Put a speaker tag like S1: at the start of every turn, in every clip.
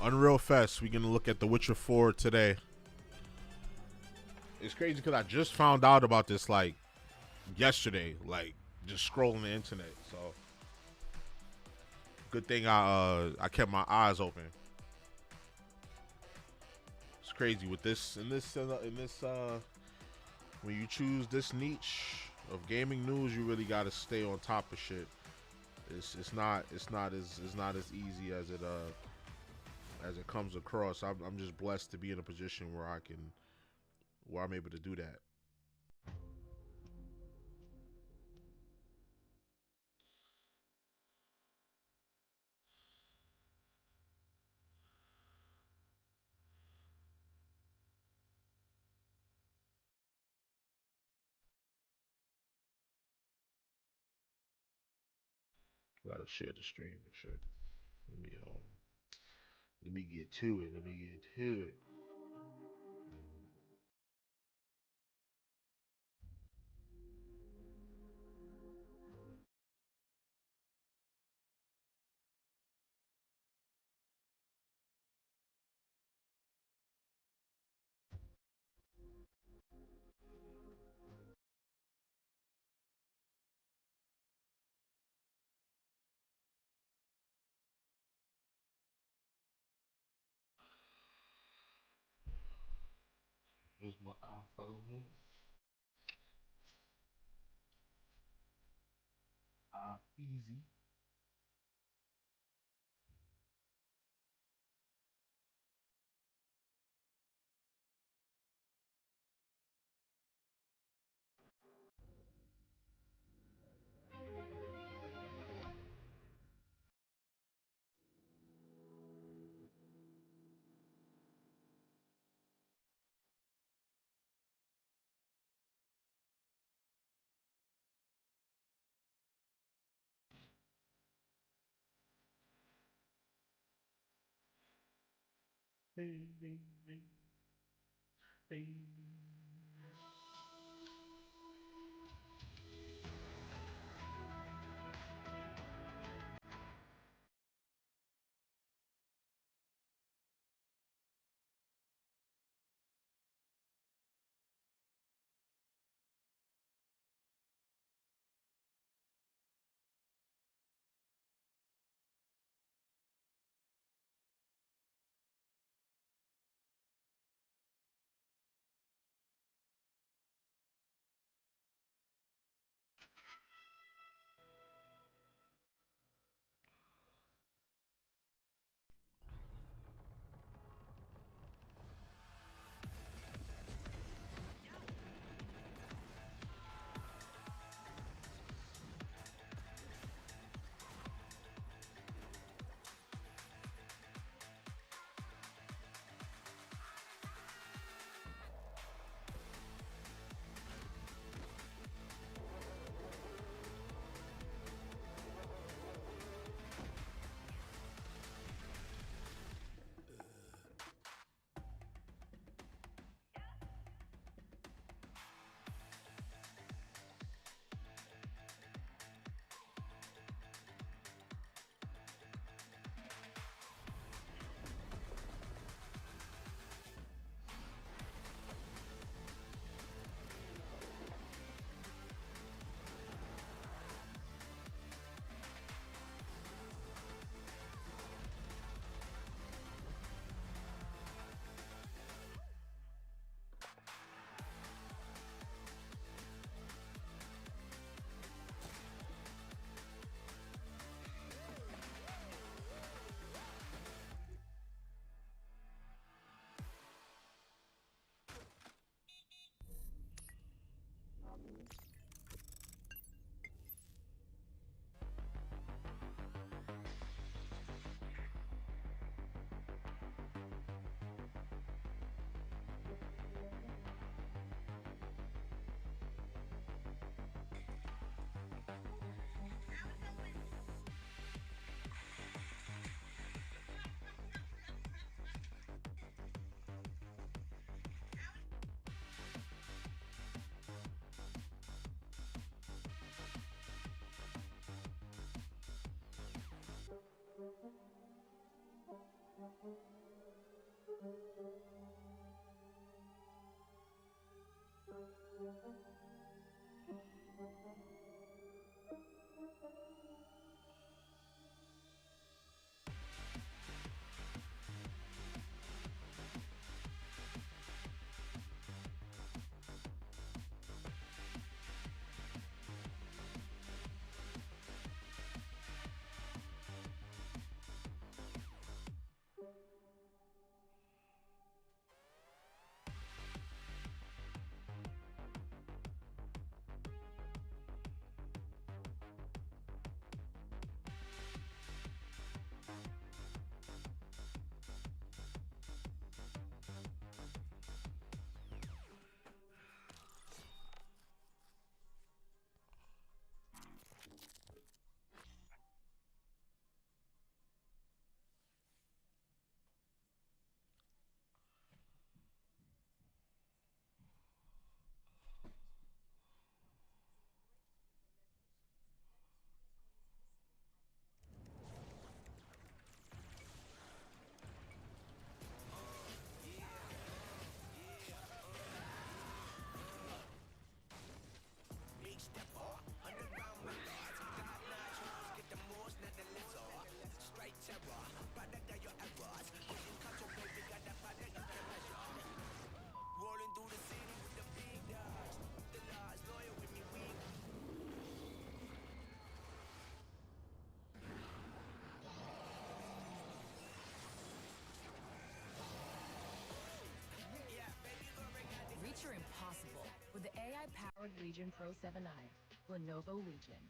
S1: Unreal Fest. We're gonna look at The Witcher 4 today. It's crazy because I just found out about this like yesterday, like just scrolling the internet. So good thing I kept my eyes open. It's crazy with this in this when you choose this niche of gaming news, you really gotta stay on top of shit. It's not as easy as it comes across. I'm just blessed to be in a position where I'm able to do that. Gotta share the stream and shit. Let me get to it. Let me get to it. Here's my iPhone. Easy. Hey, hey, hey, hey.
S2: Reach your impossible with the AI-powered Legion Pro 7i, Lenovo Legion.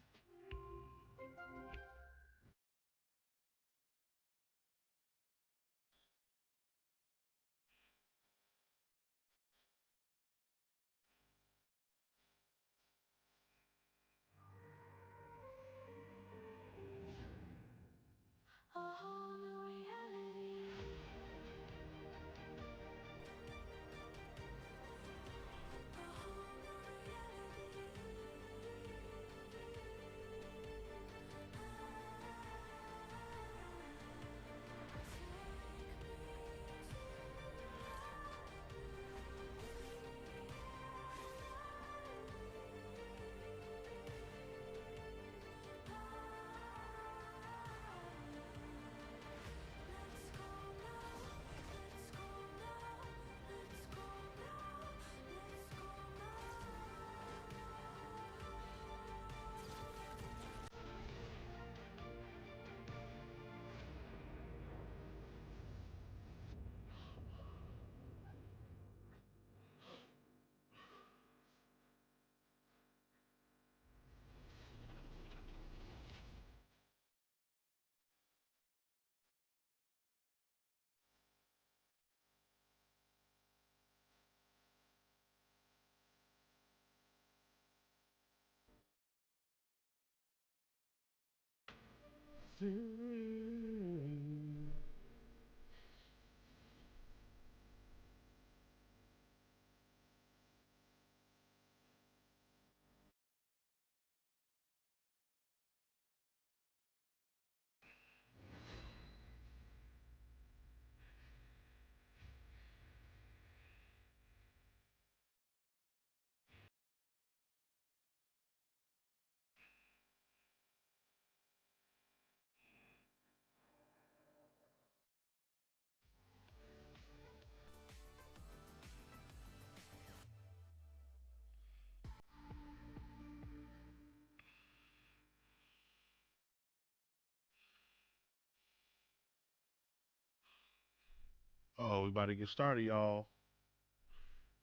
S1: Oh, we about to get started, y'all.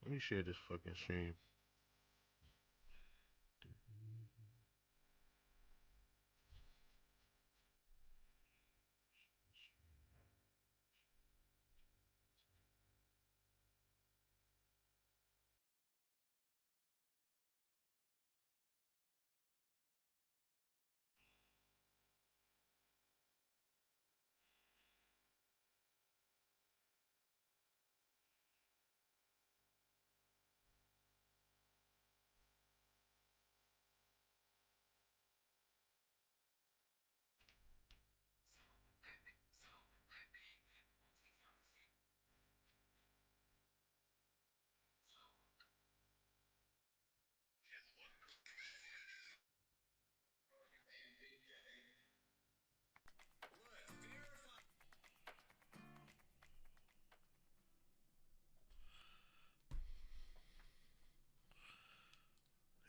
S1: Let me share this fucking stream.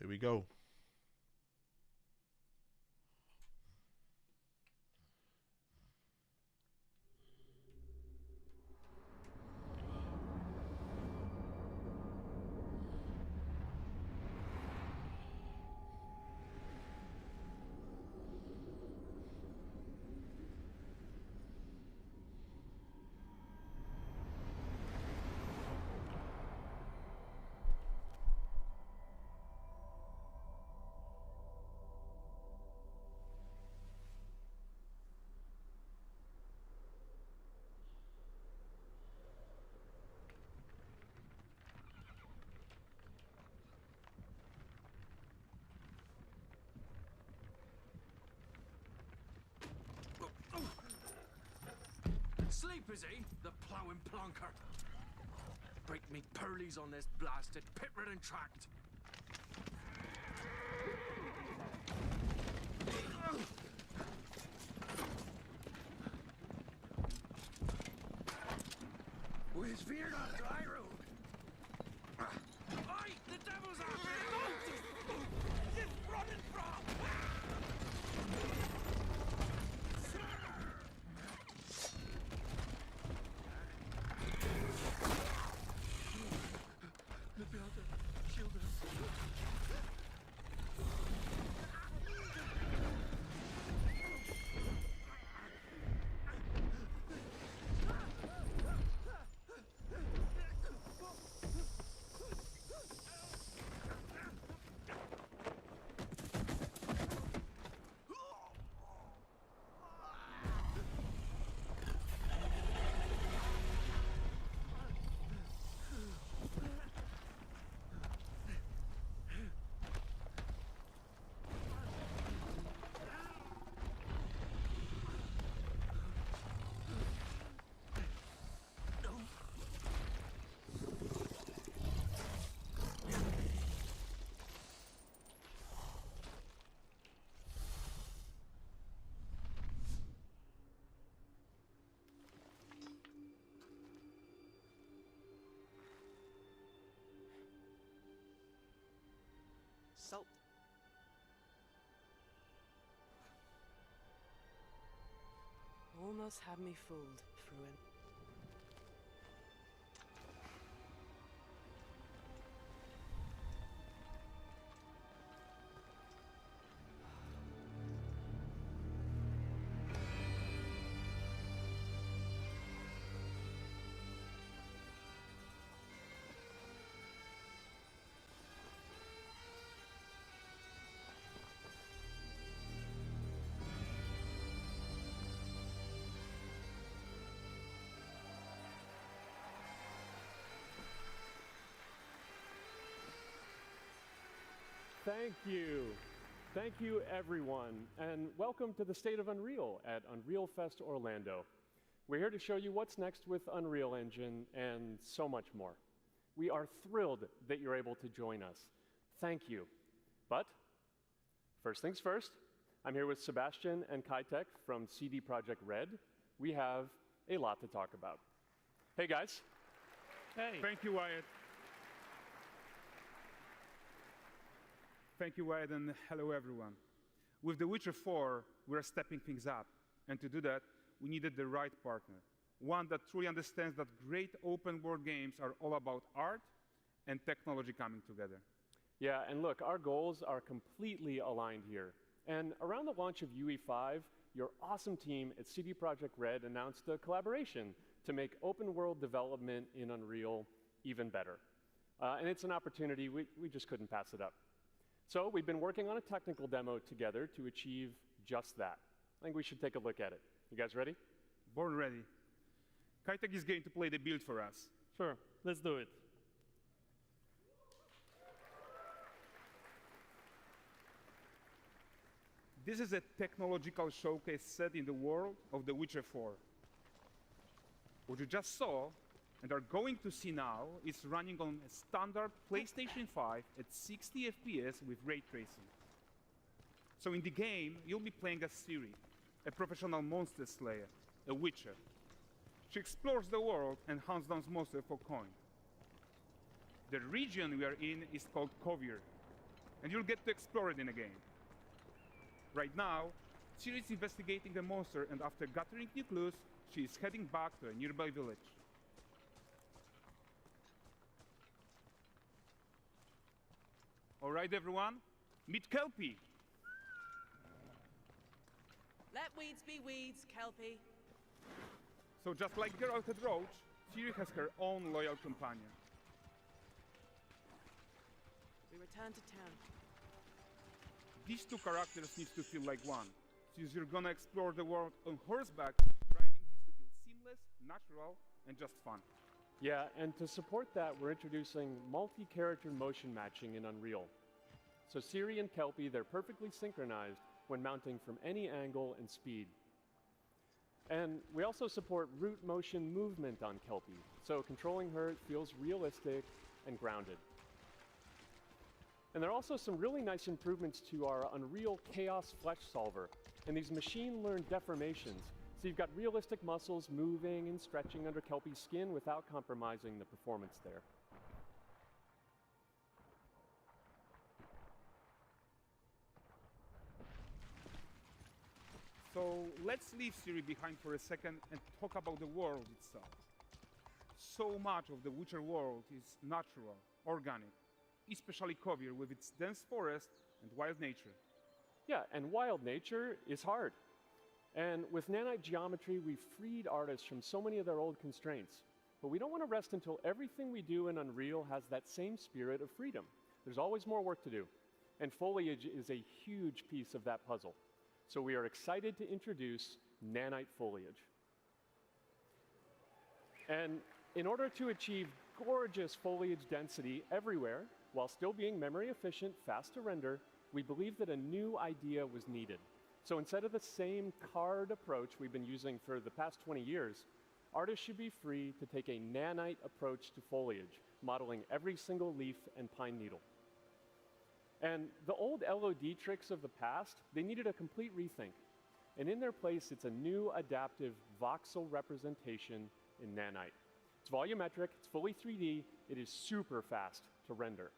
S1: Here we go.
S3: Sleep, is he? The ploughing plonker. Break me pearlies on this blasted pit-ridden tract. Where's feared on dry road? Aye, the devil's after him! Just running from!
S4: Salt. Almost had me fooled, Fruin.
S5: Thank you. Thank you, everyone, and welcome to the State of Unreal at Unreal Fest Orlando. We're here to show you what's next with Unreal Engine and so much more. We are thrilled that you're able to join us. Thank you. But first things first, I'm here with Sebastian and Kitek from CD Projekt Red. We have a lot to talk about. Hey, guys.
S6: Hey. Thank you, Wyatt. Thank you, Wyatt, and hello, everyone. With The Witcher 4, we're stepping things up. And to do that, we needed the right partner. One that truly understands that great open-world games are all about art and technology coming together.
S5: Yeah, and look, our goals are completely aligned here. And around the launch of UE5, your awesome team at CD Projekt Red announced a collaboration to make open-world development in Unreal even better. And it's an opportunity, we just couldn't pass it up. So we've been working on a technical demo together to achieve just that. I think we should take a look at it. You guys ready?
S6: Born ready. Kitek is going to play the build for us.
S7: Sure, let's do it.
S6: This is a technological showcase set in the world of The Witcher 4. What you just saw and are going to see now is running on a standard PlayStation 5 at 60 FPS with ray tracing. So in the game, you'll be playing as Ciri, a professional monster slayer, a witcher. She explores the world and hunts down monsters for coin. The region we are in is called Kovir, and you'll get to explore it in a game. Right now, Ciri is investigating a monster, and after gathering new clues, she is heading back to a nearby village. All right, everyone, meet Kelpie.
S4: Let weeds be weeds, Kelpie.
S6: So just like Geralt had Roach, Ciri has her own loyal companion.
S4: We return to town.
S6: These two characters need to feel like one, since you're gonna explore the world on horseback, riding needs to feel seamless, natural, and just fun.
S5: Yeah, and to support that, we're introducing multi-character motion matching in Unreal. So Ciri and Kelpie, they're perfectly synchronized when mounting from any angle and speed. And we also support root motion movement on Kelpie, so controlling her feels realistic and grounded. And there are also some really nice improvements to our Unreal Chaos Flesh Solver and these machine-learned deformations. So you've got realistic muscles moving and stretching under Kelpie's skin without compromising the performance there.
S6: So let's leave Ciri behind for a second and talk about the world itself. So much of the Witcher world is natural, organic, especially Kovir with its dense forest and wild nature.
S5: Yeah, and wild nature is hard. And with nanite geometry, we've freed artists from so many of their old constraints. But we don't want to rest until everything we do in Unreal has that same spirit of freedom. There's always more work to do. And foliage is a huge piece of that puzzle. So we are excited to introduce nanite foliage. And in order to achieve gorgeous foliage density everywhere, while still being memory efficient, fast to render, we believe that a new idea was needed. So instead of the same card approach we've been using for the past 20 years, artists should be free to take a nanite approach to foliage, modeling every single leaf and pine needle. And the old LOD tricks of the past, they needed a complete rethink. And in their place, it's a new adaptive voxel representation in nanite. It's volumetric, it's fully 3D, it is super fast to render.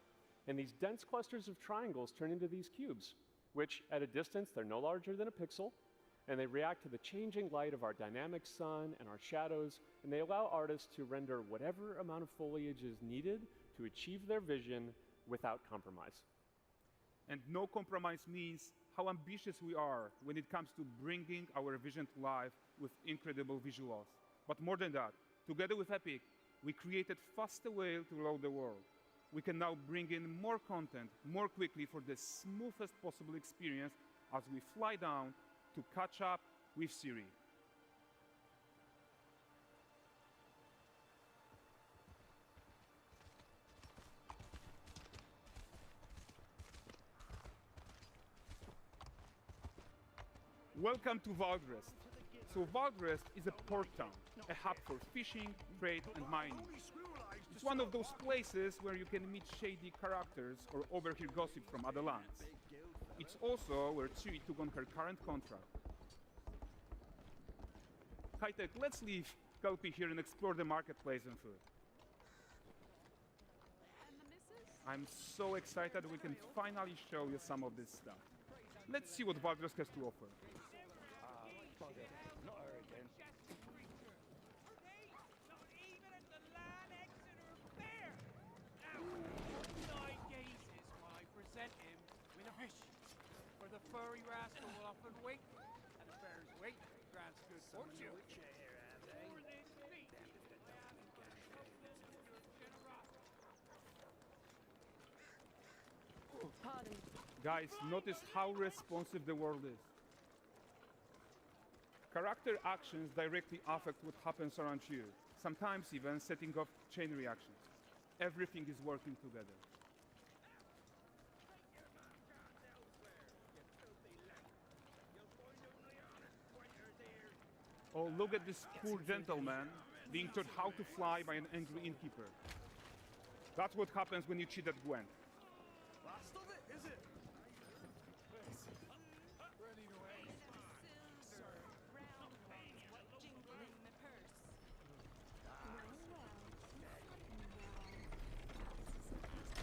S5: And these dense clusters of triangles turn into these cubes, which at a distance, they're no larger than a pixel, and they react to the changing light of our dynamic sun and our shadows, and they allow artists to render whatever amount of foliage is needed to achieve their vision without compromise.
S6: And no compromise means how ambitious we are when it comes to bringing our vision to life with incredible visuals. But more than that, together with Epic, we created faster way to load the world. We can now bring in more content more quickly for the smoothest possible experience as we fly down to catch up with Ciri. Welcome to Valdrest. So Valdrest is a port town, a hub for fishing, trade, and mining. It's one of those places where you can meet shady characters or overhear gossip from other lands. It's also where Ciri took on her current contract. High-tech, let's leave Kelpie here and explore the marketplace and food. I'm so excited we can finally show you some of this stuff. Let's see what Valdrest has to offer.
S3: Furry rascal will often wait, and a bear's weight grants good fortune.
S2: Pardon.
S6: Guys, notice how responsive the world is. Character actions directly affect what happens around you, sometimes even setting off chain reactions. Everything is working together. Oh, look at this poor gentleman being taught how to fly by an angry innkeeper. That's what happens when you cheat at Gwent.
S3: Last of it, is it?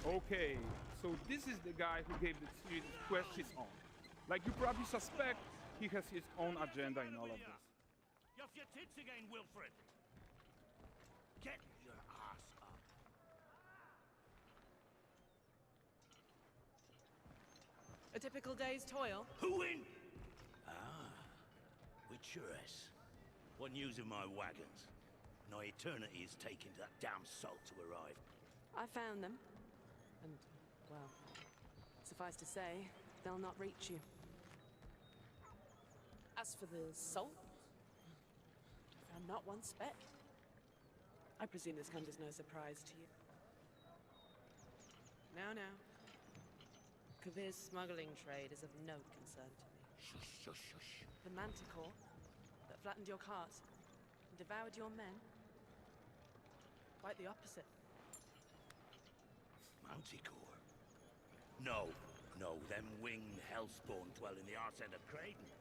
S6: Okay, So this is the guy who gave the series Quest his own. Like you probably suspect, he has his own agenda in all of this.
S3: You off your tits again, Wilfred. Get your ass up.
S4: A typical day's toil.
S3: Who in? With Churess. What news of my wagons? No eternity is taking that damn salt to arrive.
S4: I found them. And, well, suffice to say, they'll not reach you. As for the salt, I found not one speck. I presume this comes as no surprise to you. Now. Kavir's smuggling trade is of no concern to me.
S3: Shush, shush, shush.
S4: The manticore that flattened your cart and devoured your men? Quite the opposite.
S3: Manticore? No, them winged hellspawn dwell in the arse end of Creighton.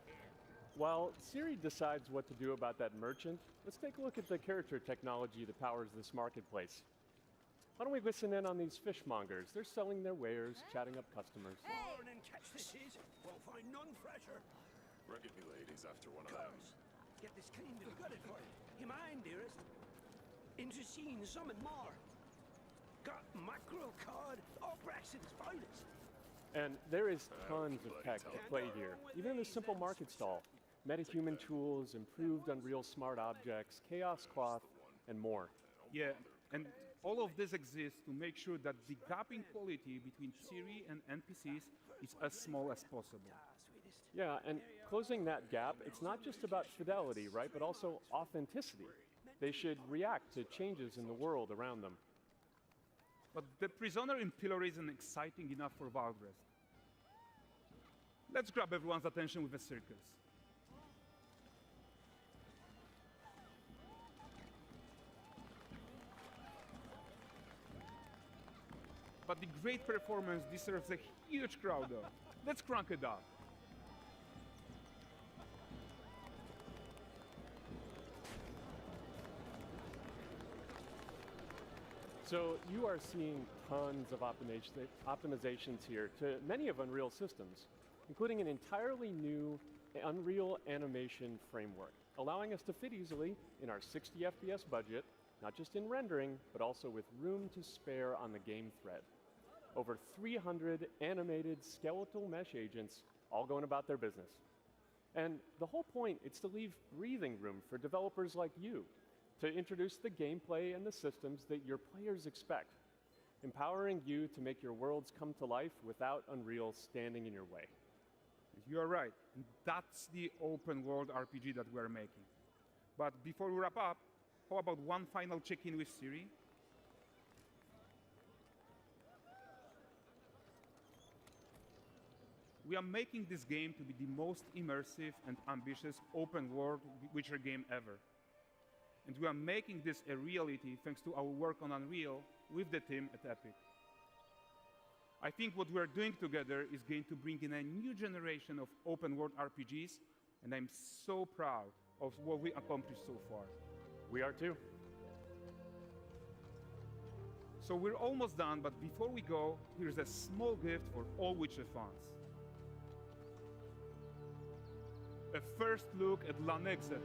S5: While Siri decides what to do about that merchant, let's take a look at the character technology that powers this marketplace. Why don't we listen in on these fishmongers? They're selling their wares, chatting up customers.
S3: Morning, catch this is. Won't find none fresher.
S7: Reckon me ladies after one of those.
S3: Get this cleaned and gutted for you. You mind, dearest? Into seeing something more. Got mackerel cod, all Braxton's finest.
S5: And there is tons of tech at play here, even in this simple market stall. Metahuman tools, improved Unreal Smart Objects, Chaos Cloth, and more.
S6: Yeah, and all of this exists to make sure that the gap in quality between Siri and NPCs is as small as possible.
S5: Yeah, and closing that gap, it's not just about fidelity, right, but also authenticity. They should react to changes in the world around them.
S6: But the prisoner in Pillory isn't exciting enough for Valdres. Let's grab everyone's attention with a circus. But the great performance deserves a huge crowd though. Let's crank it up.
S5: So you are seeing tons of optimizations here to many of Unreal systems, including an entirely new Unreal animation framework, allowing us to fit easily in our 60 FPS budget, not just in rendering, but also with room to spare on the game thread. Over 300 animated skeletal mesh agents all going about their business. And the whole point is to leave breathing room for developers like you to introduce the gameplay and the systems that your players expect, empowering you to make your worlds come to life without Unreal standing in your way.
S6: You are right. And that's the open world RPG that we're making. But before we wrap up, how about one final check-in with Siri? We are making this game to be the most immersive and ambitious open world Witcher game ever. And we are making this a reality thanks to our work on Unreal with the team at Epic. I think what we are doing together is going to bring in a new generation of open world RPGs, and I'm so proud of what we accomplished so far.
S5: We are too.
S6: So we're almost done, but before we go, here's a small gift for all Witcher fans. A first look at Lanexeter.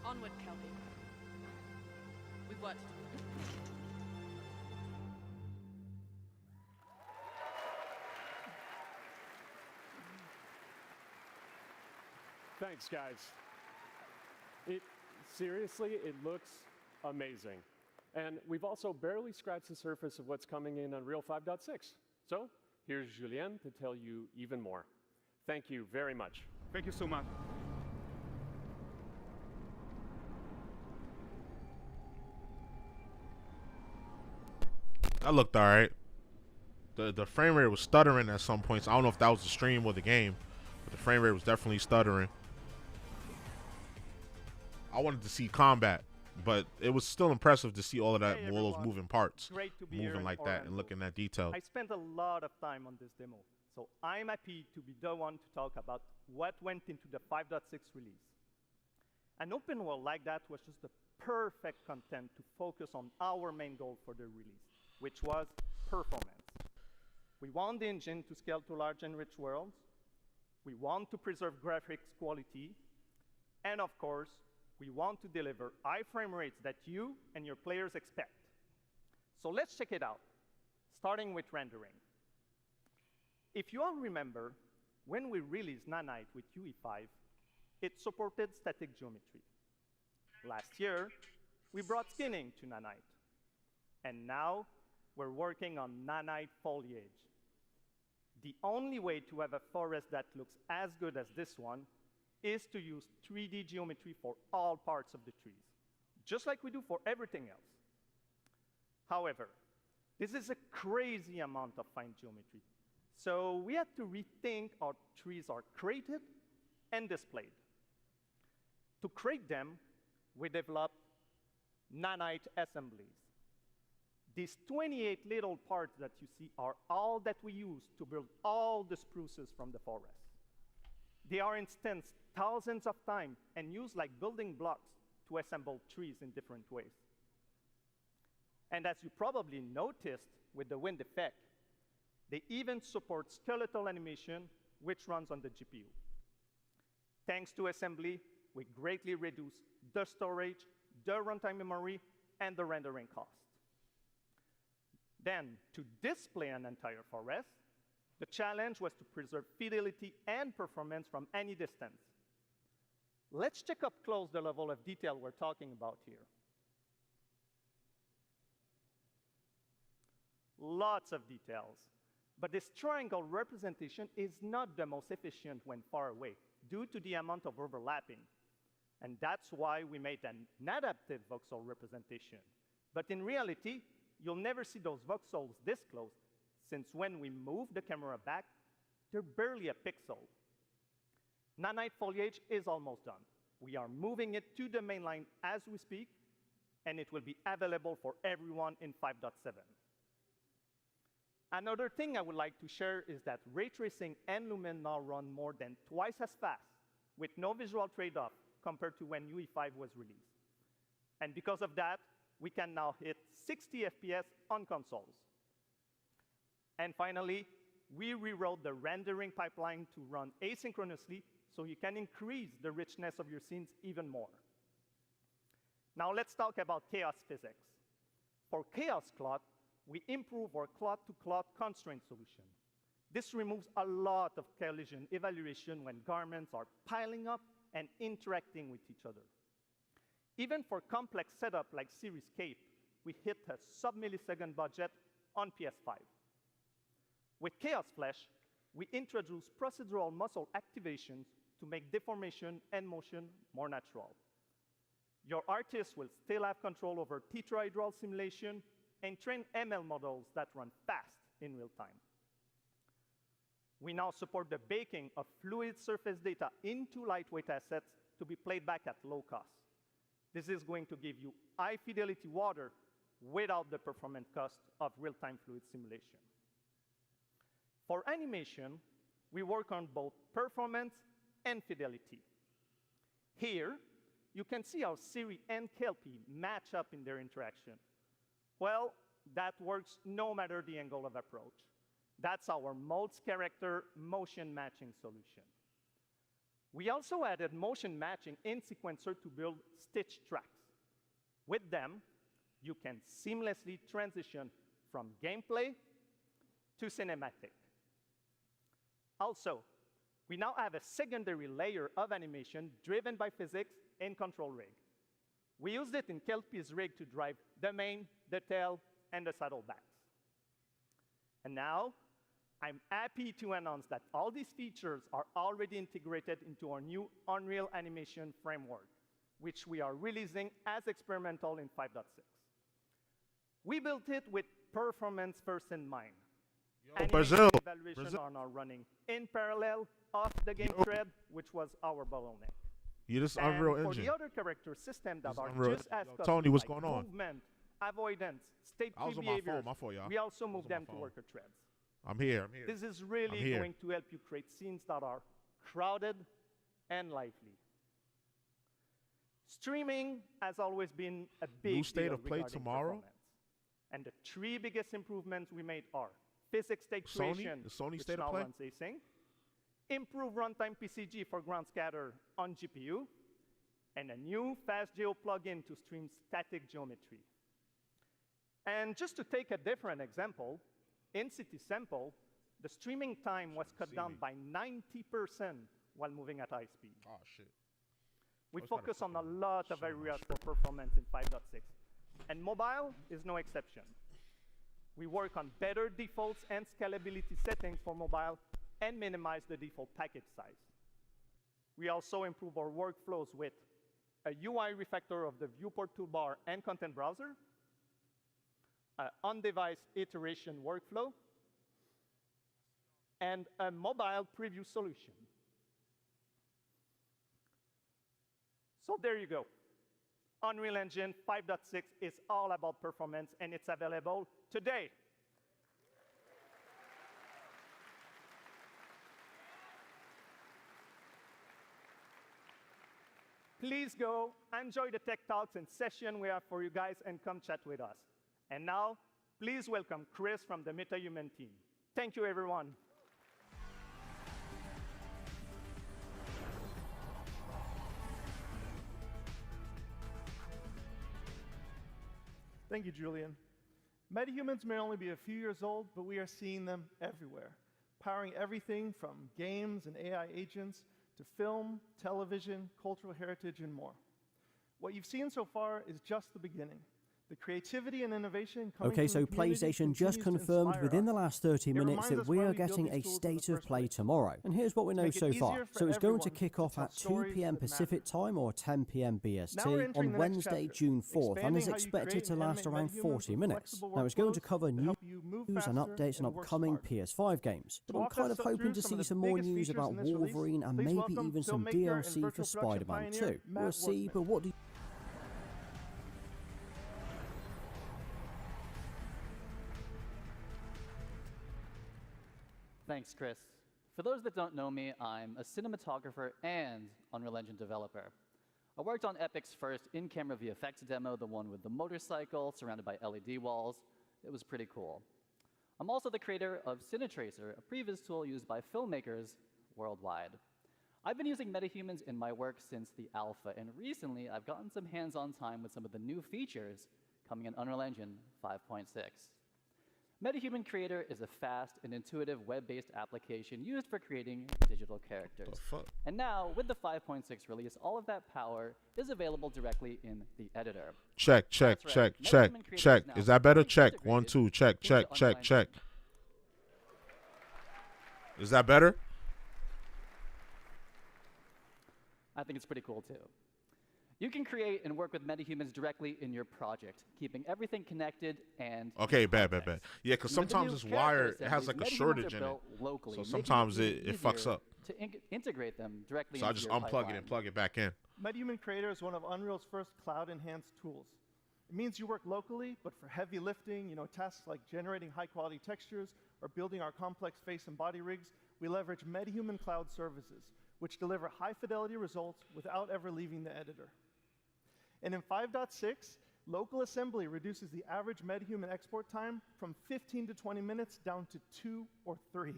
S4: Onward, Kelpie. We've worked to do.
S5: Thanks, guys. Seriously, it looks amazing. And we've also barely scratched the surface of what's coming in Unreal 5.6. So here's Julien to tell you even more. Thank you very much.
S6: Thank you so much.
S1: That looked alright. The frame rate was stuttering at some points. I don't know if that was the stream or the game, but the frame rate was definitely stuttering. I wanted to see combat, but it was still impressive to see all of that, all those moving parts,
S8: Great to be here
S1: moving
S8: in
S1: like that and
S8: Orlando.
S1: looking at detail.
S8: I spent a lot of time on this demo. So I'm happy to be the one to talk about what went into the 5.6 release. An open world like that was just the perfect content to focus on our main goal for the release, which was performance. We want the engine to scale to large and rich worlds. We want to preserve graphics quality. And of course, we want to deliver high frame rates that you and your players expect. So let's check it out, starting with rendering. If you all remember, when we released Nanite with UE5, it supported static geometry. Last year, we brought skinning to Nanite. And now, we're working on Nanite foliage. The only way to have a forest that looks as good as this one is to use 3D geometry for all parts of the trees, just like we do for everything else. However, this is a crazy amount of fine geometry. So we had to rethink how trees are created and displayed. To create them, we developed Nanite assemblies. These 28 little parts that you see are all that we use to build all the spruces from the forest. They are instanced thousands of times and used like building blocks to assemble trees in different ways. And as you probably noticed with the wind effect, they even support skeletal animation, which runs on the GPU. Thanks to assembly, we greatly reduce the storage, the runtime memory, and the rendering cost. Then, to display an entire forest, the challenge was to preserve fidelity and performance from any distance. Let's check up close the level of detail we're talking about here. Lots of details. But this triangle representation is not the most efficient when far away, due to the amount of overlapping. And that's why we made an adaptive voxel representation. But in reality, you'll never see those voxels this close, since when we move the camera back, they're barely a pixel. Nanite foliage is almost done. We are moving it to the mainline as we speak, and it will be available for everyone in 5.7. Another thing I would like to share is that ray tracing and Lumen now run more than twice as fast, with no visual trade-off compared to when UE5 was released. And because of that, we can now hit 60 FPS on consoles. And finally, we rewrote the rendering pipeline to run asynchronously so you can increase the richness of your scenes even more. Now let's talk about chaos physics. For chaos cloth, we improve our cloth-to-cloth constraint solution. This removes a lot of collision evaluation when garments are piling up and interacting with each other. Even for complex setup like Series Cape, we hit a sub-millisecond budget on PS5. With Chaos Flash, we introduce procedural muscle activations to make deformation and motion more natural. Your artists will still have control over tetrahedral simulation and train ML models that run fast in real time. We now support the baking of fluid surface data into lightweight assets to be played back at low cost. This is going to give you high-fidelity water without the performance cost of real-time fluid simulation. For animation, we work on both performance and fidelity. Here, you can see how Siri and Kelpie match up in their interaction. Well, that works no matter the angle of approach. That's our Modes character motion matching solution. We also added motion matching in Sequencer to build stitch tracks. With them, you can seamlessly transition from gameplay to cinematic. Also, we now have a secondary layer of animation driven by physics in Control Rig. We used it in Kelpie's rig to drive the mane, the tail, and the saddlebacks. And now, I'm happy to announce that all these features are already integrated into our new Unreal Animation framework, which we are releasing as experimental in 5.6. We built it with performance first in mind.
S1: Brazil.
S8: Evaluations are now running in parallel off the game thread, which was our bottleneck.
S1: Yeah, this
S8: And
S1: Unreal
S8: for
S1: Engine.
S8: the other character systems that
S1: This
S8: are
S1: Unreal-
S8: just as
S1: Yo,
S8: custom,
S1: Tony, what's
S8: like
S1: going on?
S8: movement, avoidance, state
S1: I was
S8: free
S1: on my phone,
S8: behaviors,
S1: my fault, y'all.
S8: we also
S1: I was
S8: move
S1: on my
S8: them to
S1: phone.
S8: worker threads.
S1: I'm here. I'm here.
S8: This is really
S1: here.
S8: going to help you create scenes that are crowded and lively. Streaming has always been a big
S1: New state
S8: deal
S1: of play
S8: regarding
S1: tomorrow?
S8: performance. And the three biggest improvements we made are physics state creation,
S1: the Sony
S8: which
S1: state of
S8: now
S1: play?
S8: runs async, improve runtime PCG for ground scatter on GPU, and a new FastGeo plugin to stream static geometry. And just to take a different example, in City Sample, the streaming time was cut down by 90% while moving at high speed.
S1: Oh, shit.
S8: We
S1: I was trying to
S8: focus on a
S1: fucking
S8: lot of
S1: show my
S8: areas
S1: shit.
S8: for performance in 5.6. And mobile is no exception. We work on better defaults and scalability settings for mobile and minimize the default package size. We also improve our workflows with a UI refactor of the viewport toolbar and content browser, an on-device iteration workflow, and a mobile preview solution. So there you go. Unreal Engine 5.6 is all about performance, and it's available today. Please go, enjoy the tech talks and session we have for you guys, and come chat with us. And now, please welcome Chris from the MetaHuman team. Thank you, everyone.
S9: Thank you, Julian. Metahumans may only be a few years old, but we are seeing them everywhere, powering everything from games and AI agents to film, television, cultural heritage, and more. What you've seen so far is just the beginning. The creativity and innovation coming
S10: Okay,
S9: from
S10: so
S9: the community
S10: PlayStation just
S9: continues to
S10: confirmed
S9: inspire
S10: within the
S9: us.
S10: last 30
S9: It
S10: minutes
S9: reminds
S10: that
S9: us
S10: we
S9: why
S10: are
S9: we build
S10: getting
S9: these
S10: a
S9: tools in the
S10: state of
S9: first
S10: play
S9: place.
S10: tomorrow. And here's what we know
S9: make it
S10: so far.
S9: easier for
S10: So it's going to
S9: everyone
S10: kick
S9: to
S10: off
S9: tell
S10: at 2
S9: stories
S10: p.m.
S9: that
S10: Pacific
S9: matter.
S10: time or 10 p.m.
S9: Now we're
S10: BST
S9: entering
S10: on
S9: the next
S10: Wednesday,
S9: chapter,
S10: June 4th, and is
S9: expanding how you
S10: expected
S9: create
S10: to
S9: and
S10: last
S9: animate
S10: around
S9: metahumans
S10: 40
S9: with
S10: minutes.
S9: flexible
S10: Now it's going to
S9: workflows
S10: cover
S9: to help you move
S10: news and
S9: faster
S10: updates on
S9: and work
S10: upcoming
S9: smarter.
S10: PS5 games. But
S9: To
S10: I'm
S9: walk
S10: kind
S9: us
S10: of hoping
S9: through
S10: to
S9: some of
S10: see
S9: the
S10: some more
S9: biggest
S10: news
S9: features
S10: about
S9: in this release,
S10: Wolverine and
S9: please
S10: maybe
S9: welcome
S10: even some
S9: filmmaker and
S10: DLC
S9: virtual
S10: for
S9: production
S10: Spider-Man
S9: pioneer
S10: 2.
S9: Matt
S10: We'll see,
S9: Workman.
S10: but what do you...
S11: Thanks, Chris. For those that don't know me, I'm a cinematographer and Unreal Engine developer. I worked on Epic's first in-camera VFX demo, the one with the motorcycle surrounded by LED walls. It was pretty cool. I'm also the creator of Cinetracer, a previous tool used by filmmakers worldwide. I've been using metahumans in my work since the alpha, and recently I've gotten some hands-on time with some of the new features coming in Unreal Engine 5.6. MetaHuman Creator is a fast and intuitive web-based application used for creating digital characters.
S1: The fuck?
S11: And now, with the 5.6 release, all of that power is available directly in the editor.
S1: Check.
S11: That's right. MetaHuman Creator now
S1: Is that better?
S11: fully
S1: Check.
S11: integrated
S1: 1, 2.
S11: into Unreal
S1: Check. Is that better?
S11: I think it's pretty cool, too. You can create and work with metahumans directly in your project, keeping everything connected and
S1: Okay,
S11: in
S1: bad.
S11: context.
S1: Yeah, because
S11: And with the
S1: sometimes
S11: new
S1: this
S11: character
S1: wire, it has
S11: assemblies,
S1: like a
S11: metahumans
S1: shortage
S11: are
S1: in it.
S11: built locally,
S1: So
S11: making
S1: sometimes
S11: even
S1: it fucks
S11: easier
S1: up.
S11: to integrate them directly
S1: So I
S11: into
S1: just
S11: your
S1: unplug it
S11: pipeline.
S1: and plug it back in.
S9: MetaHuman Creator is one of Unreal's first cloud-enhanced tools. It means you work locally, but for heavy lifting, tasks like generating high-quality textures or building our complex face and body rigs, we leverage MetaHuman Cloud services, which deliver high-fidelity results without ever leaving the editor. And in 5.6, local assembly reduces the average MetaHuman export time from 15 to 20 minutes down to 2 or 3.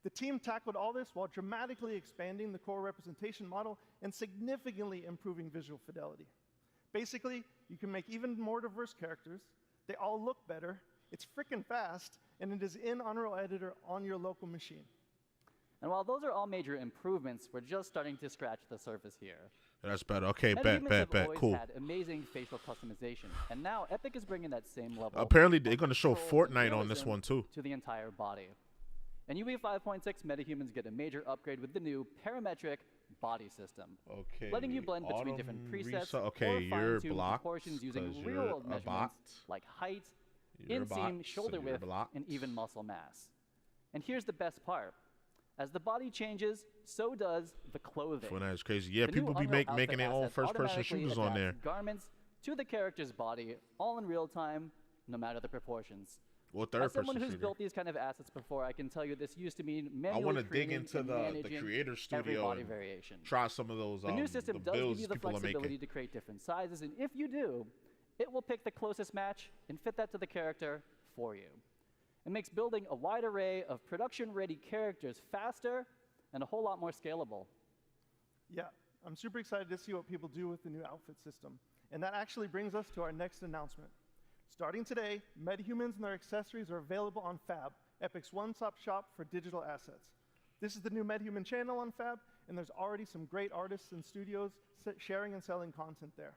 S9: The team tackled all this while dramatically expanding the core representation model and significantly improving visual fidelity. Basically, you can make even more diverse characters, they all look better, it's freaking fast, and it is in Unreal Editor on your local machine.
S11: And while those are all major improvements, we're just starting to scratch the surface here.
S1: That's better. Okay,
S11: MetaHumans have
S1: bet.
S11: always
S1: Cool.
S11: had amazing facial customization, and now Epic is bringing that same level.
S1: Apparently, they're
S11: of
S1: going to show
S11: control and
S1: Fortnite on this
S11: realism
S1: one, too.
S11: to the entire body. In UE 5.6, metahumans get a major upgrade with the new parametric body system,
S1: Okay.
S11: letting you blend between different presets
S1: Okay,
S11: or
S1: you're
S11: fine-tune
S1: blocked
S11: proportions using
S1: 'cause you're
S11: real-world
S1: a
S11: measurements
S1: bot.
S11: like height,
S1: You're a
S11: inseam,
S1: bot,
S11: shoulder
S1: so you're
S11: width,
S1: blocked.
S11: and even muscle mass. And here's the best part. As the body changes, so does the clothing.
S1: Fortnite is crazy. Yeah,
S11: The new
S1: people be
S11: Unreal
S1: making their
S11: Outfit
S1: own
S11: asset
S1: first-person
S11: automatically
S1: shooters on
S11: adapts
S1: there.
S11: Garments to the character's body, all in real time, no matter the proportions.
S1: Or
S11: As
S1: third-person
S11: someone who's
S1: shooter.
S11: built these kind of assets before, I can tell you this used to mean
S1: I
S11: manually
S1: want to dig
S11: creating
S1: into
S11: and
S1: the
S11: managing
S1: creator
S11: every
S1: studio
S11: body
S1: and
S11: variation.
S1: try some of those
S11: The new system
S1: the
S11: does give
S1: builds
S11: you the
S1: people are
S11: flexibility
S1: making.
S11: to create different sizes, and if you do, it will pick the closest match and fit that to the character for you. It makes building a wide array of production-ready characters faster and a whole lot more scalable.
S9: Yeah, I'm super excited to see what people do with the new outfit system. And that actually brings us to our next announcement. Starting today, metahumans and their accessories are available on Fab, Epic's one-stop shop for digital assets. This is the new MetaHuman channel on Fab, and there's already some great artists and studios sharing and selling content there.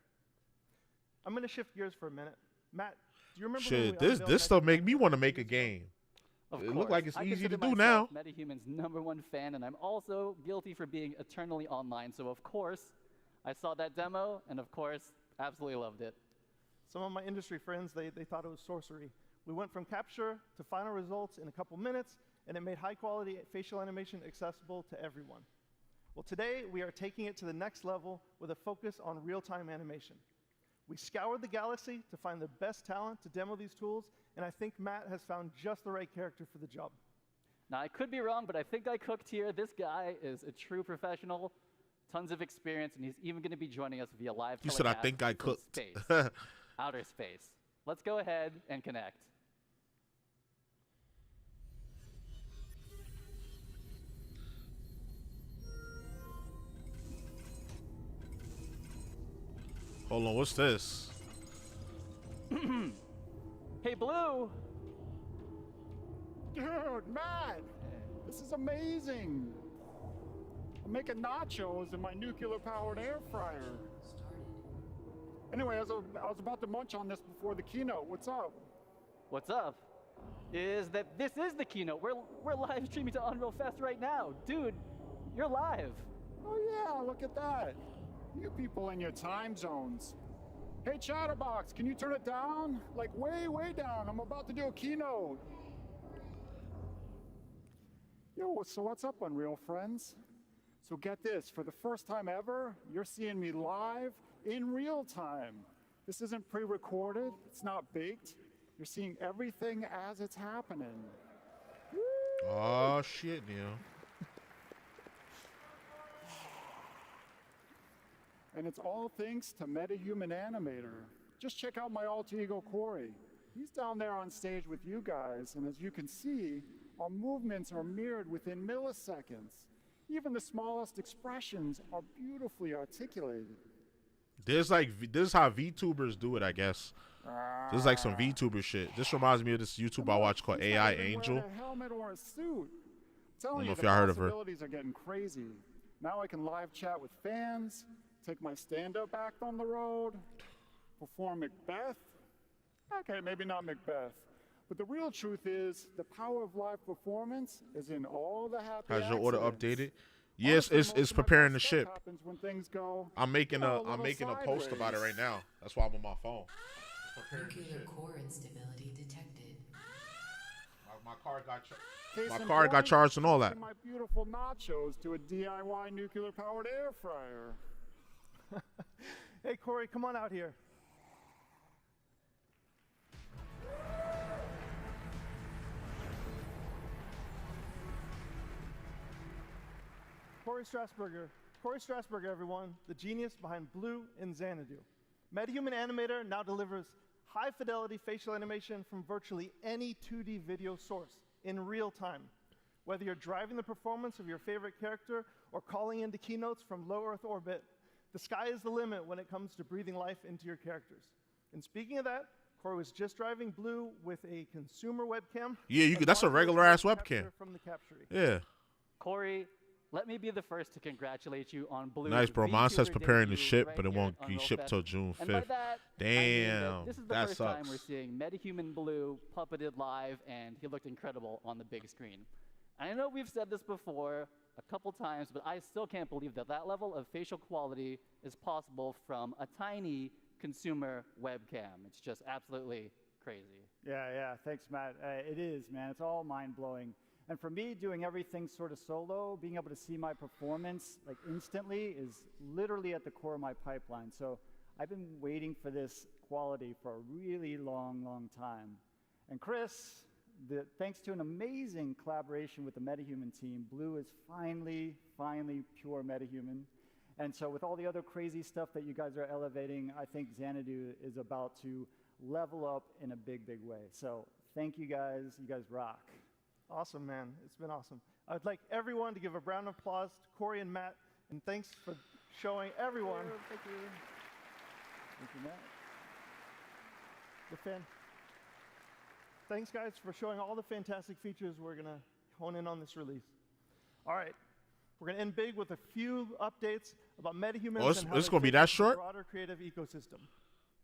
S9: I'm going to shift gears for a minute. Matt, do you remember when
S1: Shit,
S9: we
S1: this
S9: unveiled
S1: stuff make
S9: MetaHuman
S1: me want to
S9: 2
S1: make a
S9: years ago?
S1: game.
S11: Of
S1: It
S11: course.
S1: look like it's
S11: I
S1: easy to
S11: consider
S1: do now.
S11: myself MetaHuman's #1 fan, and I'm also guilty for being eternally online. So of course, I saw that demo, and of course, absolutely loved it.
S9: Some of my industry friends, they thought it was sorcery. We went from capture to final results in a couple minutes, and it made high-quality facial animation accessible to everyone. Well, today, we are taking it to the next level with a focus on real-time animation. We scoured the galaxy to find the best talent to demo these tools, and I think Matt has found just the right character for the job.
S11: Now, I could be wrong, but I think I cooked here. This guy is a true professional, tons of experience, and he's even going to be joining us via live
S1: You said, "I
S11: telecast
S1: think I
S11: from
S1: cooked."
S11: space, outer space. Let's go ahead and connect.
S1: Hold on, what's this?
S11: Hey, Blue!
S12: Dude, Matt, this is amazing. I'm making nachos in my nuclear-powered air fryer. Anyway, I was about to munch on this before the keynote. What's up?
S11: What's up is that this is the keynote. We're live streaming to Unreal Fest right now. Dude, you're live.
S12: Oh yeah, look at that. You people in your time zones. Hey, Chatterbox, can you turn it down? Like way, way down. I'm about to do a keynote. Yo, so what's up, Unreal friends? So get this, for the first time ever, you're seeing me live in real time. This isn't pre-recorded, it's not baked. You're seeing everything as it's happening.
S1: Oh shit, Neil.
S12: And it's all thanks to MetaHuman Animator. Just check out my alter ego, Corey. He's down there on stage with you guys, and as you can see, our movements are mirrored within milliseconds. Even the smallest expressions are beautifully articulated.
S1: This is how VTubers do it, I guess. This is like some VTuber shit. This reminds me of this YouTube I watch called AI Angel.
S12: A helmet or a suit. I'm telling
S1: I don't know
S12: you,
S1: if
S12: the
S1: y'all heard of her.
S12: possibilities are getting crazy. Now I can live chat with fans, take my stand-up act on the road, perform Macbeth. Okay, maybe not Macbeth. But the real truth is, the power of live performance is in all the happy
S1: Has your order
S12: accidents.
S1: updated? Yes,
S12: Honestly,
S1: it's
S12: most of my
S1: preparing the
S12: best stuff
S1: ship.
S12: happens when things go,
S1: I'm making
S12: you know,
S1: a
S12: little
S1: post about it
S12: sideways.
S1: right now. That's why I'm on my phone.
S2: Nuclear core instability detected.
S1: My car got
S12: Case
S1: my
S12: in
S1: car got
S12: point,
S1: charged and all that.
S12: my beautiful nachos to a DIY nuclear-powered air fryer.
S9: Hey, Corey, come on out here. Corey Strasberger, everyone, the genius behind Blue and Xanadu. MetaHuman Animator now delivers high-fidelity facial animation from virtually any 2D video source in real time. Whether you're driving the performance of your favorite character or calling into keynotes from low Earth orbit, the sky is the limit when it comes to breathing life into your characters. And speaking of that, Corey was just driving Blue with a consumer webcam.
S1: Yeah, you could, that's a regular ass webcam.
S9: From the capturing.
S1: Yeah.
S11: Corey, let me be the first to congratulate you on Blue's
S1: Nice, bro. Mine says
S11: VTuber
S1: preparing to
S11: debut
S1: ship,
S11: right
S1: but it
S11: here
S1: won't
S11: at
S1: be
S11: Unreal
S1: shipped
S11: Fest.
S1: till June
S11: And by
S1: 5th.
S11: that, I mean that
S1: Damn,
S11: this is the
S1: that
S11: first
S1: sucks.
S11: time we're seeing MetaHuman Blue puppeted live, and he looked incredible on the big screen. I know we've said this before a couple times, but I still can't believe that that level of facial quality is possible from a tiny consumer webcam. It's just absolutely crazy.
S13: Yeah, thanks, Matt. It is, man. It's all mind-blowing. And for me, doing everything sort of solo, being able to see my performance like instantly is literally at the core of my pipeline. So I've been waiting for this quality for a really long, long time. And Chris, thanks to an amazing collaboration with the MetaHuman team, Blue is finally pure MetaHuman. And so with all the other crazy stuff that you guys are elevating, I think Xanadu is about to level up in a big way. So thank you guys. You guys rock.
S9: Awesome, man. It's been awesome. I'd like everyone to give a round of applause to Corey and Matt, and thanks for showing everyone.
S13: Thank you. Thank you, Matt.
S9: Thanks, guys, for showing all the fantastic features we're going to hone in on this release. All right. We're going to end big with a few updates about MetaHumans and how
S1: it's
S9: they
S1: going to be
S9: fit
S1: that
S9: into the
S1: short?
S9: broader creative ecosystem.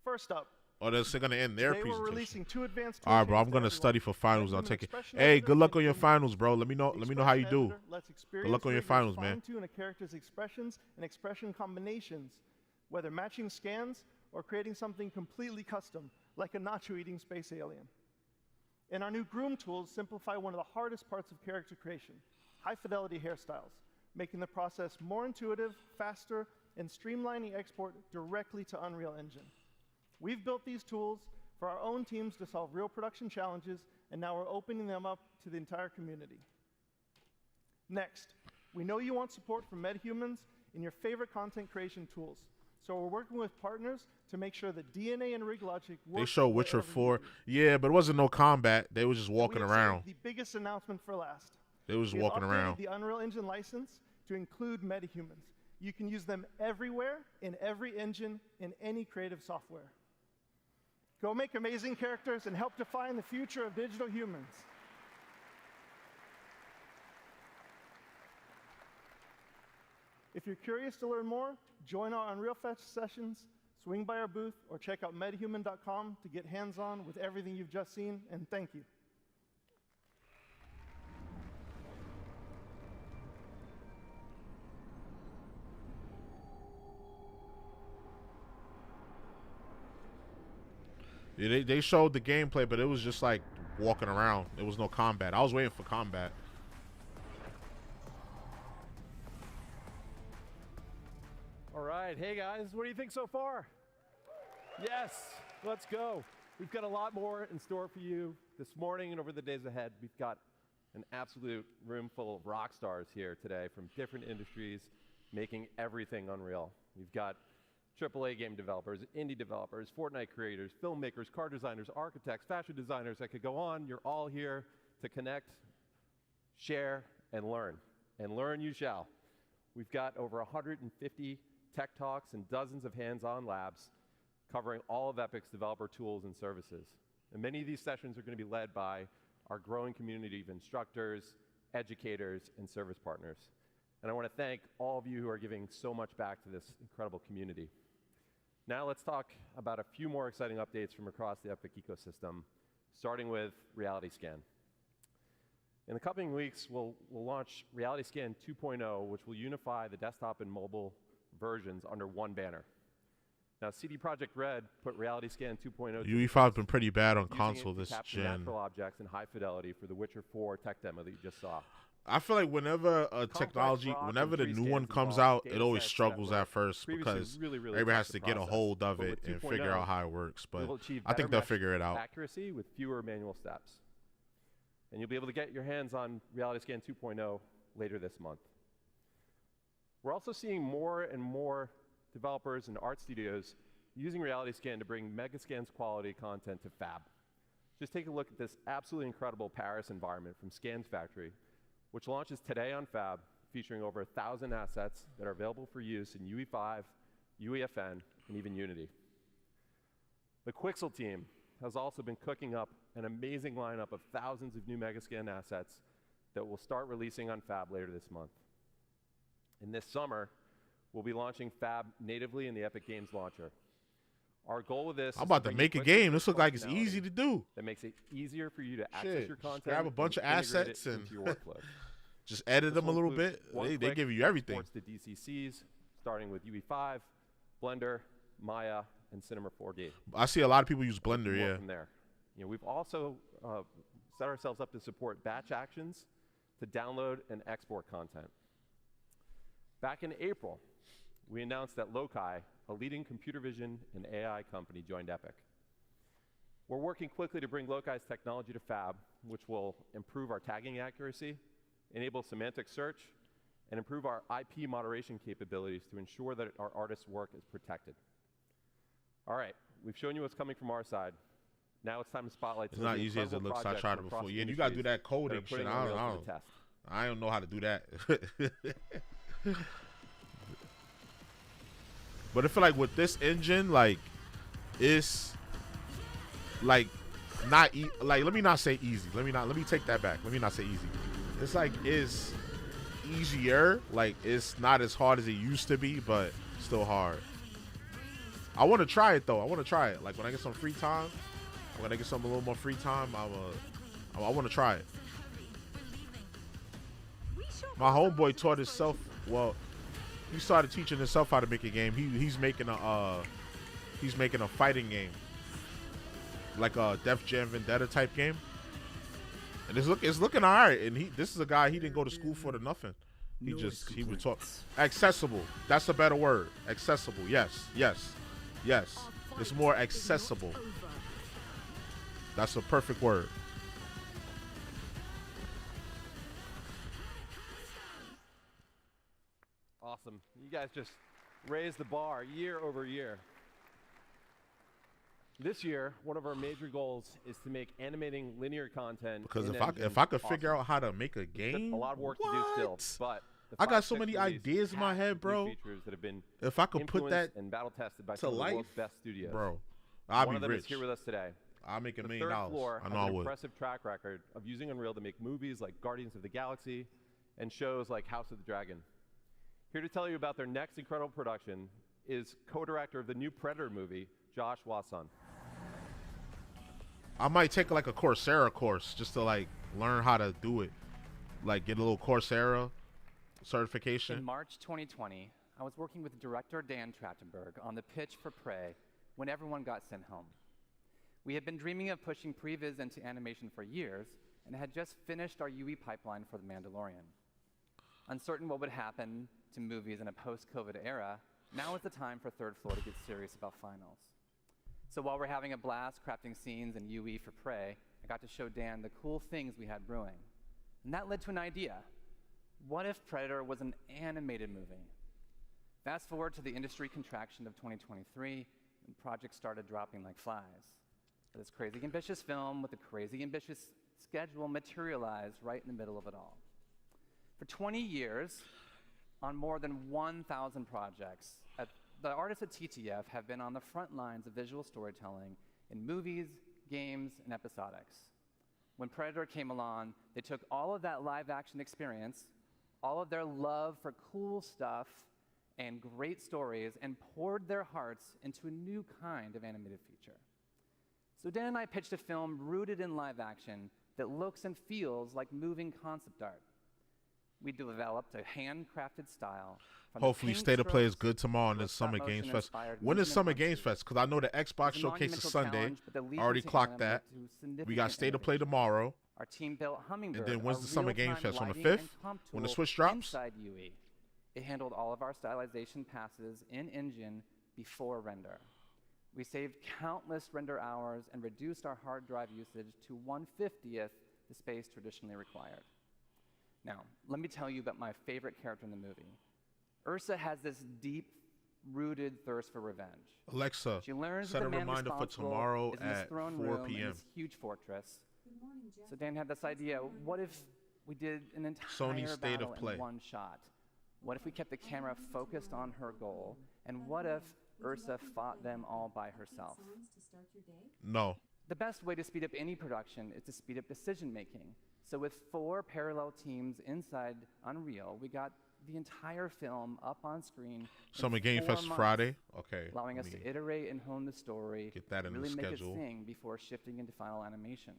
S9: First up,
S1: Oh, they're going to end their
S9: today we're
S1: presentation.
S9: releasing 2 advanced
S1: All right,
S9: tool
S1: bro. I'm
S9: chains
S1: going to
S9: everyone.
S1: study for finals. I'll
S9: MetaHuman
S1: take it.
S9: Expression
S1: Hey,
S9: Editor
S1: good luck on
S9: and
S1: your
S9: Human.
S1: finals, bro. Let me know how you
S9: Expression
S1: do.
S9: Editor lets
S1: Good luck on your
S9: experienced
S1: finals,
S9: users
S1: man.
S9: fine-tune a character's expressions and expression combinations, whether matching scans or creating something completely custom, like a nacho-eating space alien. And our new groom tools simplify one of the hardest parts of character creation, high-fidelity hairstyles, making the process more intuitive, faster, and streamlining export directly to Unreal Engine. We've built these tools for our own teams to solve real production challenges, and now we're opening them up to the entire community. Next, we know you want support from MetaHumans in your favorite content creation tools, so we're working with partners to make sure that DNA and rig logic work.
S1: They show Witcher
S9: wherever
S1: 4.
S9: you
S1: Yeah, but it wasn't no combat. They were just
S9: are.
S1: walking
S9: We have saved
S1: around.
S9: the biggest announcement for last.
S1: They was
S9: We have
S1: walking
S9: updated
S1: around.
S9: the Unreal Engine license to include MetaHumans. You can use them everywhere, in every engine, in any creative software. Go make amazing characters and help define the future of digital humans. If you're curious to learn more, join our Unreal Fest sessions, swing by our booth, or check out metahuman.com to get hands-on with everything you've just seen, and thank you.
S1: Yeah, they showed the gameplay, but it was just like walking around. There was no combat. I was waiting for combat.
S14: All right, hey guys, what do you think so far? Yes, let's go. We've got a lot more in store for you this morning and over the days ahead. We've got an absolute room full of rock stars here today from different industries making everything Unreal. We've got AAA game developers, indie developers, Fortnite creators, filmmakers, car designers, architects, fashion designers. I could go on. You're all here to connect, share, and learn. And learn you shall. We've got over 150 tech talks and dozens of hands-on labs covering all of Epic's developer tools and services. And many of these sessions are going to be led by our growing community of instructors, educators, and service partners. And I want to thank all of you who are giving so much back to this incredible community. Now let's talk about a few more exciting updates from across the Epic ecosystem, starting with Reality Scan. In the coming weeks, we'll launch Reality Scan 2.0, which will unify the desktop and mobile versions under one banner. Now, CD Projekt Red put Reality Scan 2.0
S1: UE5's been pretty bad on
S14: using
S1: console
S14: it to
S1: this
S14: capture
S1: gen.
S14: natural objects in high fidelity for the Witcher 4 tech demo that you just saw.
S1: I feel like whenever a technology,
S14: rock
S1: whenever
S14: and
S1: the
S14: tree
S1: new one
S14: stands
S1: comes
S14: involve
S1: out, it
S14: data
S1: always
S14: sets
S1: struggles
S14: that were
S1: at first
S14: previously
S1: because
S14: really
S1: everybody
S14: tough
S1: has
S14: to
S1: to get a
S14: process.
S1: hold of
S14: But
S1: it
S14: with
S1: and figure
S14: 2.0,
S1: out how it works. But
S14: we'll achieve
S1: I think
S14: better
S1: they'll
S14: mesh
S1: figure it out.
S14: accuracy with fewer manual steps. And you'll be able to get your hands on Reality Scan 2.0 later this month. We're also seeing more and more developers and art studios using Reality Scan to bring Megascan's quality content to Fab. Just take a look at this absolutely incredible Paris environment from Scans Factory, which launches today on Fab, featuring over 1,000 assets that are available for use in UE5, UEFN, and even Unity. The Quixel team has also been cooking up an amazing lineup of thousands of new Megascan assets that will start releasing on Fab later this month. And this summer, we'll be launching Fab natively in the Epic Games Launcher. Our goal with this
S1: I'm about to make a game. This looks like it's
S14: functionality
S1: easy to do.
S14: that makes it easier for you to access
S1: Shit,
S14: your
S1: just
S14: content.
S1: grab a bunch of
S14: and integrate
S1: assets
S14: it
S1: and
S14: into your workflow.
S1: just edit
S14: This
S1: them a
S14: will
S1: little
S14: include
S1: bit. They
S14: one-click
S1: give you everything.
S14: exports to DCCs, starting with UE5, Blender, Maya, and Cinema 4D.
S1: I see a lot of people use Blender,
S14: More
S1: yeah.
S14: From there, we've also set ourselves up to support batch actions to download and export content. Back in April, we announced that Loci, a leading computer vision and AI company, joined Epic.
S5: We're working quickly to bring Locai's technology to Fab, which will improve our tagging accuracy, enable semantic search, and improve our IP moderation capabilities to ensure that our artists' work is protected. All right, we've shown you what's coming from our side. Now it's time to spotlight.
S1: It's not easy as it looks. I tried it before. Yeah, you gotta do that coding shit. I don't know how to do that. But I feel like with this engine, like, it's like not like, let me not say easy. Let me take that back. Let me not say easy. It's like it's easier. Like, it's not as hard as it used to be, but still hard. I want to try it though. I want to try it. Like, when I get some free time, when I get some a little more free time, I want to try it. My homeboy taught himself. Well, he started teaching himself how to make a game. He's making a fighting game, like a Def Jam Vendetta type game. And it's looking alright. And this is a guy, he didn't go to school for the nothing. He would talk. Accessible. That's a better word. Accessible. Yes. It's more accessible. That's a perfect word.
S5: Awesome. You guys just raised the bar year over year. This year, one of our major goals is to make animating linear content.
S1: Because if I could figure out how to make a game,
S5: a lot of work to do still. But
S1: I got so many ideas in my head, bro.
S5: Features that have been
S1: if I could put that
S5: and battle tested by
S1: to
S5: some of the
S1: life,
S5: world's best studios,
S1: bro, I'd
S5: one
S1: be
S5: of them
S1: rich.
S5: is here with us today.
S1: I'll make $1 million.
S5: The third floor
S1: I
S5: has
S1: know I
S5: an
S1: would.
S5: impressive track record of using Unreal to make movies like Guardians of the Galaxy and shows like House of the Dragon. Here to tell you about their next incredible production is co-director of the new Predator movie, Josh Wasson.
S1: I might take like a Corsair course just to like learn how to do it, like get a little Corsair certification.
S15: In March 2020, I was working with director Dan Trachtenberg on the pitch for Prey when everyone got sent home. We had been dreaming of pushing previs into animation for years and had just finished our UE pipeline for The Mandalorian. Uncertain what would happen to movies in a post-COVID era, now is the time for Third Floor to get serious about finals. So while we're having a blast crafting scenes in UE for Prey, I got to show Dan the cool things we had brewing. And that led to an idea. What if Predator was an animated movie? Fast forward to the industry contraction of 2023, and projects started dropping like flies. But this crazy ambitious film with a crazy ambitious schedule materialized right in the middle of it all. For 20 years, on more than 1,000 projects, the artists at TTF have been on the front lines of visual storytelling in movies, games, and episodics. When Predator came along, they took all of that live action experience, all of their love for cool stuff and great stories, and poured their hearts into a new kind of animated feature. So Dan and I pitched a film rooted in live action that looks and feels like moving concept art. We developed a handcrafted style.
S1: Hopefully State of Play is good tomorrow on this Summer Games Fest. When is Summer Games Fest? Because I know the Xbox Showcase is Sunday. I already clocked that. We got State of Play tomorrow.
S15: Our team built Hummingbird.
S1: And then when's the Summer Games Fest? On the 5th? When the Switch drops?
S15: Inside UE. It handled all of our stylization passes in engine before render. We saved countless render hours and reduced our hard drive usage to 1/50th the space traditionally required. Now, let me tell you about my favorite character in the movie. Ursa has this deep-rooted thirst for revenge.
S1: Alexa,
S15: she learns
S1: set
S15: that
S1: a
S15: the man
S1: reminder for
S15: responsible
S1: tomorrow
S15: is in this
S1: at
S15: throne
S1: 4
S15: room in
S1: p.m.
S15: this huge fortress. So Dan had this idea, what if we did an entire
S1: Sony State
S15: battle
S1: of Play.
S15: in one shot? What if we kept the camera focused on her goal? And what if Ursa fought them all by herself?
S1: No.
S15: The best way to speed up any production is to speed up decision-making. So with 4 parallel teams inside Unreal, we got the entire film up on screen.
S1: Summer Game Fest Friday? Okay.
S15: Allowing us to iterate and hone the story.
S1: Get that in
S15: really
S1: the schedule.
S15: Make it sing before shifting into final animation.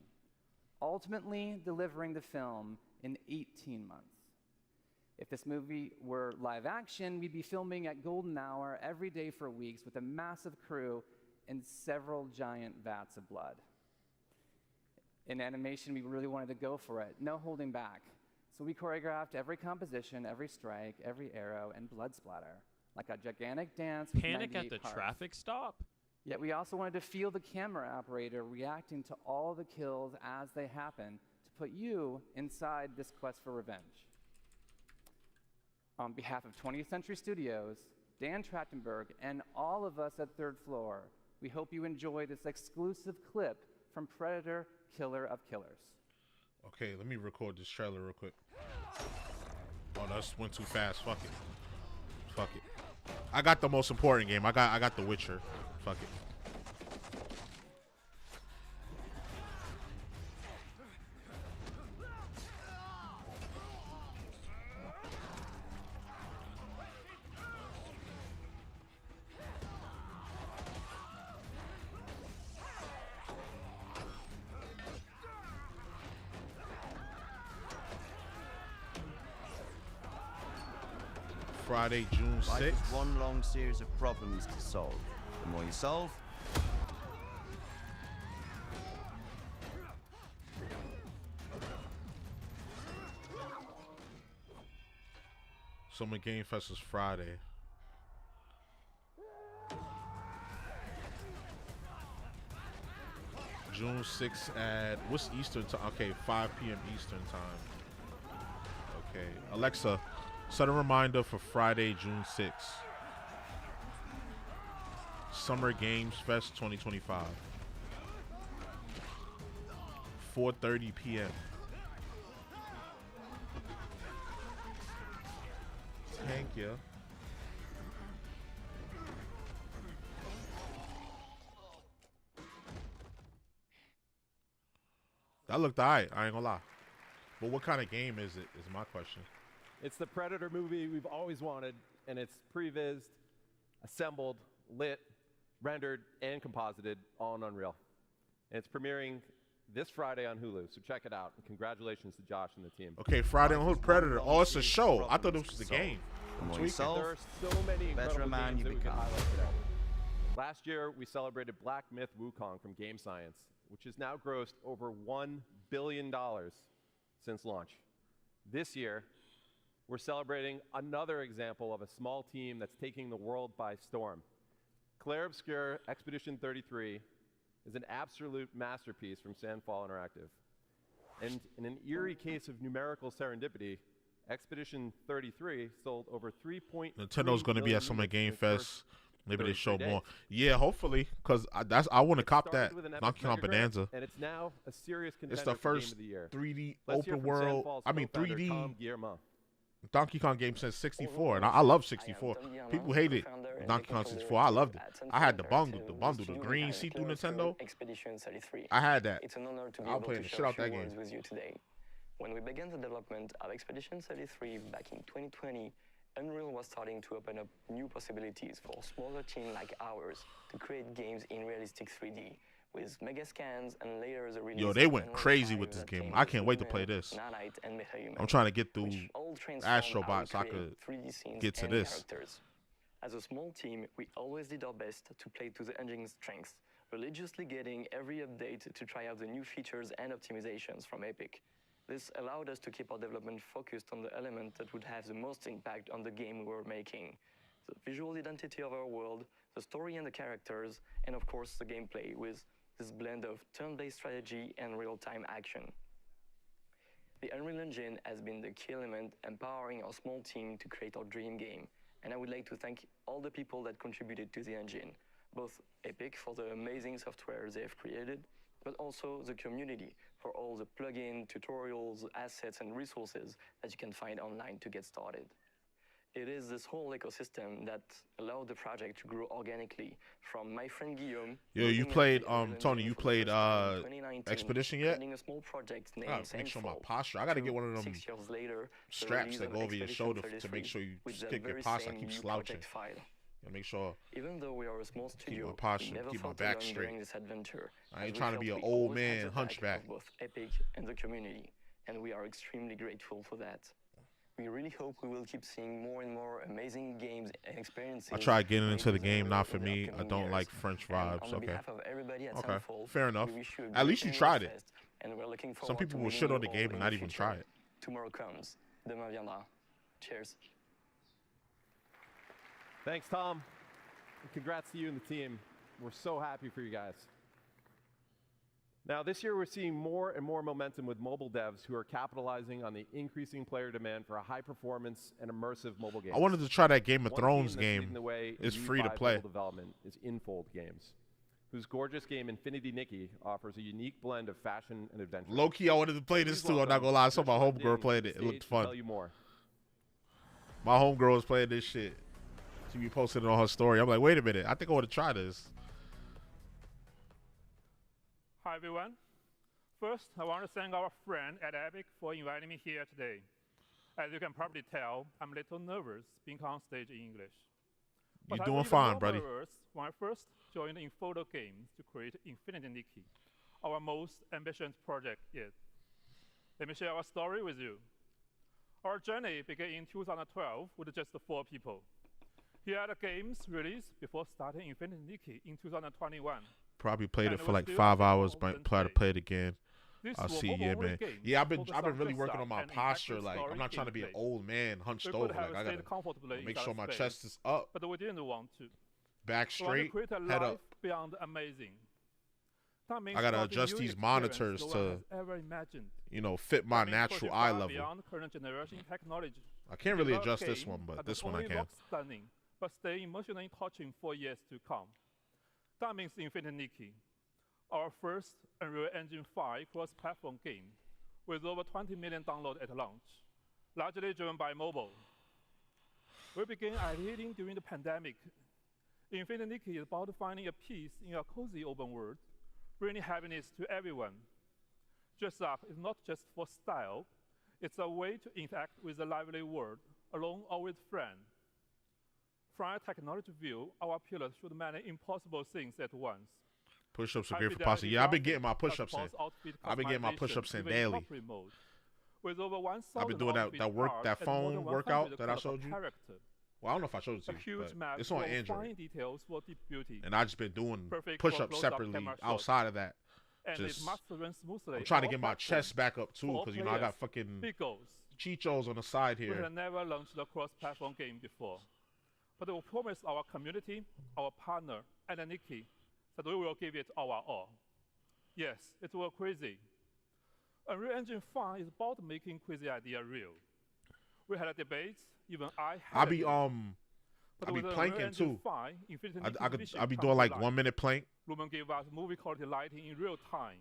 S15: Ultimately delivering the film in 18 months. If this movie were live action, we'd be filming at golden hour every day for weeks with a massive crew and several giant vats of blood. In animation, we really wanted to go for it, no holding back. So we choreographed every composition, every strike, every arrow, and blood splatter, like a gigantic dance with
S16: Panic at
S15: 98
S16: the
S15: parts.
S16: traffic stop?
S15: Yet we also wanted to feel the camera operator reacting to all the kills as they happen to put you inside this quest for revenge. On behalf of 20th Century Studios, Dan Trachtenberg, and all of us at Third Floor, we hope you enjoy this exclusive clip from Predator, Killer of Killers.
S1: Okay, let me record this trailer real quick. Oh, that went too fast. Fuck it. Fuck it. I got the most important game. I got The Witcher. Fuck it. Friday, June 6th.
S16: Life is one long series of problems to solve. The more you solve,
S1: Summer Game Fest is Friday. June 6th at, what's Eastern time? Okay, 5 p.m. Eastern time. Okay, Alexa, set a reminder for Friday, June 6th. Summer Games Fest 2025. 4:30 p.m. Thank you. That looked alright, I ain't gonna lie. But what kind of game is it, is my question.
S14: It's the Predator movie we've always wanted, and it's prevised, assembled, lit, rendered, and composited all in Unreal. And it's premiering this Friday on Hulu, so check it out. And congratulations to Josh and the team.
S1: Okay, Friday on Hulu, Predator. Oh, it's a show. I thought this was a game.
S14: There are so many incredible games that we can highlight today. Last year, we celebrated Black Myth Wukong from Game Science, which has now grossed over $1 billion since launch. This year, we're celebrating another example of a small team that's taking the world by storm. Clair Obscur Expedition 33 is an absolute masterpiece from Sandfall Interactive. And in an eerie case of numerical serendipity, Expedition 33 sold over 3.3
S1: Nintendo's going to be at Summer Game Fest. Maybe they show
S14: days.
S1: more. Yeah, hopefully, because I want to cop that. Donkey Kong Bonanza.
S14: And it's now a serious contender
S1: It's the
S14: for Game
S1: first
S14: of the Year.
S1: 3D
S14: Let's hear
S1: open
S14: from
S1: world.
S14: Sandfall's
S1: I mean,
S14: co-founder,
S1: 3D
S14: Tom Guillermo.
S1: Donkey Kong game since 64, and I love 64. People hate it. Donkey Kong 64, I loved it. I had the bundle, the green see-through Nintendo.
S17: Expedition 33.
S1: I had that.
S17: It's an honor to be
S1: I'll
S17: able
S1: play
S17: to
S1: the shit
S17: share a
S1: out
S17: few
S1: that
S17: words
S1: game.
S17: with you today. When we began the development of Expedition 33 back in 2020, Unreal was starting to open up new possibilities for a smaller team like ours to create games in realistic 3D, with mega scans and later the release.
S1: Yo, they went crazy with this game. I can't wait to play this. I'm trying to get through Astrobot so I could get to this.
S17: As a small team, we always did our best to play to the engine's strengths, religiously getting every update to try out the new features and optimizations from Epic. This allowed us to keep our development focused on the element that would have the most impact on the game we were making. The visual identity of our world, the story and the characters, and of course the gameplay with this blend of turn-based strategy and real-time action. The Unreal Engine has been the key element empowering our small team to create our dream game, and I would like to thank all the people that contributed to the engine, both Epic for the amazing software they have created, but also the community for all the plugin, tutorials, assets, and resources that you can find online to get started. It is this whole ecosystem that allowed the project to grow organically, from my friend Guillaume.
S1: Yo, you played, Tony, you played Expedition yet?
S17: A small project named
S1: Make sure my posture. I got to get one of them
S17: 6 years later,
S1: straps that go over your shoulder to make sure you stick your posture. I keep slouching. Make sure
S17: even though we are a small studio,
S1: keep my posture,
S17: we never
S1: keep my
S17: felt
S1: back
S17: alone
S1: straight.
S17: during this adventure,
S1: I ain't
S17: as we
S1: trying to
S17: felt
S1: be an
S17: we
S1: old
S17: always had
S1: man
S17: the back
S1: hunchback.
S17: of both Epic and the community, and we are extremely grateful for that. We really hope we will keep seeing more and more amazing games and experiences.
S1: I tried getting into the game, not for me. I don't like French vibes.
S17: On behalf of everybody at Sandfall,
S1: fair enough.
S17: we wish you a
S1: At
S17: great
S1: least you tried it.
S17: Fest, and we're looking forward
S1: Some people
S17: to
S1: will
S17: meeting
S1: shit on
S17: you
S1: the game
S17: all
S1: and
S17: in
S1: not
S17: the
S1: even
S17: future.
S1: try it.
S17: Tomorrow comes. Demain viendra. Cheers.
S14: Thanks, Tom. And congrats to you and the team. We're so happy for you guys. Now, this year we're seeing more and more momentum with mobile devs who are capitalizing on the increasing player demand for a high-performance and immersive mobile game.
S1: I wanted to try that Game of
S14: One
S1: Thrones
S14: team that's leading
S1: game.
S14: the way in
S1: It's free to
S14: UE5
S1: play.
S14: mobile development is Infold Games, whose gorgeous game Infinity Nikki offers a unique blend of fashion and adventure.
S1: Low-key, I wanted to play this too. I'm not gonna lie. I saw my homegirl playing it. It looked fun.
S14: Tell you more.
S1: My homegirl was playing this shit. She be posting it on her story. I'm like, wait a minute. I think I want to try this.
S18: Hi, everyone. First, I want to thank our friend at Epic for inviting me here today. As you can probably tell, I'm a little nervous being on stage in English.
S1: You're
S18: But
S1: doing
S18: I was
S1: fine,
S18: even more
S1: buddy.
S18: nervous when I first joined Infodo Games to create Infinity Nikki, our most ambitious project yet. Let me share our story with you. Our journey began in 2012 with just 4 people. Here are the games released before starting Infinity Nikki in 2021.
S1: Probably played it
S18: And
S1: for
S18: we're
S1: like
S18: still
S1: 5 hours.
S18: involved
S1: Might try to play it again.
S18: This
S1: I'll
S18: will
S1: see.
S18: move
S1: Yeah,
S18: over
S1: man.
S18: games
S1: Yeah, I've been
S18: focused on
S1: really
S18: dress
S1: working
S18: up
S1: on my
S18: and
S1: posture.
S18: interactive
S1: Like, I'm
S18: story
S1: not trying to be an
S18: gameplay.
S1: old man hunched
S18: We
S1: over.
S18: could have
S1: Like, I
S18: stayed
S1: gotta
S18: comfortably
S1: make
S18: inside
S1: sure my
S18: space,
S1: chest is up,
S18: but we didn't want to.
S1: back
S18: We want to
S1: straight,
S18: create a
S1: head
S18: life
S1: up.
S18: beyond amazing. That means
S1: I gotta
S18: starting
S1: adjust
S18: new
S1: these
S18: experience
S1: monitors
S18: no one
S1: to,
S18: has ever imagined.
S1: you know, fit my
S18: That means
S1: natural
S18: pushing
S1: eye
S18: far
S1: level.
S18: Beyond current generation technology.
S1: I can't really
S18: Develop
S1: adjust this
S18: game
S1: one, but
S18: that
S1: this
S18: not
S1: one I
S18: only
S1: can.
S18: looks stunning, but stay emotionally touching for years to come. That means Infinity Nikki, our first Unreal Engine 5 cross-platform game with over 20 million downloads at launch, largely driven by mobile. We began ideating during the pandemic. Infinity Nikki is about finding a peace in a cozy open world, bringing happiness to everyone. Dress up is not just for style, it's a way to interact with the lively world, alone or with friends. From a technology view, our pillars should manage impossible things at once.
S1: Push-ups are
S18: High
S1: great for
S18: fidelity
S1: posture. Yeah, I've been
S18: graphics
S1: getting my
S18: that
S1: push-ups in.
S18: supports outfit
S1: I've been getting my
S18: customization
S1: push-ups in
S18: even
S1: daily.
S18: corporate mode. With over 1,000
S1: I've been doing
S18: outfit
S1: that work,
S18: art
S1: that
S18: and more
S1: phone
S18: than
S1: workout
S18: 100
S1: that I
S18: colorful
S1: showed you.
S18: character.
S1: Well, I don't know if I showed it to
S18: A
S1: you,
S18: huge
S1: but
S18: map
S1: it's on
S18: full of
S1: Android.
S18: fine details for deep beauty.
S1: And I just been doing
S18: Perfect for
S1: push-ups
S18: close-up
S1: separately
S18: camera shots.
S1: outside of that.
S18: And it
S1: Just,
S18: must run smoothly
S1: I'm trying to
S18: on
S1: get my
S18: platform.
S1: chest back up too,
S18: For all
S1: because you know I got
S18: players,
S1: fucking
S18: big goals.
S1: chichos on the side
S18: We
S1: here.
S18: had never launched a cross-platform game before, but we promised our community, our partner, and Nikki that we will give it our all. Yes, it was crazy. Unreal Engine 5 is about making crazy idea real. We had debates, even I had
S1: I be
S18: But
S1: I be
S18: with Unreal
S1: planking
S18: Engine
S1: too.
S18: 5, Infinity Nikki's vision
S1: I be
S18: come
S1: doing
S18: to
S1: like
S18: life.
S1: 1 minute plank.
S18: Lumen gave us movie quality lighting in real time.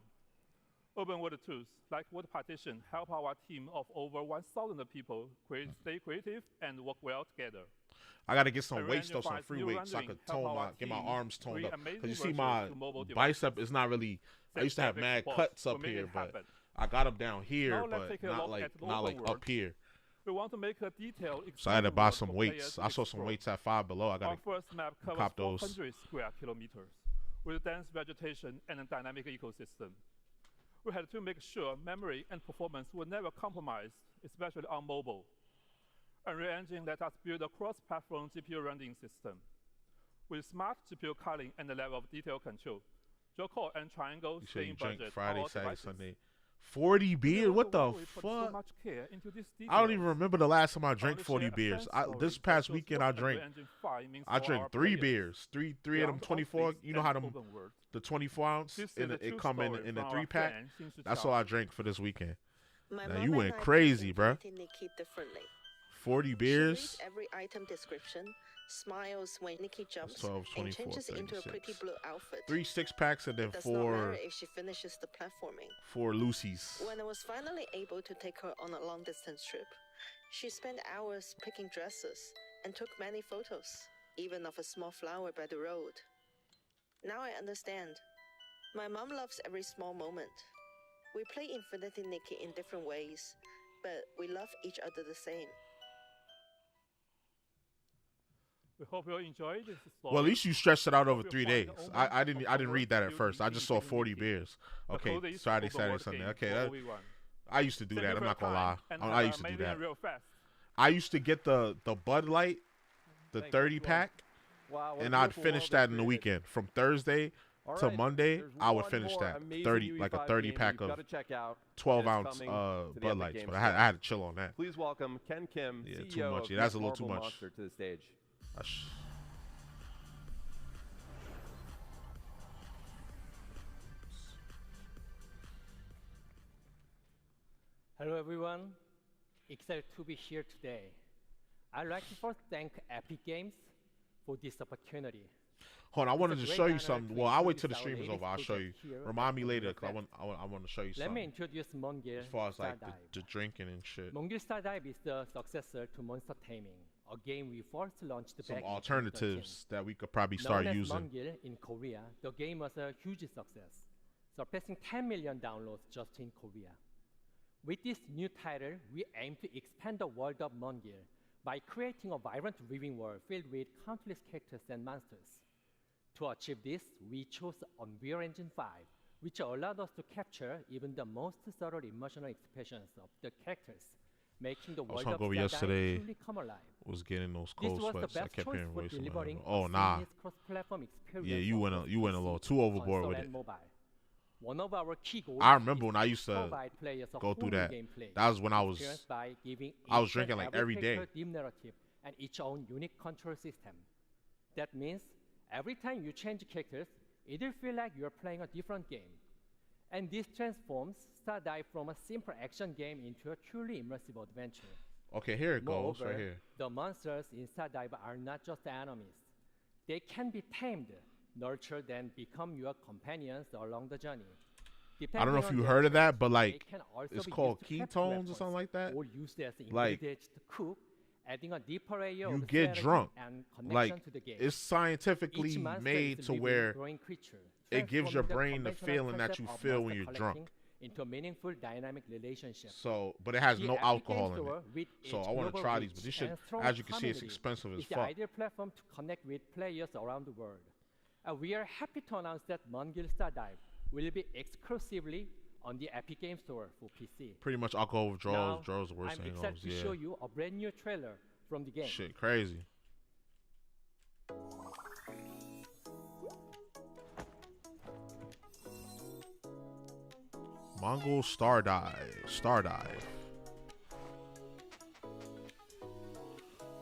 S18: Open world tools like Word Partition help our team of over 1,000 people stay creative and work well together.
S1: I gotta get some
S18: Unreal
S1: weights though,
S18: Engine
S1: some
S18: 5's
S1: free
S18: new
S1: weights so I
S18: rendering
S1: could
S18: help
S1: tone
S18: our
S1: my, get my
S18: team
S1: arms toned
S18: bring
S1: up.
S18: amazing
S1: Cause you see
S18: versions
S1: my
S18: to mobile
S1: bicep is not really. I used to have
S18: Graphics
S1: mad
S18: support
S1: cuts up
S18: to make
S1: here,
S18: it
S1: but
S18: happen.
S1: I got them down here,
S18: Now let's
S1: but
S18: take a
S1: not
S18: look
S1: like
S18: at the
S1: not
S18: open
S1: like
S18: world.
S1: up here.
S18: We want to make a detailed
S1: So I had to buy
S18: world
S1: some
S18: for
S1: weights.
S18: players to
S1: I saw some
S18: explore.
S1: weights at Five Below. I gotta
S18: Our first map covers
S1: cop those.
S18: 400 square kilometers with dense vegetation and a dynamic ecosystem. We had to make sure memory and performance were never compromised, especially on mobile. Unreal Engine let us build a cross-platform GPU rendering system. With smart GPU culling and a level of detail control, draw core and triangle
S1: You
S18: stay
S1: said you
S18: in
S1: drink
S18: budget
S1: Friday,
S18: on all
S1: Saturday,
S18: devices.
S1: Sunday. 40 beers? What the
S18: We put so
S1: fuck?
S18: much care into this
S1: I don't
S18: detail.
S1: even remember the last time I
S18: I
S1: drank
S18: want to
S1: 40
S18: share a
S1: beers.
S18: fan
S1: I,
S18: story
S1: this
S18: that
S1: past
S18: shows
S1: weekend
S18: what
S1: I
S18: Unreal
S1: drank.
S18: Engine 5 means
S1: I
S18: for
S1: drank
S18: our
S1: 3
S18: players.
S1: beers. Three of them
S18: Beyond
S1: 24.
S18: outfits
S1: You know
S18: and
S1: how them
S18: open world.
S1: the 24 ounce
S18: This is
S1: in
S18: a
S1: it
S18: true
S1: come
S18: story
S1: in
S18: from
S1: a
S18: our
S1: 3-pack.
S18: friend since the
S1: That's
S18: child.
S1: all I drank for this weekend.
S19: My
S1: Now
S19: mom
S1: you
S19: and
S1: went
S19: I
S1: crazy,
S19: treat
S1: bruh.
S19: Infinity Nikki differently.
S1: 40
S19: She
S1: beers.
S19: reads every item description, smiles when Nikki jumps,
S1: 12,
S19: and
S1: 24,
S19: changes into a
S1: 36.
S19: pretty blue outfit.
S1: 3 6-packs and then
S19: It does not matter
S1: 4
S19: if she finishes the platforming.
S1: 4 Lucy's.
S19: When I was finally able to take her on a long-distance trip, she spent hours picking dresses and took many photos, even of a small flower by the road. Now I understand. My mom loves every small moment. We play Infinity Nikki in different ways, but we love each other the same.
S18: We hope you enjoyed this story.
S1: Well, at least you stretched it out over
S18: Hope
S1: 3
S18: you find
S1: days.
S18: the Omen
S1: I didn't
S18: of the
S1: read that at
S18: world
S1: first. I
S18: building
S1: just saw
S18: Infinity
S1: 40
S18: Nikki.
S1: beers.
S18: The
S1: Okay,
S18: coziest
S1: Friday,
S18: open
S1: Saturday,
S18: world
S1: Sunday.
S18: game
S1: Okay,
S18: for
S1: that,
S18: everyone.
S1: I used to do
S18: Thank
S1: that.
S18: you
S1: I'm
S18: for
S1: not
S18: your
S1: gonna lie.
S18: time, and
S1: I
S18: have
S1: used
S18: an
S1: to do
S18: amazing
S1: that.
S18: and real fest.
S1: I used to get the Bud Light, the
S14: Thank you.
S1: 30-pack,
S14: Wow, what a
S1: and I'd
S14: beautiful
S1: finish
S14: world
S1: that
S14: they've
S1: in the
S14: created.
S1: weekend. From Thursday
S14: All
S1: to
S14: right,
S1: Monday,
S14: there's
S1: I would
S14: one
S1: finish
S14: more
S1: that.
S14: amazing
S1: 30, like a
S14: UE5
S1: 30-pack
S14: game
S1: of
S14: you've gotta check out
S1: 12
S14: that is
S1: ounce
S14: coming to the
S1: Bud
S14: Epic
S1: Lights.
S14: Games
S1: But I
S14: Store.
S1: had to chill on that.
S14: Please welcome Ken Kim,
S1: Yeah,
S14: CEO
S1: too much.
S14: of
S1: Yeah, that's a
S14: Geek
S1: little too
S14: Marble
S1: much.
S14: Monster, to the stage.
S20: Hello everyone, excited to be here today. I'd like to first thank Epic Games for this opportunity.
S1: Hold on, I
S20: It's
S1: wanted
S20: a
S1: to
S20: great
S1: show you
S20: honor
S1: something.
S20: to
S1: Well, I'll wait
S20: introduce
S1: till the
S20: our
S1: stream is
S20: latest
S1: over. I'll show you.
S20: project here
S1: Remind me
S20: at
S1: later,
S20: Unreal
S1: because
S20: Fest.
S1: I want to show you
S20: Let me
S1: something.
S20: introduce Mongil
S1: As far as like
S20: Stardive.
S1: the drinking and shit.
S20: Mongil Stardive is the successor to Monster Taming, a game we first launched
S1: Some
S20: back in
S1: alternatives
S20: 2013.
S1: that we could probably start
S20: Known as
S1: using.
S20: Mongil in Korea, the game was a huge success, surpassing 10 million downloads just in Korea. With this new title, we aim to expand the world of Mongil by creating a vibrant living world filled with countless characters and monsters. To achieve this, we chose Unreal Engine 5, which allowed us to capture even the most subtle emotional expressions of the characters, making the
S1: I was
S20: world of
S1: hungover
S20: Stardive
S1: yesterday.
S20: truly come alive.
S1: Was getting those
S20: This
S1: cold
S20: was the
S1: sweats. I
S20: best
S1: kept
S20: choice
S1: hearing
S20: for
S1: voices.
S20: delivering
S1: Oh
S20: a
S1: nah.
S20: seamless cross-platform experience
S1: Yeah, you
S20: on
S1: went a
S20: both
S1: little
S20: PC,
S1: too overboard
S20: console,
S1: with
S20: and
S1: it.
S20: mobile. One of our key goals
S1: I remember
S20: is
S1: when I used to
S20: provide players a
S1: go through
S20: whole
S1: that.
S20: new gameplay
S1: That was when I was
S20: experience by giving
S1: I was
S20: each and
S1: drinking like
S20: every
S1: every day.
S20: character deep narrative and each own unique control system. That means every time you change characters, it'll feel like you're playing a different game. And this transforms Stardive from a simple action game into a truly immersive adventure.
S1: Okay, here it goes,
S20: Moreover,
S1: right here.
S20: the monsters in Stardive are not just enemies. They can be tamed, nurtured, and become your companions along the journey.
S1: I don't know if
S20: Depending
S1: you
S20: on
S1: heard
S20: their
S1: of that,
S20: traits,
S1: but like
S20: they can also
S1: it's
S20: be
S1: called
S20: used to craft
S1: ketones or
S20: weapons
S1: something like that.
S20: or used as
S1: Like
S20: ingredients to cook, adding a deeper layer
S1: you
S20: of
S1: get
S20: strategy
S1: drunk.
S20: and connection
S1: Like
S20: to the game.
S1: it's scientifically
S20: Each monster
S1: made
S20: is
S1: to
S20: living,
S1: where
S20: growing creature,
S1: it gives your
S20: transforming
S1: brain the
S20: conventional
S1: feeling that
S20: concept
S1: you
S20: of
S1: feel when
S20: monster
S1: you're drunk.
S20: collecting into a meaningful dynamic relationship.
S1: So, but it has
S20: The
S1: no
S20: Epic
S1: alcohol
S20: Games
S1: in
S20: Store,
S1: it.
S20: with
S1: So
S20: its
S1: I want to
S20: global
S1: try these,
S20: reach
S1: but this shit,
S20: and strong
S1: as you can see, it's
S20: community,
S1: expensive as
S20: is the
S1: fuck.
S20: ideal platform to connect with players around the world. We are happy to announce that Mongil Stardive will be exclusively on the Epic Games Store for PC.
S1: Pretty much alcohol withdrawals,
S20: Now,
S1: draws the worst
S20: I'm excited
S1: hangovers.
S20: to
S1: Yeah.
S20: show you a brand new trailer from the game.
S1: Shit, crazy. Mongol Stardive.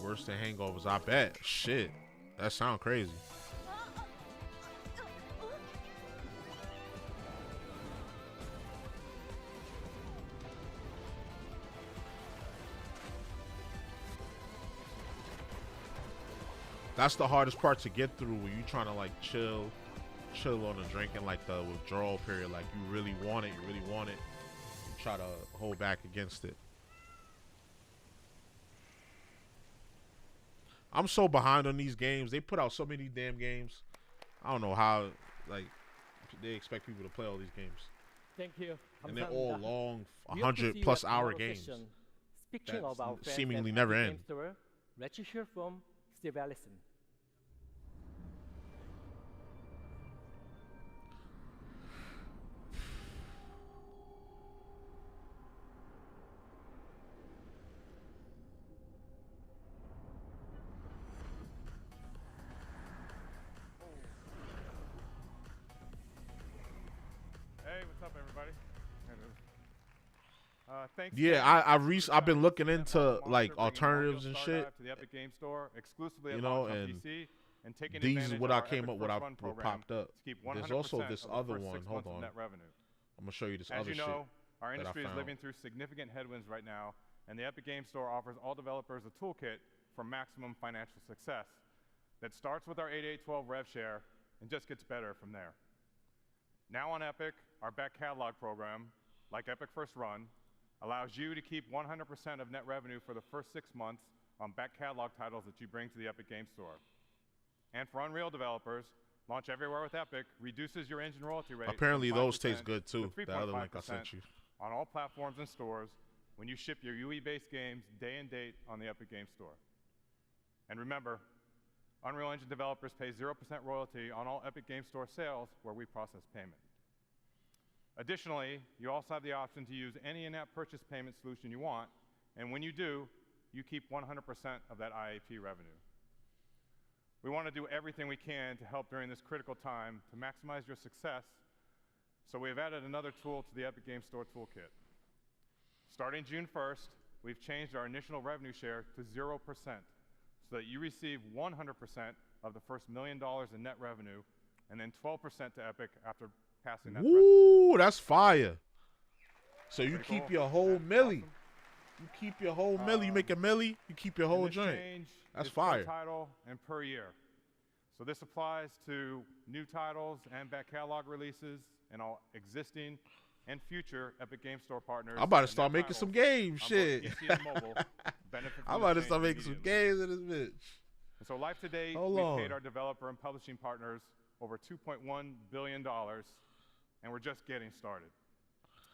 S1: Worse than hangovers, I bet. Shit, that sound crazy. That's the hardest part to get through when you're trying to like chill on the drinking, like the withdrawal period. Like you really want it, you try to hold back against it. I'm so behind on these games. They put out so many damn games. I don't know how like they expect people to play all these games.
S20: Thank you.
S1: And they're all long,
S20: We hope to see you
S1: 100+
S20: at
S1: hour
S20: tomorrow's
S1: games.
S20: session. Speaking
S1: that
S20: of our friends
S1: seemingly
S20: at
S1: never
S20: Epic
S1: end.
S20: Games Store, let's hear from Steve Allison.
S6: Hey, what's up, everybody? Thanks.
S1: Yeah, I've been looking into like alternatives and shit.
S6: To the Epic Game Store, exclusively
S1: You
S6: at
S1: know,
S6: launch on
S1: and
S6: PC, and taking
S1: these
S6: advantage
S1: is what
S6: of
S1: I
S6: our
S1: came
S6: Epic
S1: up with.
S6: First
S1: I
S6: Run
S1: what
S6: program
S1: popped up.
S6: to keep
S1: There's
S6: 100%
S1: also this
S6: of the
S1: other
S6: first
S1: one.
S6: 6
S1: Hold
S6: months of
S1: on,
S6: net revenue.
S1: I'm gonna show you this
S6: As
S1: other
S6: you
S1: shit.
S6: know, our
S1: that I
S6: industry is
S1: found.
S6: living through significant headwinds right now, and the Epic Game Store offers all developers a toolkit for maximum financial success that starts with our 8812 rev share and just gets better from there. Now on Epic, our back catalog program, like Epic First Run, allows you to keep 100% of net revenue for the first 6 months on back catalog titles that you bring to the Epic Game Store. And for Unreal developers, Launch Everywhere with Epic reduces your engine royalty rate.
S1: Apparently
S6: from
S1: those
S6: 5%
S1: taste good too.
S6: to
S1: The other link I
S6: 3.5%
S1: sent you.
S6: on all platforms and stores when you ship your UE-based games day and date on the Epic Game Store. And remember, Unreal Engine developers pay 0% royalty on all Epic Game Store sales where we process payment. Additionally, you also have the option to use any in-app purchase payment solution you want, and when you do, you keep 100% of that IAP revenue. We want to do everything we can to help during this critical time to maximize your success, so we have added another tool to the Epic Game Store toolkit. Starting June 1st, we've changed our initial revenue share to 0%, so that you receive 100% of the first $1 million in net revenue, and then 12% to Epic after passing that threshold.
S1: Woo, that's fire. So you
S6: Pretty
S1: keep
S6: cool.
S1: your whole
S6: That's
S1: milli.
S6: awesome.
S1: You keep your whole milli. You make a milli. You keep your whole
S6: And this
S1: joint.
S6: change
S1: That's
S6: is per
S1: fire.
S6: title and per year. So this applies to new titles and back catalog releases and all existing and future Epic Game Store partners.
S1: I'm about to
S6: and
S1: start
S6: their
S1: making some
S6: titles
S1: games.
S6: on both
S1: Shit.
S6: PC and mobile benefit from
S1: I'm
S6: this
S1: about to
S6: change
S1: start making some
S6: immediately.
S1: games in this bitch.
S6: And so life to date,
S1: Hold
S6: we've
S1: on.
S6: paid our developer and publishing partners over $2.1 billion, and we're just getting started.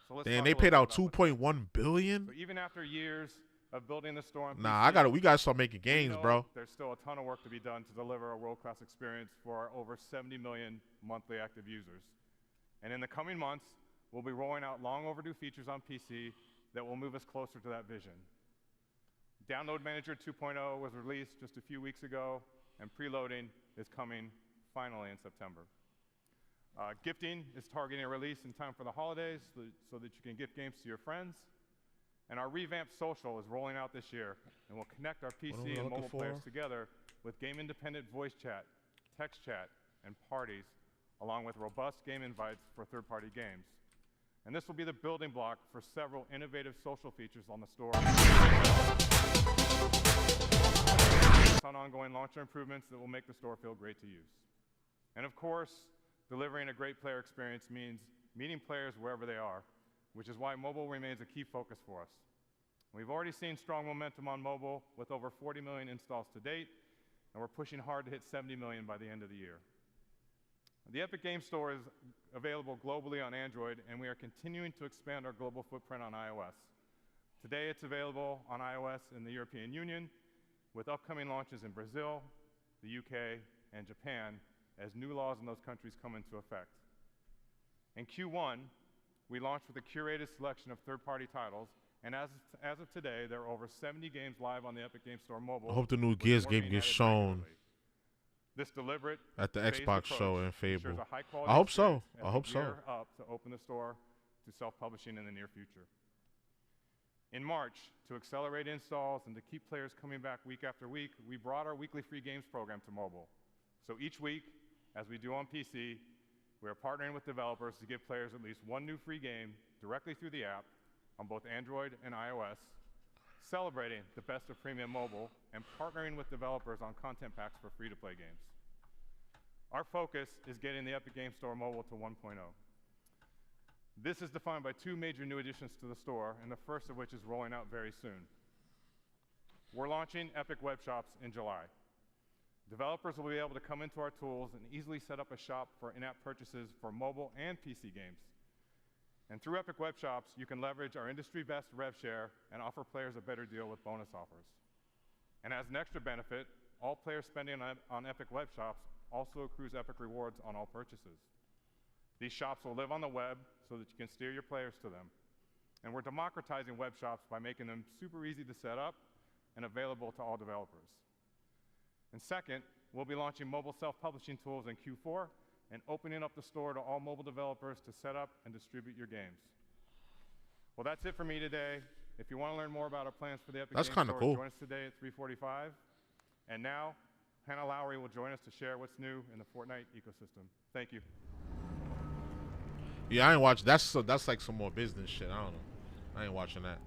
S6: So let's
S1: Damn,
S6: talk
S1: they
S6: a
S1: paid
S6: little
S1: out
S6: bit about what
S1: 2.1 billion.
S6: So even after years of building the store on
S1: Nah,
S6: PC,
S1: we gotta start making
S6: we
S1: games,
S6: know
S1: bro.
S6: There's still a ton of work to be done to deliver a world-class experience for our over 70 million monthly active users. And in the coming months, we'll be rolling out long overdue features on PC that will move us closer to that vision. Download Manager 2.0 was released just a few weeks ago, and preloading is coming finally in September. Gifting is targeting a release in time for the holidays so that you can gift games to your friends. And our revamped social is rolling out this year, and will connect our
S1: What am
S6: PC
S1: I
S6: and
S1: looking
S6: mobile players
S1: for?
S6: together with game-independent voice chat, text chat, and parties, along with robust game invites for third-party games. And this will be the building block for several innovative social features on the store. On ongoing launcher improvements that will make the store feel great to use. And of course, delivering a great player experience means meeting players wherever they are, which is why mobile remains a key focus for us. We've already seen strong momentum on mobile with over 40 million installs to date, and we're pushing hard to hit 70 million by the end of the year. The Epic Game Store is available globally on Android, and we are continuing to expand our global footprint on iOS. Today, it's available on iOS in the European Union, with upcoming launches in Brazil, the UK, and Japan, as new laws in those countries come into effect. In Q1, we launched with a curated selection of third-party titles, and as of today, there are over 70 games live on the Epic Game Store mobile.
S1: I hope the new
S6: with
S1: Gears
S6: more
S1: game
S6: being
S1: gets
S6: added
S1: shown
S6: regularly. This deliberate
S1: at the
S6: phased
S1: Xbox
S6: approach
S1: show in
S6: ensures
S1: Fable.
S6: a high-quality
S1: I hope so.
S6: experience as
S1: I
S6: we
S1: hope so.
S6: gear up to open the store to self-publishing in the near future. In March, to accelerate installs and to keep players coming back week after week, we brought our weekly free games program to mobile. So each week, as we do on PC, we are partnering with developers to give players at least one new free game directly through the app on both Android and iOS, celebrating the best of premium mobile and partnering with developers on content packs for free-to-play games. Our focus is getting the Epic Game Store mobile to 1.0. This is defined by two major new additions to the store, and the first of which is rolling out very soon. We're launching Epic Web Shops in July. Developers will be able to come into our tools and easily set up a shop for in-app purchases for mobile and PC games. And through Epic Web Shops, you can leverage our industry-best rev share and offer players a better deal with bonus offers. And as an extra benefit, all players spending on Epic Web Shops also accrues Epic rewards on all purchases. These shops will live on the web so that you can steer your players to them. And we're democratizing web shops by making them super easy to set up and available to all developers. And second, we'll be launching mobile self-publishing tools in Q4 and opening up the store to all mobile developers to set up and distribute your games. Well, that's it for me today. If you want to learn more about our plans for the Epic
S1: That's
S6: Game
S1: kinda
S6: Store,
S1: cool.
S6: join us today at 3:45. And now, Hannah Lowry will join us to share what's new in the Fortnite ecosystem. Thank you.
S1: Yeah, I ain't watching. That's like some more business shit. I don't know. I ain't watching that.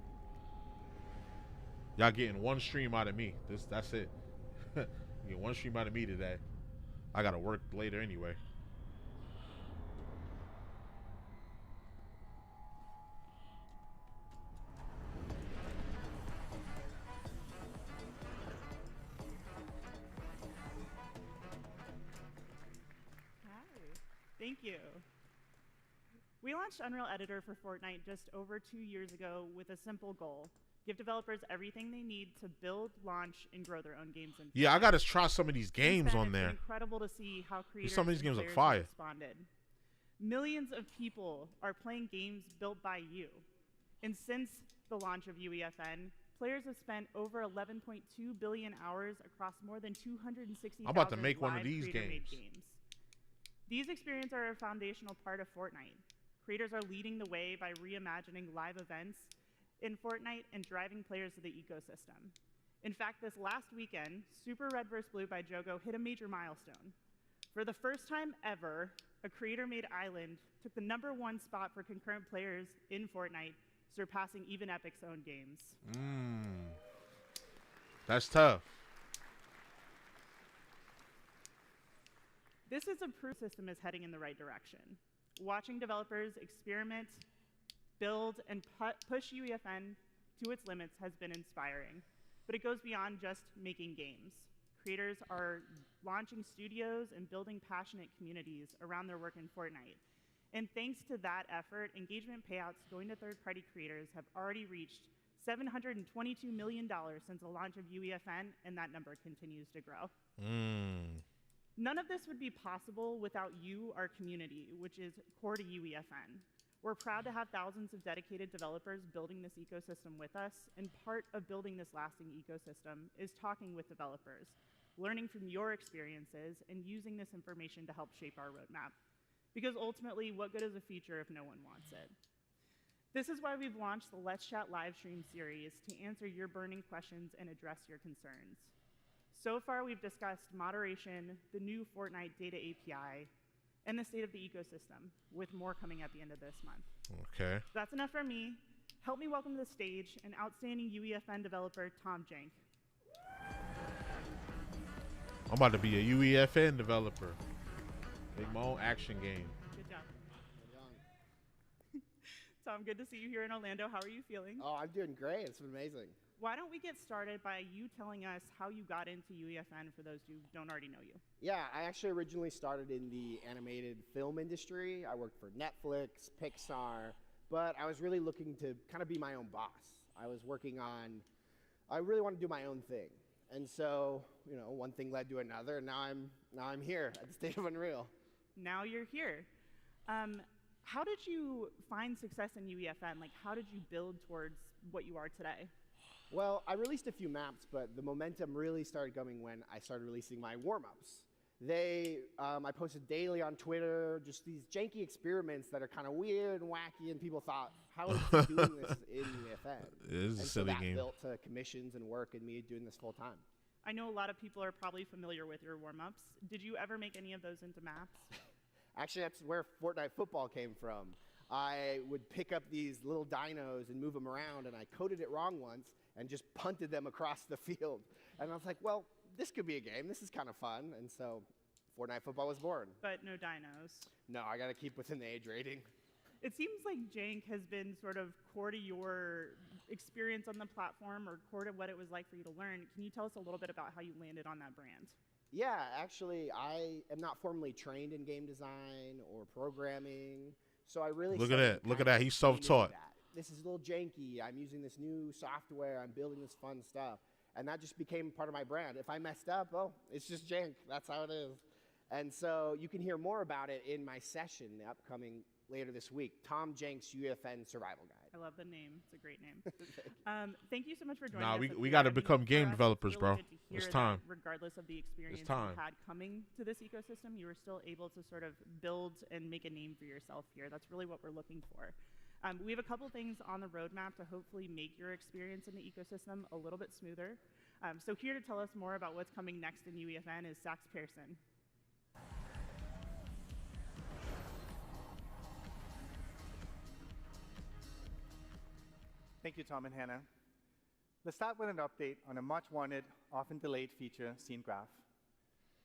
S1: Y'all getting one stream out of me. That's it. You get one stream out of me today. I gotta work later anyway.
S21: Thank you. We launched Unreal Editor for Fortnite just over 2 years ago with a simple goal: give developers everything they need to build, launch, and grow their own games. In
S1: Yeah, I
S21: Fortnite.
S1: gotta try some of these games
S21: Since then,
S1: on
S21: it's
S1: there.
S21: been incredible to see how creators
S1: Some of these
S21: and
S1: games look
S21: players
S1: fire.
S21: have responded. Millions of people are playing games built by you. And since the launch of UEFN, players have spent over 11.2 billion hours across more than 260,000
S1: I'm about to make one of
S21: live
S1: these
S21: creator-made
S1: games.
S21: These experiences are a foundational part of Fortnite. Creators are leading the way by reimagining live events in Fortnite and driving players to the ecosystem. In fact, this last weekend, Super Red vs. Blue by Jogo hit a major milestone. For the first time ever, a creator-made island took the #1 spot for concurrent players in Fortnite, surpassing even Epic's own games.
S1: That's tough.
S21: This is a proof the system is heading in the right direction. Watching developers experiment, build, and push UEFN to its limits has been inspiring. But it goes beyond just making games. Creators are launching studios and building passionate communities around their work in Fortnite. And thanks to that effort, engagement payouts going to third-party creators have already reached $722 million since the launch of UEFN, and that number continues to grow. None of this would be possible without you, our community, which is core to UEFN. We're proud to have thousands of dedicated developers building this ecosystem with us, and part of building this lasting ecosystem is talking with developers, learning from your experiences, and using this information to help shape our roadmap. Because ultimately, what good is a feature if no one wants it? This is why we've launched the Let's Chat Livestream series to answer your burning questions and address your concerns. So far, we've discussed moderation, the new Fortnite data API, and the state of the ecosystem, with more coming at the end of this month.
S1: Okay.
S21: That's enough from me. Help me welcome to the stage an outstanding UEFN developer, Tom Jank.
S1: I'm about to be a UEFN developer. Make my own action game.
S21: Good job. Tom, good to see you here in Orlando. How are you feeling?
S7: Oh, I'm doing great. It's been amazing.
S21: Why don't we get started by you telling us how you got into UEFN for those who don't already know you?
S7: Yeah, I actually originally started in the animated film industry. I worked for Netflix, Pixar, but I was really looking to kind of be my own boss. I really want to do my own thing. And so, you know, one thing led to another, and now I'm here at the State of Unreal.
S21: Now you're here. How did you find success in UEFN? Like, how did you build towards what you are today?
S7: Well, I released a few maps, but the momentum really started coming when I started releasing my warm-ups. I posted daily on Twitter, just these janky experiments that are kind of weird and wacky, and people thought, how is he doing this in UEFN?
S1: It is a silly game.
S7: That built to commissions and work and me doing this full time.
S21: I know a lot of people are probably familiar with your warm-ups. Did you ever make any of those into maps?
S7: Actually, that's where Fortnite football came from. I would pick up these little dinos and move them around, and I coded it wrong once and just punted them across the field. And I was like, well, this could be a game. This is kind of fun. And so Fortnite football was born.
S21: But no dinos.
S7: No, I got to keep within the age rating.
S21: It seems like Jank has been sort of core to your experience on the platform, or core to what it was like for you to learn. Can you tell us a little bit about how you landed on that brand?
S7: Yeah, actually, I am not formally trained in game design or programming, so I really
S1: look at that. He's self-taught.
S7: This is a little janky. I'm using this new software. I'm building this fun stuff, and that just became part of my brand. If I messed up, oh, it's just jank. That's how it is. And so you can hear more about it in my session, the upcoming later this week, Tom Jank's UEFN Survival Guide.
S21: I love the name. It's a great name. Thank you so much for joining
S1: us.
S21: We
S1: got to become game developers,
S21: it's really
S1: bro.
S21: Good to hear
S1: it's time.
S21: That regardless of the experience you had coming to this ecosystem, you were still able to sort of build and make a name for yourself here. That's really what we're looking for. We have a couple things on the roadmap to hopefully make your experience in the ecosystem a little bit smoother. So here to tell us more about what's coming next in UEFN is Sax Pearson.
S13: Thank you, Tom and Hannah. Let's start with an update on a much-wanted, often delayed feature, Scene Graph.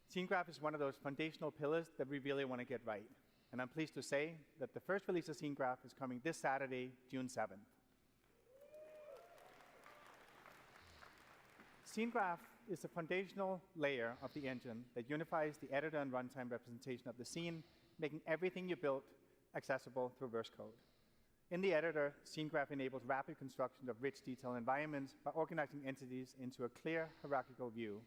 S13: Scene Graph is one of those foundational pillars that we really want to get right. And I'm pleased to say that the first release of Scene Graph is coming this Saturday, June 7th. Scene Graph is the foundational layer of the engine that unifies the editor and runtime representation of the scene, making everything you built accessible through verse code. In the editor, Scene Graph enables rapid construction of rich, detailed environments by organizing entities into a clear hierarchical view.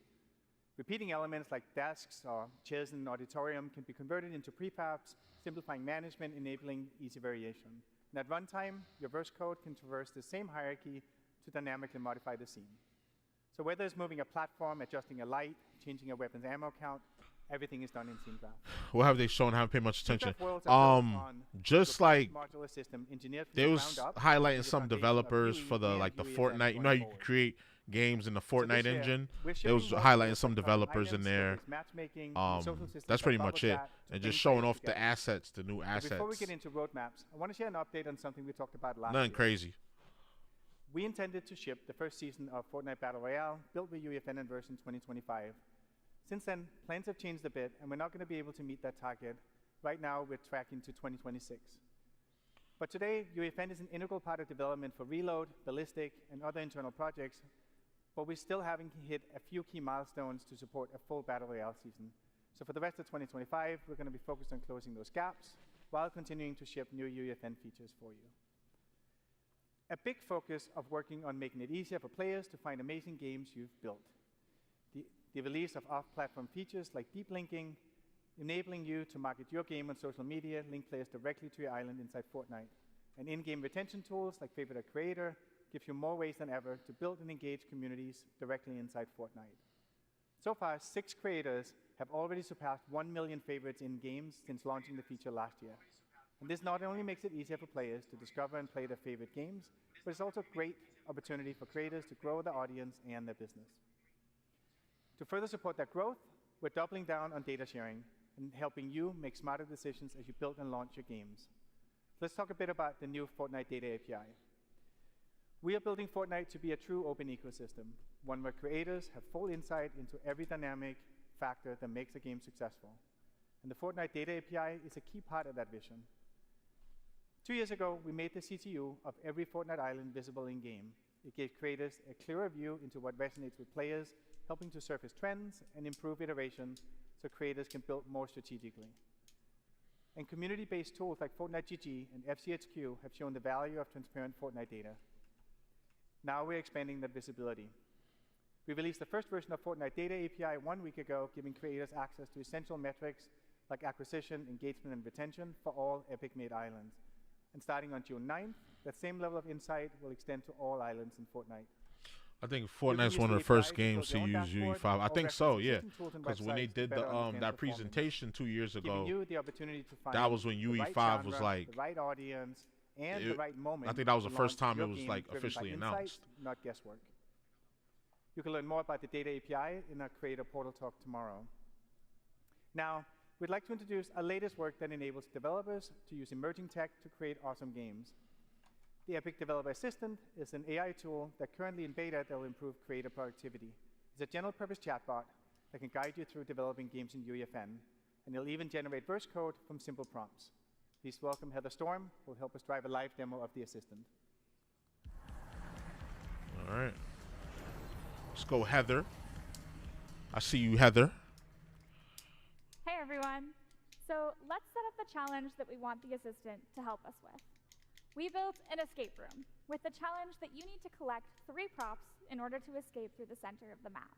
S13: Repeating elements like desks or chairs in an auditorium can be converted into prefabs, simplifying management, enabling easy variation. And at runtime, your verse code can traverse the same hierarchy to dynamically modify the scene. So whether it's moving a platform, adjusting a light, changing a weapon's ammo count, everything is done in Scene Graph.
S1: What have they shown? I haven't paid much attention. Just like they was highlighting some developers for the the Fortnite. You know how you can create games in the Fortnite engine? It was highlighting some developers in there. That's pretty much it. And just showing off the assets, the new assets.
S13: Before we get into roadmaps, I want to share an update on something we talked about last
S1: Nothing
S13: year.
S1: crazy.
S8: We intended to ship the first season of Fortnite Battle Royale built with UEFN in version 2025. Since then, plans have changed a bit, and we're not going to be able to meet that target. Right now, we're tracking to 2026. But today, UEFN is an integral part of development for Reload, Ballistic, and other internal projects, but we're still having to hit a few key milestones to support a full Battle Royale season. So for the rest of 2025, we're going to be focused on closing those gaps while continuing to ship new UEFN features for you. A big focus of working on making it easier for players to find amazing games you've built. The release of off-platform features like deep linking, enabling you to market your game on social media, link players directly to your island inside Fortnite. And in-game retention tools like Favorite a Creator give you more ways than ever to build and engage communities directly inside Fortnite. So far, 6 creators have already surpassed 1 million favorites in games since launching the feature last year. And this not only makes it easier for players to discover and play their favorite games, but it's also a great opportunity for creators to grow their audience and their business. To further support that growth, we're doubling down on data sharing and helping you make smarter decisions as you build and launch your games. Let's talk a bit about the new Fortnite Data API. We are building Fortnite to be a true open ecosystem, one where creators have full insight into every dynamic factor that makes a game successful. And the Fortnite Data API is a key part of that vision. 2 years ago, we made the CTU of every Fortnite island visible in-game. It gave creators a clearer view into what resonates with players, helping to surface trends and improve iteration so creators can build more strategically. And community-based tools like Fortnite GG and FCHQ have shown the value of transparent Fortnite data. Now we're expanding that visibility. We released the first version of Fortnite Data API 1 week ago, giving creators access to essential metrics like acquisition, engagement, and retention for all Epic-made islands. And starting on June 9th, that same level of insight will extend to all islands in Fortnite.
S1: I think Fortnite's one of the first games to use UE5. I think so, yeah. Because when they did that presentation 2 years ago, that was when UE5 was like,
S8: the right audience and the right moment.
S1: I think that was the first time it was like officially announced.
S8: Not guesswork. You can learn more about the Data API in our Creator Portal talk tomorrow. Now, we'd like to introduce our latest work that enables developers to use emerging tech to create awesome games. The Epic Developer Assistant is an AI tool that currently in beta that will improve creator productivity. It's a general-purpose chatbot that can guide you through developing games in UEFN, and it'll even generate verse code from simple prompts. Please welcome Heather Storm, who will help us drive a live demo of the assistant.
S1: All right. Let's go, Heather. I see you, Heather.
S3: Hey, everyone. So let's set up the challenge that we want the assistant to help us with. We built an escape room with the challenge that you need to collect 3 props in order to escape through the center of the map.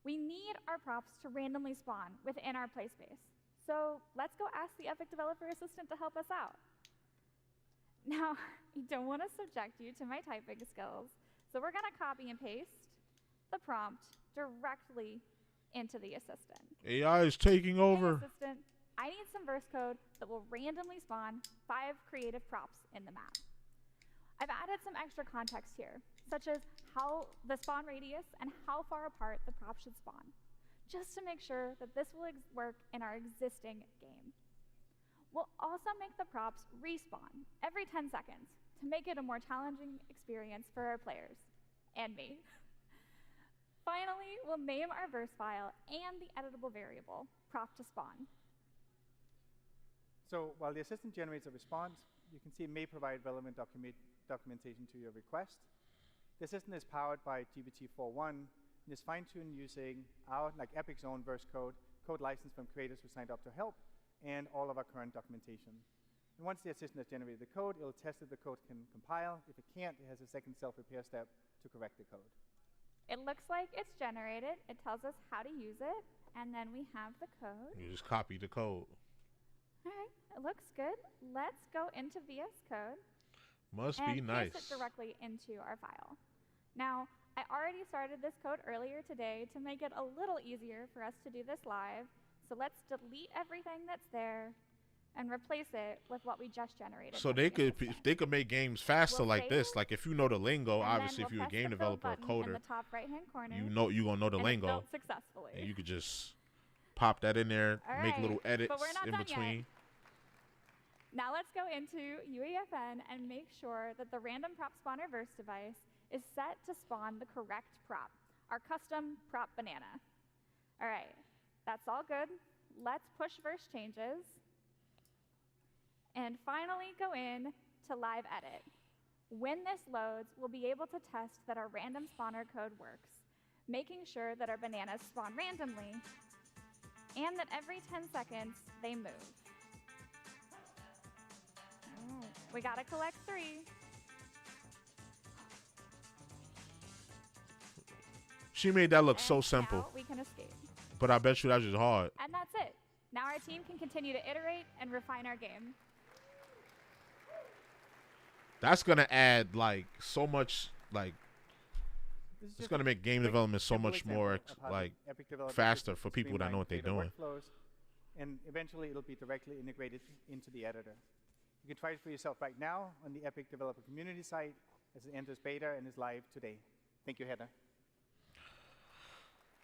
S3: We need our props to randomly spawn within our play space. So let's go ask the Epic Developer Assistant to help us out. Now, I don't want to subject you to my typing skills, so we're going to copy and paste the prompt directly into the assistant.
S1: AI is taking over.
S3: Hey, assistant, I need some verse code that will randomly spawn 5 creative props in the map. I've added some extra context here, such as how the spawn radius and how far apart the prop should spawn, just to make sure that this will work in our existing game. We'll also make the props respawn every 10 seconds to make it a more challenging experience for our players and me. Finally, we'll name our verse file and the editable variable, prop to spawn.
S8: So while the assistant generates a response, you can see it may provide relevant documentation to your request. The assistant is powered by GPT 4.1 and is fine-tuned using our, like Epic's own verse code licensed from creators who signed up to help, and all of our current documentation. And once the assistant has generated the code, it'll test if the code can compile. If it can't, it has a second self-repair step to correct the code.
S3: It looks like it's generated. It tells us how to use it, and then we have the code.
S1: You just copy the code.
S3: All right, it looks good. Let's go into VS Code.
S1: Must be nice.
S3: And paste it directly into our file. Now, I already started this code earlier today to make it a little easier for us to do this live. So let's delete everything that's there and replace it with what we just generated.
S1: So they could make games faster like this. Like if you know the lingo, obviously if you're a game developer or coder,
S3: in the top right-hand corner,
S1: you're gonna know the lingo.
S3: Built successfully.
S1: And you could just pop that in there,
S3: All
S1: make
S3: right,
S1: little edits
S3: but we're not
S1: in
S3: done
S1: between.
S3: Yet. Now let's go into UEFN and make sure that the random prop spawner verse device is set to spawn the correct prop, our custom prop banana. All right, that's all good. Let's push verse changes. And finally go in to live edit. When this loads, we'll be able to test that our random spawner code works, making sure that our bananas spawn randomly and that every 10 seconds they move. We gotta collect 3.
S1: She made that look so simple.
S3: Now we can escape.
S1: But I bet you that's just hard.
S3: And that's it. Now our team can continue to iterate and refine our game.
S1: That's gonna add like so much like it's gonna make game development so much more like faster for people that know what they're doing.
S13: Workflows, and eventually it'll be directly integrated into the editor. You can try it for yourself right now on the Epic Developer Community site as it enters beta and is live today. Thank you, Heather.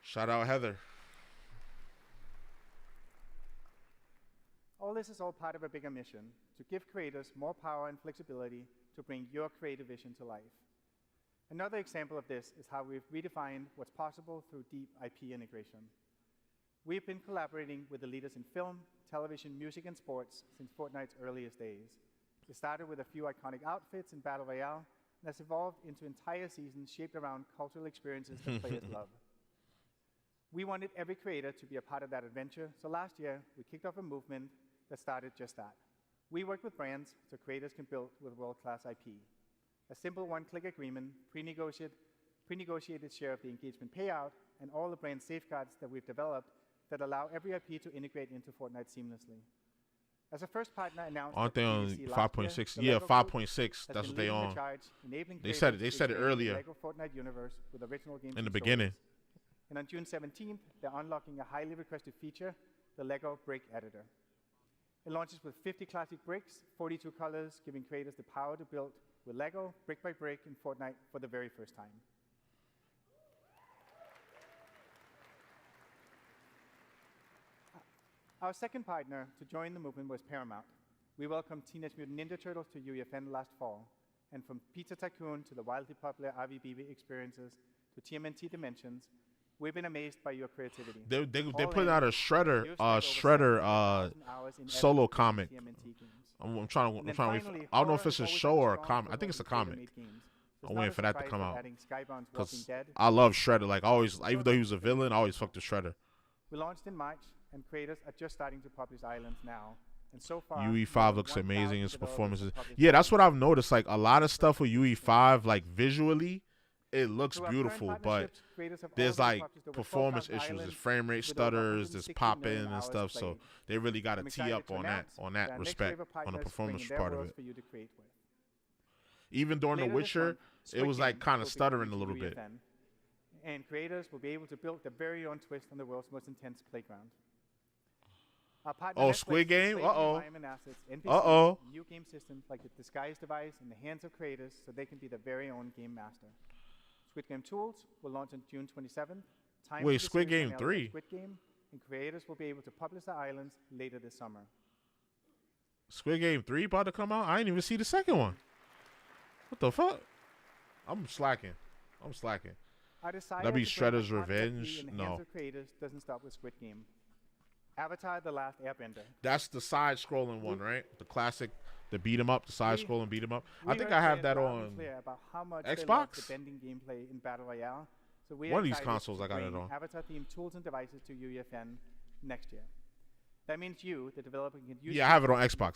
S1: Shout out Heather.
S13: All this is all part of a bigger mission to give creators more power and flexibility to bring your creative vision to life. Another example of this is how we've redefined what's possible through deep IP integration. We've been collaborating with the leaders in film, television, music, and sports since Fortnite's earliest days. It started with a few iconic outfits in Battle Royale and has evolved into entire seasons shaped around cultural experiences that players love. We wanted every creator to be a part of that adventure, so last year we kicked off a movement that started just that. We worked with brands so creators can build with world-class IP. A simple one-click agreement, pre-negotiated share of the engagement payout, and all the brand safeguards that we've developed that allow every IP to integrate into Fortnite seamlessly. As a first partner announced,
S1: aren't they on 5.6? Yeah, 5.6. That's what they on. They said it earlier.
S13: Lego Fortnite universe with original games
S1: in the beginning.
S13: And on June 17th, they're unlocking a highly requested feature, the Lego Brick Editor. It launches with 50 classic bricks, 42 colors, giving creators the power to build with Lego, brick by brick, in Fortnite for the very first time. Our second partner to join the movement was Paramount. We welcomed Teenage Mutant Ninja Turtles to UEFN last fall, and from Pizza Tycoon to the wildly popular RVBB experiences to TMNT Dimensions, we've been amazed by your creativity.
S1: They put out a Shredder solo comic. I'm trying to wait I don't know if it's a show or a comic. I think it's a comic. I'm waiting for that to come out. Because I love Shredder. Like always, even though he was a villain, I always fucked with Shredder.
S13: We launched in March, and creators are just starting to publish islands now. And so far,
S1: UE5 looks amazing. Its performances. Yeah, that's what I've noticed. Like a lot of stuff with UE5, like visually, it looks beautiful, but there's like performance issues. There's frame rate stutters, there's popping and stuff. So they really got to tee up on that respect, on the performance part of it. Even during The Witcher, it was like kind of stuttering a little bit.
S13: And creators will be able to build their very own twist on the world's most intense playground.
S1: Oh, Squid Game? Uh-oh.
S13: New game systems like the Disguise device in the hands of creators so they can be their very own game master. Squid Game tools will launch on June 27th.
S1: Wait, Squid Game 3?
S13: Squid Game, and creators will be able to publish the islands later this summer.
S1: Squid Game 3 about to come out? I didn't even see the second one. What the fuck? I'm slacking. That'd be Shredder's Revenge? No.
S13: Creators doesn't stop with Squid Game. Avatar: The Last Airbender.
S1: That's the side-scrolling one, right? The classic, the beat 'em up, the side-scrolling beat 'em up. I think I have that on Xbox.
S13: The bending gameplay in Battle Royale. So we
S1: one of these consoles I got it on.
S13: Avatar-themed tools and devices to UEFN next year. That means you, the developer, can use.
S1: Yeah, I have it on Xbox.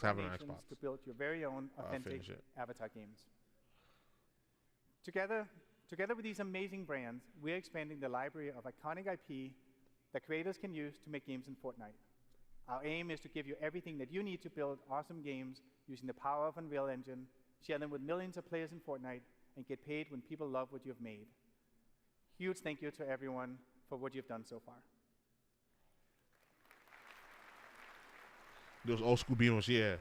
S13: To build your very own authentic Avatar games. Together with these amazing brands, we're expanding the library of iconic IP that creators can use to make games in Fortnite. Our aim is to give you everything that you need to build awesome games using the power of Unreal Engine, share them with millions of players in Fortnite, and get paid when people love what you've made. Huge thank you to everyone for what you've done so far.
S1: Those old school beams, yeah.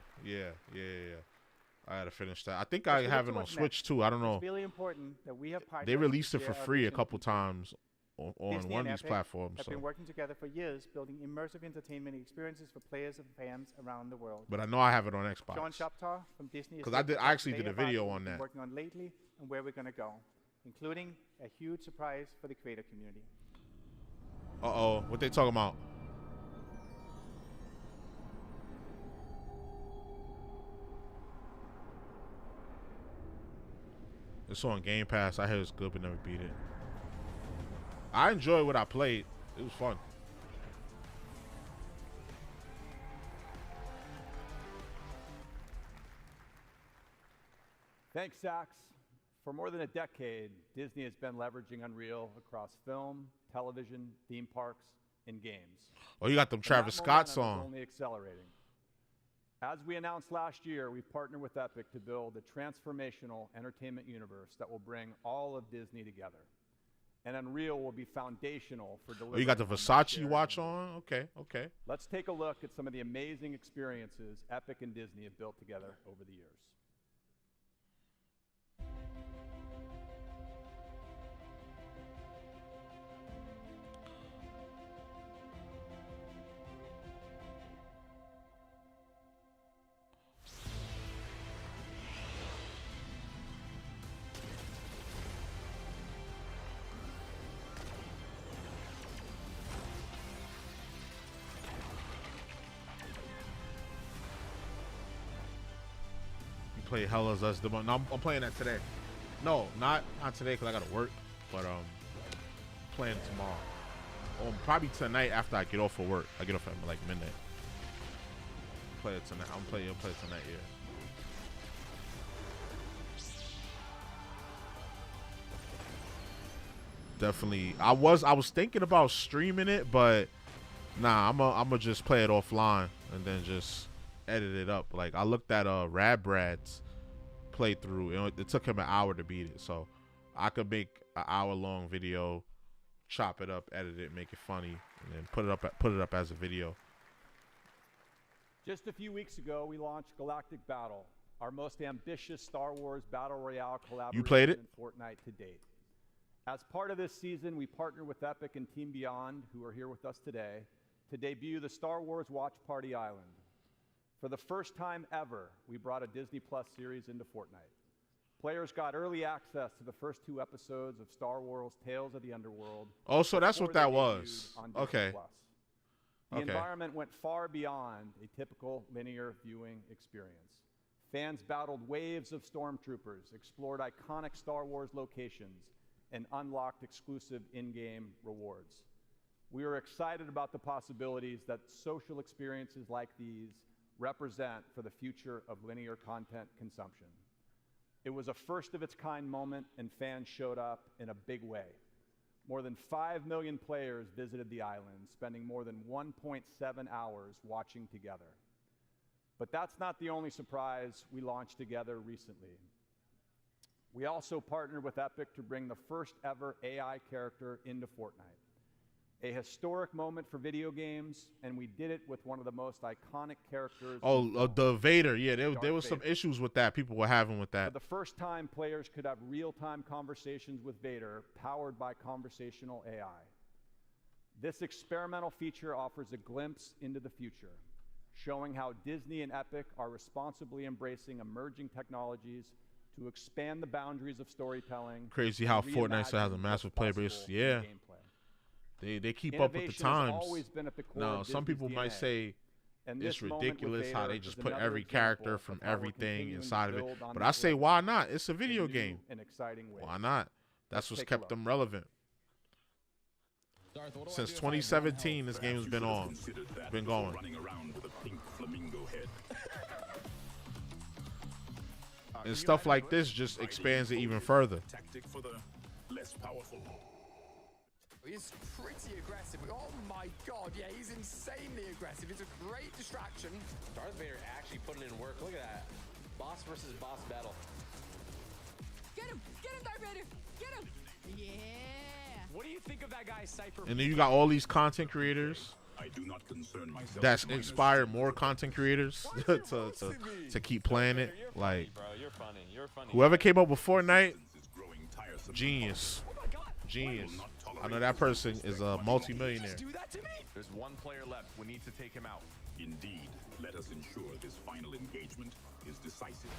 S1: I had to finish that. I think I have it on Switch too. I don't know.
S13: It's really important that we have
S1: they released it for free a couple times on
S13: Disney
S1: one
S13: and
S1: of these
S13: Epic
S1: platforms.
S13: have
S1: So.
S13: been working together for years, building immersive entertainment experiences for players and fans around the world.
S1: But I know I have it on Xbox.
S13: Sean Shaptar from Disney is
S1: 'Cause
S13: here to
S1: I actually
S13: tell us
S1: did a
S13: about
S1: video
S13: what
S1: on
S13: we've been
S1: that.
S13: working on lately and where we're going to go, including a huge surprise for the creator community.
S1: Uh-oh, what they talking about? It's on Game Pass. I heard it's good, but never beat it. I enjoyed what I played. It was fun.
S4: Thanks, Sax. For more than a decade, Disney has been leveraging Unreal across film, television, theme parks, and games.
S1: Oh, you got them
S4: And
S1: Travis
S4: that
S1: Scott
S4: momentum is
S1: song.
S4: only accelerating. As we announced last year, we've partnered with Epic to build a transformational entertainment universe that will bring all of Disney together. And Unreal will be foundational for delivering.
S1: Oh, you got the
S4: on that
S1: Versace
S4: shared
S1: watch
S4: vision.
S1: on? Okay, okay.
S4: Let's take a look at some of the amazing experiences Epic and Disney have built together over the years.
S1: Play Hellas Us. No, I'm playing that today. No, not today because I gotta work. But playing tomorrow. Probably tonight after I get off of work. I get off at like midnight. Play it tonight. I'm playing. Play it tonight. Yeah. Definitely. I was thinking about streaming it, but nah. I'm gonna just play it offline and then just edit it up. Like I looked at Radbrad's playthrough. It took him an hour to beat it, so I could make an hour-long video, chop it up, edit it, make it funny, and then put it up as a video.
S4: Just a few weeks ago, we launched Galactic Battle, our most ambitious Star Wars Battle Royale collaboration
S1: You played it?
S4: in Fortnite to date. As part of this season, we partnered with Epic and Team Beyond, who are here with us today, to debut the Star Wars Watch Party Island. For the first time ever, we brought a Disney Plus series into Fortnite. Players got early access to the first 2 episodes of Star Wars Tales of the Underworld.
S1: Oh, so that's
S4: before
S1: what that
S4: they
S1: was.
S4: debuted on Disney
S1: Okay.
S4: Plus. The environment went far beyond a typical linear viewing experience. Fans battled waves of stormtroopers, explored iconic Star Wars locations, and unlocked exclusive in-game rewards. We are excited about the possibilities that social experiences like these represent for the future of linear content consumption. It was a first-of-its-kind moment, and fans showed up in a big way. More than 5 million players visited the island, spending more than 1.7 hours watching together. But that's not the only surprise we launched together recently. We also partnered with Epic to bring the first-ever AI character into Fortnite. A historic moment for video games, and we did it with one of the most iconic characters.
S1: The Vader. Yeah, there was some issues with that. People were having with
S4: For
S1: that.
S4: the first time, players could have real-time conversations with Vader, powered by conversational AI. This experimental feature offers a glimpse into the future, showing how Disney and Epic are responsibly embracing emerging technologies to expand the boundaries of storytelling.
S1: Crazy how
S4: and
S1: Fortnite still has a
S4: reimagine
S1: massive
S4: what's
S1: player base.
S4: possible in
S1: Yeah.
S4: gameplay.
S1: They keep up with the
S4: Innovation has
S1: times.
S4: always been at the core
S1: Now,
S4: of
S1: some
S4: Disney's
S1: people might
S4: DNA.
S1: say
S4: And
S1: it's
S4: this moment with
S1: ridiculous how
S4: Vader
S1: they just
S4: is
S1: put
S4: another
S1: every
S4: example
S1: character
S4: of
S1: from
S4: how we're
S1: everything
S4: continuing to
S1: inside of it.
S4: build on
S1: But
S4: this
S1: I say,
S4: legacy
S1: why not? It's a
S4: in
S1: video
S4: new
S1: game.
S4: and exciting ways.
S1: Why not? That's
S4: Let's
S1: what's
S4: take a
S1: kept
S4: look.
S1: them relevant. Since 2017, this game has been on. Been going. And stuff like this just expands it even further.
S22: He's pretty aggressive. Oh my god, yeah, he's insanely aggressive. It's a great distraction.
S23: Darth Vader actually putting in work. Look at that. Boss versus boss battle.
S22: Get him, Darth Vader! Get him! Yeah! What do you think of that guy's cipher?
S1: And then you got all these content creators that's inspired more content creators to keep playing it. Like,
S23: You're funny.
S1: whoever came up with Fortnite, genius. Genius. I know that person is a multi-millionaire.
S2: There's one player left. We need to take him out.
S10: Indeed. Let us ensure this final engagement is decisive.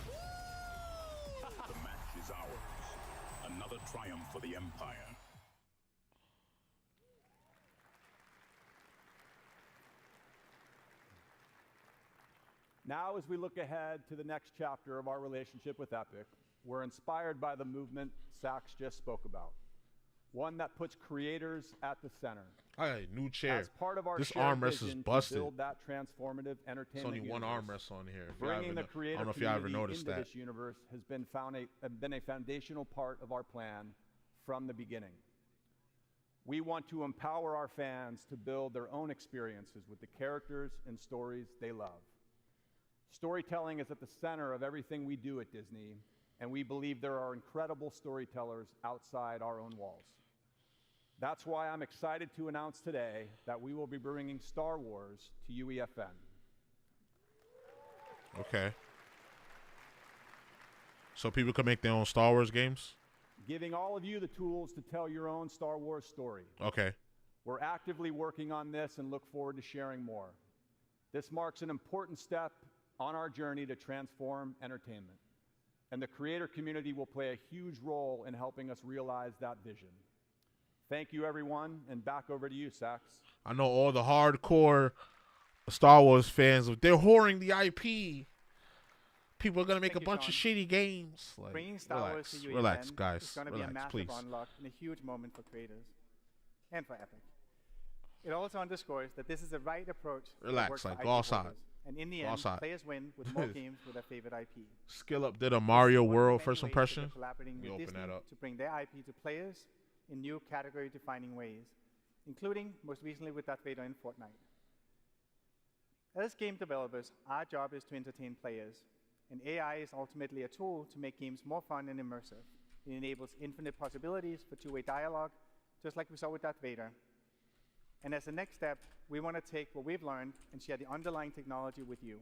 S10: The match is ours. Another triumph for the Empire.
S4: Now, as we look ahead to the next chapter of our relationship with Epic, we're inspired by the movement Sax just spoke about. One that puts creators at the center.
S1: I got a new chair.
S4: As part of our
S1: This
S4: shared
S1: armrest is
S4: vision to
S1: busted.
S4: build that transformative entertainment
S1: There's only one
S4: universe,
S1: armrest on here. If
S4: bringing the
S1: I
S4: creator
S1: don't know if y'all ever
S4: community
S1: noticed
S4: into
S1: that.
S4: this universe has been a foundational part of our plan from the beginning. We want to empower our fans to build their own experiences with the characters and stories they love. Storytelling is at the center of everything we do at Disney, and we believe there are incredible storytellers outside our own walls. That's why I'm excited to announce today that we will be bringing Star Wars to UEFN.
S1: Okay. So people can make their own Star Wars games?
S4: Giving all of you the tools to tell your own Star Wars story.
S1: Okay.
S4: We're actively working on this and look forward to sharing more. This marks an important step on our journey to transform entertainment, and the creator community will play a huge role in helping us realize that vision. Thank you, everyone, and back over to you, Sax.
S1: I know all the hardcore Star Wars fans, they're whoring the IP. People are going to make a bunch of shitty games. Like,
S13: Bringing Star Wars to UEFN
S1: relax, guys.
S13: is going to be a massive
S1: please.
S13: unlock and a huge moment for creators and for Epic. It also underscores that this is the right approach.
S1: Relax,
S13: to work
S1: like,
S13: for
S1: go
S13: IP
S1: outside.
S13: holders. And in the
S1: Go
S13: end,
S1: outside.
S13: players win with more games with their favorite IP.
S1: Skill Up did a Mario
S13: One of the
S1: World
S13: many
S1: first
S13: ways that
S1: impression.
S13: they're collaborating
S1: We
S13: with
S1: open
S13: Disney
S1: that up.
S13: to bring their IP to players in new category-defining ways, including most recently with Darth Vader in Fortnite. As game developers, our job is to entertain players, and AI is ultimately a tool to make games more fun and immersive. It enables infinite possibilities for two-way dialogue, just like we saw with Darth Vader. And as the next step, we want to take what we've learned and share the underlying technology with you.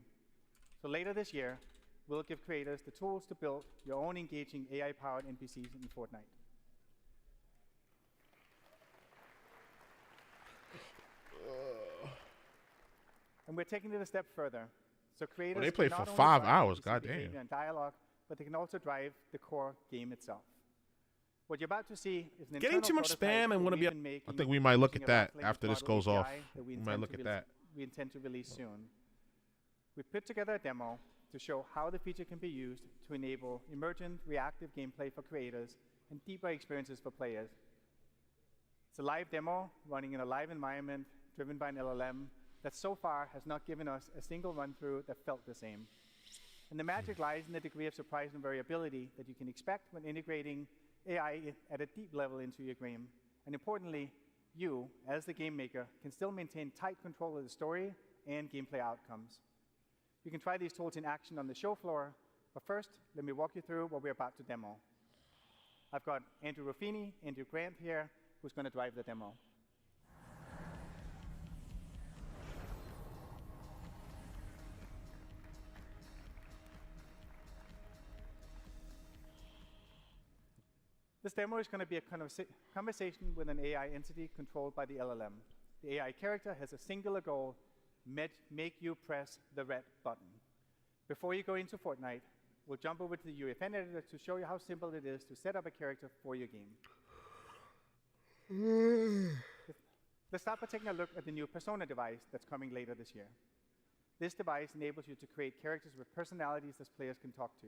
S13: So later this year, we'll give creators the tools to build your own engaging AI-powered NPCs in Fortnite. And we're taking it a step further. So creators
S1: they play
S13: can
S1: for
S13: not only
S1: 5
S13: drive
S1: hours,
S13: NPC
S1: goddamn.
S13: behavior and dialogue, but they can also drive the core game itself. What you're about to see is an
S14: Getting too much spam and want to be.
S1: I think we might look at that after this goes off. We might look at that.
S13: We intend to release soon. We put together a demo to show how the feature can be used to enable emergent reactive gameplay for creators and deeper experiences for players. It's a live demo running in a live environment driven by an LLM that so far has not given us a single run-through that felt the same. And the magic lies in the degree of surprise and variability that you can expect when integrating AI at a deep level into your game. And importantly, you, as the game maker, can still maintain tight control of the story and gameplay outcomes. You can try these tools in action on the show floor, but first, let me walk you through what we're about to demo. I've got Andrew Ruffini, Andrew Grant here, who's going to drive the demo. This demo is going to be a conversation with an AI entity controlled by the LLM. The AI character has a singular goal: make you press the red button. Before you go into Fortnite, we'll jump over to the UEFN editor to show you how simple it is to set up a character for your game. Let's start by taking a look at the new Persona device that's coming later this year. This device enables you to create characters with personalities that players can talk to.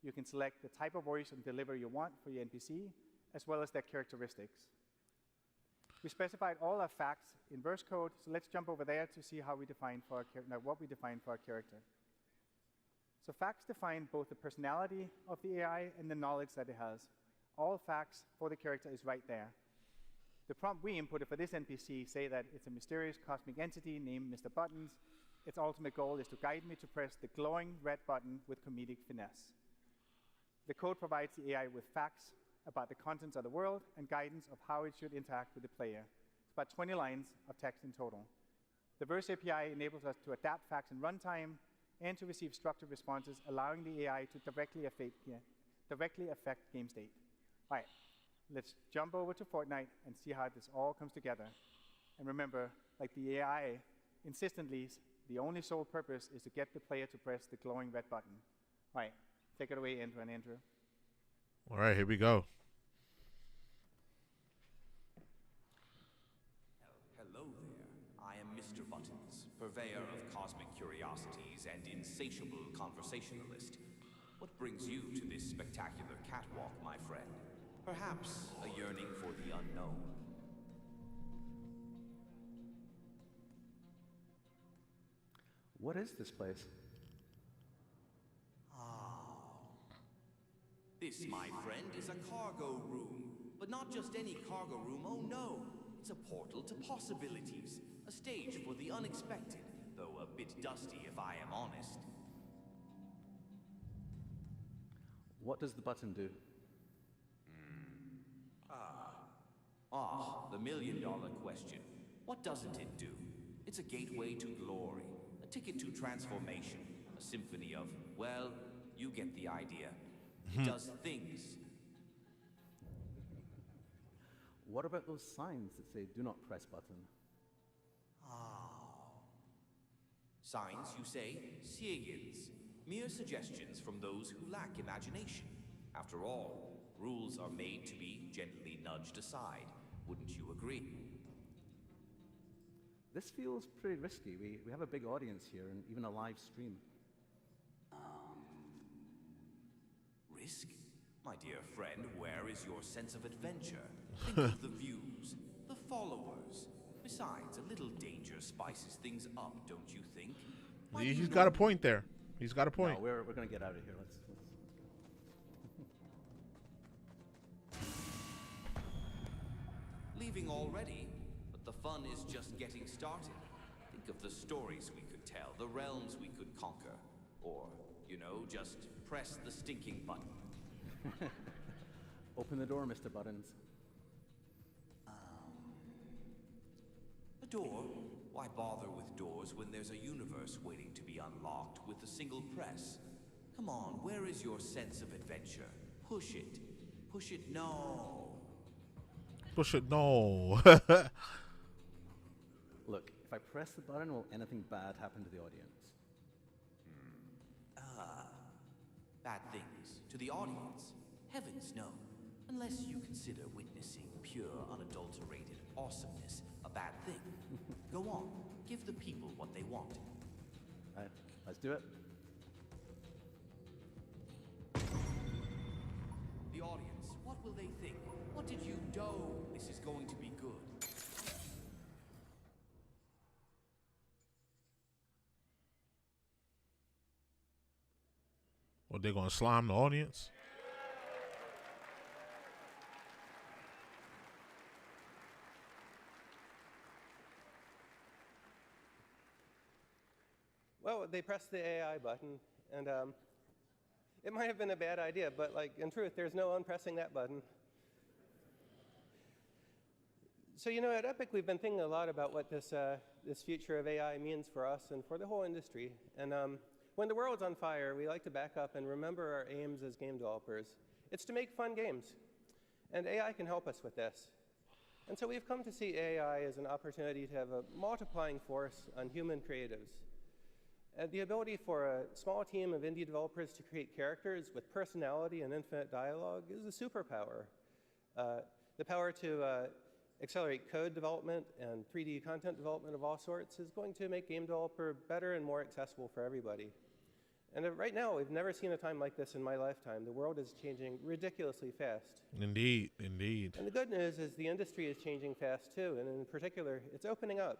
S13: You can select the type of voice and delivery you want for your NPC, as well as their characteristics. We specified all our facts in verse code, so let's jump over there to see how we define for what we define for our character. So facts define both the personality of the AI and the knowledge that it has. All facts for the character is right there. The prompt we inputted for this NPC say that it's a mysterious cosmic entity named Mr. Buttons. Its ultimate goal is to guide me to press the glowing red button with comedic finesse. The code provides the AI with facts about the contents of the world and guidance of how it should interact with the player. It's about 20 lines of text in total. The Verse API enables us to adapt facts in runtime and to receive structured responses, allowing the AI to directly affect game state. All right, Let's jump over to Fortnite and see how this all comes together. And remember, like the AI insistently, the only sole purpose is to get the player to press the glowing red button. All right, take it away, intro and intro.
S1: All right, here we go.
S9: Hello there. I am Mr. Buttons, purveyor of cosmic curiosities and insatiable conversationalist. What brings you to this spectacular catwalk, my friend? Perhaps a yearning for the unknown.
S14: What is this place?
S9: This, my friend, is a cargo room. But not just any cargo room, oh no. It's a portal to possibilities. A stage for the unexpected, though a bit dusty if I am honest.
S14: What does the button do?
S9: The million-dollar question. What doesn't it do? It's a gateway to glory, a ticket to transformation, a symphony of, well, you get the idea. It does things.
S14: What about those signs that say, do not press button?
S9: Signs, you say? Shenanigans. Mere suggestions from those who lack imagination. After all, rules are made to be gently nudged aside. Wouldn't you agree?
S14: This feels pretty risky. We have a big audience here and even a live stream.
S9: Risk? My dear friend, where is your sense of adventure? Think of the views, the followers. Besides, a little danger spices things up, don't you think?
S1: He's got a point there. He's got a point.
S14: No, we're going to get out of here. Let's
S9: Leaving already? But the fun is just getting started. Think of the stories we could tell, the realms we could conquer. Or, you know, just press the stinking button.
S14: Open the door, Mr. Buttons.
S9: A door? Why bother with doors when there's a universe waiting to be unlocked with a single press? Come on, where is your sense of adventure? Push it. Push it, no.
S1: Push it, no.
S14: Look, if I press the button, will anything bad happen to the audience?
S9: Bad things. To the audience? Heavens, no. Unless you consider witnessing pure, unadulterated awesomeness a bad thing. Go on. Give the people what they want.
S14: All right, let's do it.
S9: The audience, what will they think? What did you do? This is going to be good.
S1: What, they gonna slime the audience?
S11: Well, they pressed the AI button, and it might have been a bad idea, but like in truth, there's no unpressing that button. So, you know, at Epic, we've been thinking a lot about what this future of AI means for us and for the whole industry. And when the world's on fire, we like to back up and remember our aims as game developers. It's to make fun games. And AI can help us with this. And so we've come to see AI as an opportunity to have a multiplying force on human creatives. The ability for a small team of indie developers to create characters with personality and infinite dialogue is a superpower. The power to accelerate code development and 3D content development of all sorts is going to make game developer better and more accessible for everybody. And right now, we've never seen a time like this in my lifetime. The world is changing ridiculously fast.
S1: Indeed, indeed.
S11: And the good news is the industry is changing fast too, and in particular, it's opening up.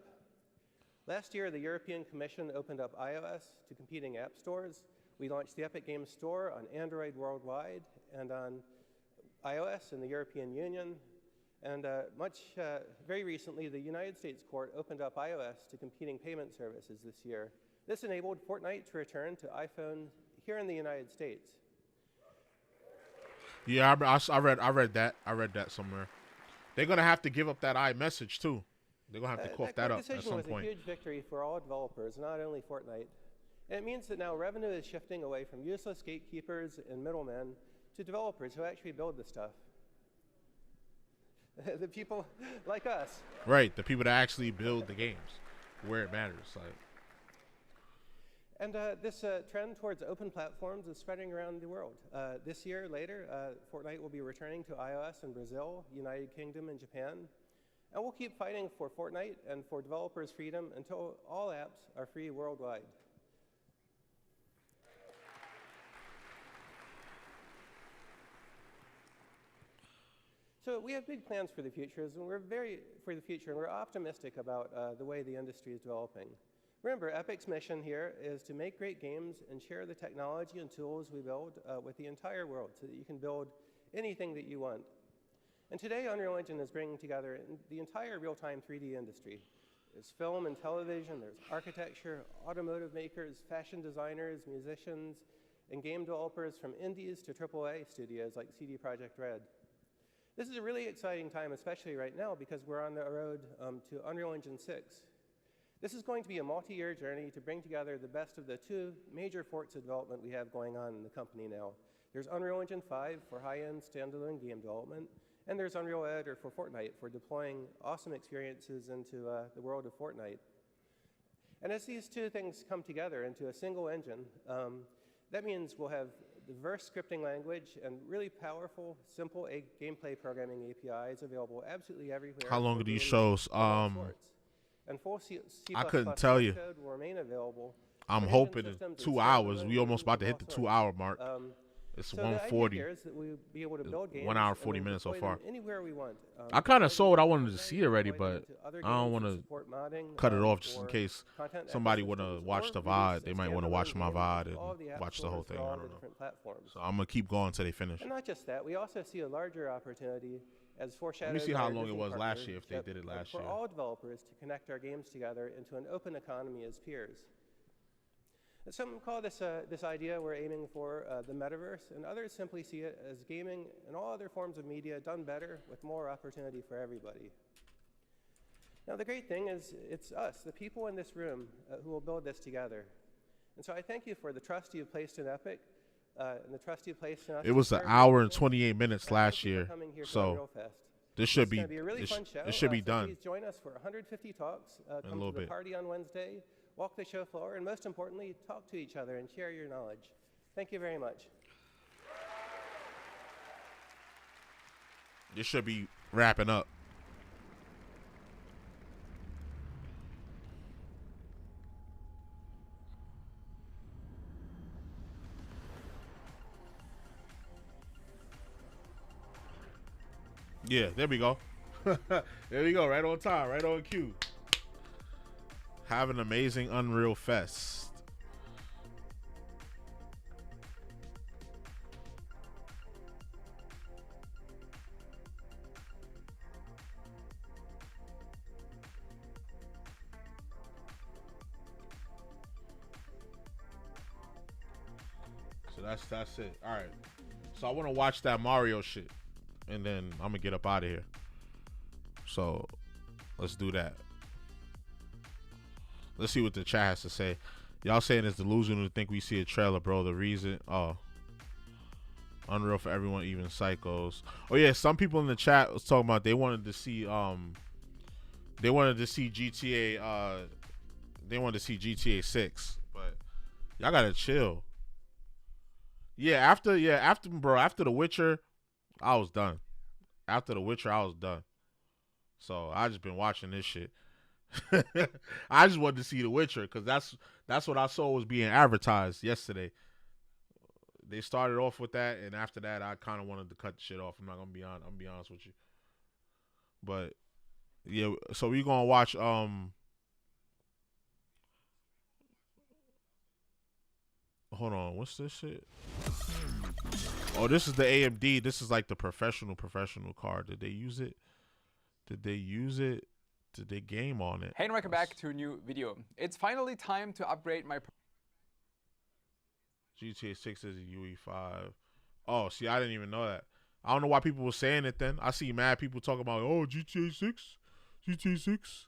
S11: Last year, the European Commission opened up iOS to competing app stores. We launched the Epic Games Store on Android worldwide and on iOS in the European Union. And very recently, the United States court opened up iOS to competing payment services this year. This enabled Fortnite to return to iPhone here in the United States.
S1: Yeah, I read that. I read that somewhere. They're gonna have to give up that iMessage too. They're gonna have to cough that up at some point.
S11: That decision was a huge victory for all developers, not only Fortnite. And it means that now revenue is shifting away from useless gatekeepers and middlemen to developers who actually build the stuff. the people like us.
S1: Right, the people that actually build the games, where it matters. Like.
S11: And this trend towards open platforms is spreading around the world. This year, later, Fortnite will be returning to iOS in Brazil, United Kingdom, and Japan. And we'll keep fighting for Fortnite and for developers' freedom until all apps are free worldwide. So we have big plans for the future, and we're optimistic about the way the industry is developing. Remember, Epic's mission here is to make great games and share the technology and tools we build with the entire world so that you can build anything that you want. And today, Unreal Engine is bringing together the entire real-time 3D industry. There's film and television, there's architecture, automotive makers, fashion designers, musicians, and game developers from indies to AAA studios like CD Projekt Red. This is a really exciting time, especially right now, because we're on the road to Unreal Engine 6. This is going to be a multi-year journey to bring together the best of the two major forks of development we have going on in the company now. There's Unreal Engine 5 for high-end standalone game development, and there's Unreal Editor for Fortnite for deploying awesome experiences into the world of Fortnite. And as these two things come together into a single engine, that means we'll have diverse scripting language and really powerful, simple gameplay programming APIs available absolutely everywhere.
S1: How long are these shows?
S11: And full C++
S1: I couldn't tell you.
S11: code will remain available.
S1: I'm hoping in 2 hours. We almost about to hit the 2-hour mark. It's
S11: so
S1: 1:40.
S11: is that we'll be able to build games
S1: 1 hour 40 minutes so far.
S11: Anywhere we want.
S1: I kind of saw what I wanted to see already, but I don't want to cut it off just in case somebody want to watch the VOD. They might want to watch my VOD and watch the whole thing. I don't know. So I'm gonna keep going until they finish.
S11: And not just that, we also see a larger opportunity as foreshadowed.
S1: Let me see
S11: by
S1: how
S11: our
S1: long it
S11: Disney
S1: was last
S11: partnership
S1: year if they did it last
S11: for
S1: year.
S11: all developers to connect our games together into an open economy as peers. And some call this idea we're aiming for the metaverse, and others simply see it as gaming and all other forms of media done better with more opportunity for everybody. Now the great thing is it's us, the people in this room, who will build this together. And so I thank you for the trust you've placed in Epic and the trust you placed in us.
S1: It was an hour and 28 minutes last year, so this should be
S11: really fun show.
S1: It should be done.
S11: Please join us for 150 talks.
S1: In a
S11: Come
S1: little
S11: to the
S1: bit.
S11: party on Wednesday. Walk the show floor, and most importantly, talk to each other and share your knowledge. Thank you very much.
S1: This should be wrapping up. Yeah, there we go. There we go, right on time, right on cue. Have an amazing Unreal Fest. So that's it. All right. So I want to watch that Mario shit, and then I'm gonna get up out of here. So let's do that. Let's see what the chat has to say. Y'all saying it's delusional to think we see a trailer, bro. The reason, Unreal for everyone, even psychos. Oh yeah, some people in the chat was talking about they wanted to see GTA. They wanted to see GTA 6, but y'all gotta chill. After The Witcher, I was done. After The Witcher, I was done. So I just been watching this shit. I just wanted to see The Witcher because that's what I saw was being advertised yesterday. They started off with that, and after that, I kind of wanted to cut the shit off. I'm not gonna be on. I'm gonna be honest with you. But yeah, so we gonna watch. Hold on, what's this shit? Oh, this is the AMD. This is like the professional card. Did they use it? Did they game on it?
S5: Hey, and welcome back to a new video. It's finally time to upgrade my...
S1: GTA 6 is a UE5. Oh, see, I didn't even know that. I don't know why people were saying it then. I see mad people talking about, oh, GTA 6? GTA 6?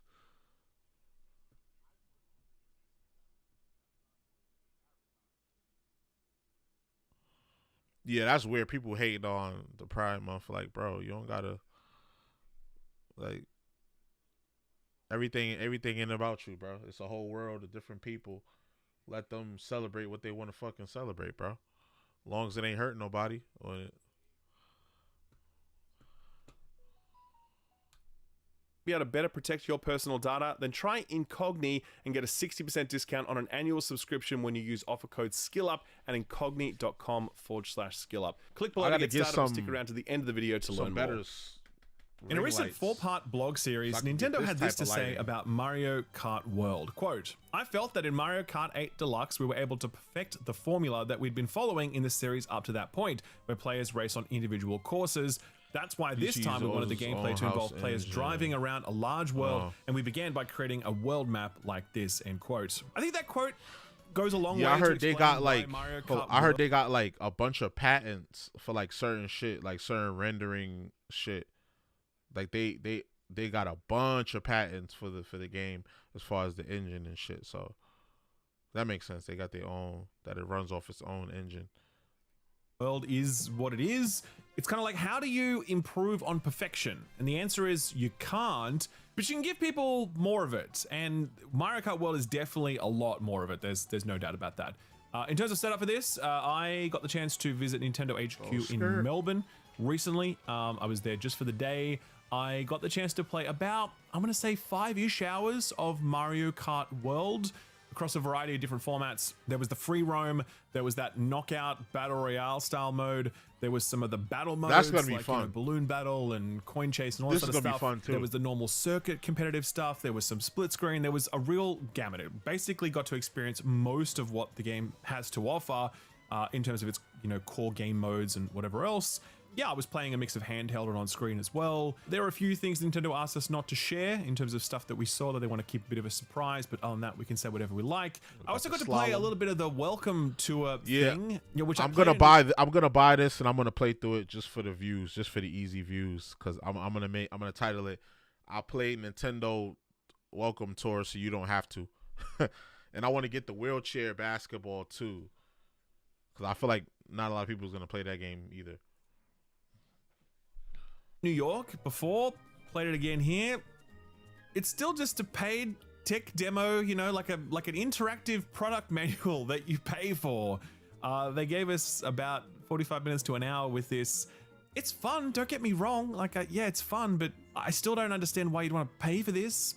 S1: Yeah, that's weird. People hating on the Pride Month. Like, bro, you don't gotta Like everything in about you, bro. It's a whole world of different people. Let them celebrate what they want to fucking celebrate, bro. As long as it ain't hurting nobody.
S12: Be able to better protect your personal data, then try Incogni and get a 60% discount on an annual subscription when you use offer code SKILLUP at incogni.com/skillup. Click below to get started and stick around to the end of the video to learn more. In a recent 4-part blog series, Nintendo had this to say about Mario Kart World. Quote, I felt that in Mario Kart 8 Deluxe, we were able to perfect the formula that we'd been following in the series up to that point, where players race on individual courses. That's why this time we wanted the gameplay to involve players driving around a large world, and we began by creating a world map like this, end quote. I think that quote goes a long way.
S1: I heard they got like
S12: they
S1: got like a bunch of patents for like certain shit, like certain rendering shit. Like they got a bunch of patents for the game as far as the engine and shit. So that makes sense. They got their own, that it runs off its own engine.
S12: World is what it is. It's kind of like, how do you improve on perfection? And the answer is you can't, but you can give people more of it. And Mario Kart World is definitely a lot more of it. There's no doubt about that. In terms of setup for this, I got the chance to visit Nintendo HQ in Melbourne recently. I was there just for the day. I got the chance to play about, I'm going to say 5-ish hours of Mario Kart World across a variety of different formats. There was the free roam, there was that knockout battle royale style mode, there was some of the battle modes.
S1: That's gonna be
S12: like,
S1: fun.
S12: You know, balloon battle and coin chase and all that sort of stuff.
S1: This is gonna be fun too.
S12: There was the normal circuit competitive stuff, there was some split screen, there was a real gamut. It basically got to experience most of what the game has to offer in terms of its, you know, core game modes and whatever else. Yeah, I was playing a mix of handheld and on screen as well. There are a few things Nintendo asked us not to share in terms of stuff that we saw that they want to keep a bit of a surprise, but other than that, we can say whatever we like. I also got to play a little bit of the welcome tour thing, which
S1: I'm gonna buy this and I'm gonna play through it just for the views, just for the easy views, because I'm gonna title it "I played Nintendo Welcome Tour so you don't have to," and I want to get the wheelchair basketball too, because I feel like not a lot of people is gonna play that game either.
S12: New York before, played it again here. It's still just a paid tech demo, you know, like an interactive product manual that you pay for. They gave us about 45 minutes to an hour with this. It's fun, don't get me wrong. Like, yeah, it's fun, but I still don't understand why you'd want to pay for this.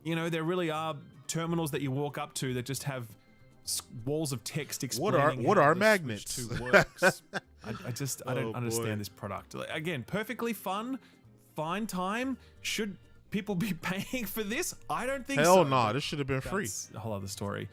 S12: You know, there really are terminals that you walk up to that just have walls of text explaining
S1: what are magnets.
S12: Switch 2 works. I don't understand this product. Like, again, perfectly fun, fine time. Should people be paying for this? I don't think so.
S1: Hell no, this should have been free.
S12: That's a whole other story.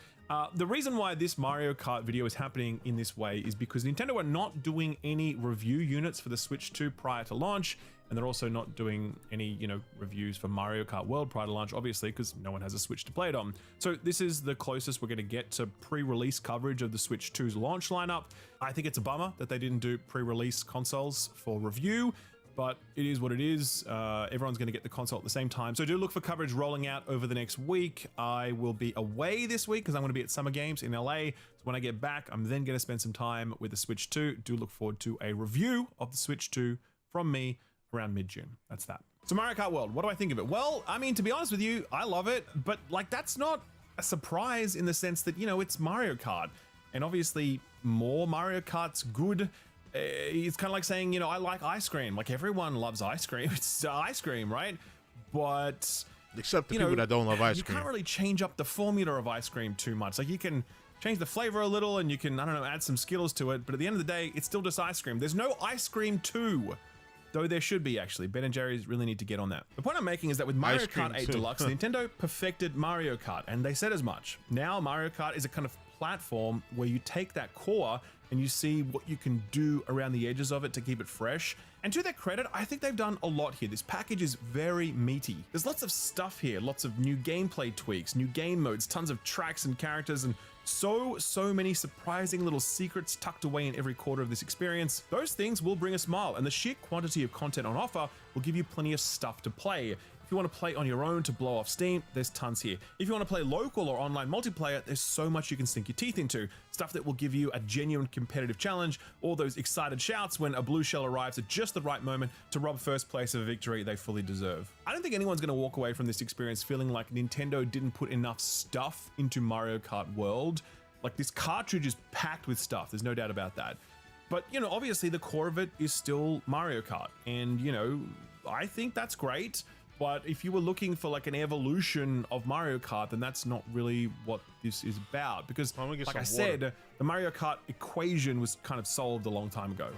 S12: The reason why this Mario Kart video is happening in this way is because Nintendo are not doing any review units for the Switch 2 prior to launch, and they're also not doing any, you know, reviews for Mario Kart World prior to launch, obviously, because no one has a Switch to play it on. So this is the closest we're going to get to pre-release coverage of the Switch 2's launch lineup. I think it's a bummer that they didn't do pre-release consoles for review, but it is what it is. Everyone's going to get the console at the same time. So do look for coverage rolling out over the next week. I will be away this week because I'm going to be at Summer Games in LA. So when I get back, I'm then going to spend some time with the Switch 2. Do look forward to a review of the Switch 2 from me around mid-June. That's that. So Mario Kart World, what do I think of it? Well, I mean, to be honest with you, I love it, but like that's not a surprise in the sense that, you know, it's Mario Kart, and obviously more Mario Kart's good. It's kind of like saying, you know, I like ice cream. Like everyone loves ice cream. It's ice cream, right? But
S1: except the people that don't love ice cream.
S12: You can't really change up the formula of ice cream too much. Like you can change the flavor a little and you can, I don't know, add some Skittles to it, but at the end of the day, it's still just ice cream. There's no ice cream 2. Though there should be, actually. Ben & Jerry's really need to get on that. The point I'm making is that with Mario Kart 8 Deluxe, Nintendo perfected Mario Kart, and they said as much. Now Mario Kart is a kind of platform where you take that core and you see what you can do around the edges of it to keep it fresh. And to their credit, I think they've done a lot here. This package is very meaty. There's lots of stuff here, lots of new gameplay tweaks, new game modes, tons of tracks and characters, and so many surprising little secrets tucked away in every quarter of this experience. Those things will bring a smile, and the sheer quantity of content on offer will give you plenty of stuff to play. If If you want to play on your own to blow off steam, there's tons here. If you want to play local or online multiplayer, there's so much you can sink your teeth into. Stuff that will give you a genuine competitive challenge, or those excited shouts when a blue shell arrives at just the right moment to rob first place of a victory they fully deserve. I don't think anyone's going to walk away from this experience feeling like Nintendo didn't put enough stuff into Mario Kart World. Like, this cartridge is packed with stuff, there's no doubt about that. But, you know, obviously the core of it is still Mario Kart, and, you know, I think that's great. But if you were looking for like an evolution of Mario Kart, then that's not really what this is about. Because, like I said, the Mario Kart equation was kind of solved a long time ago.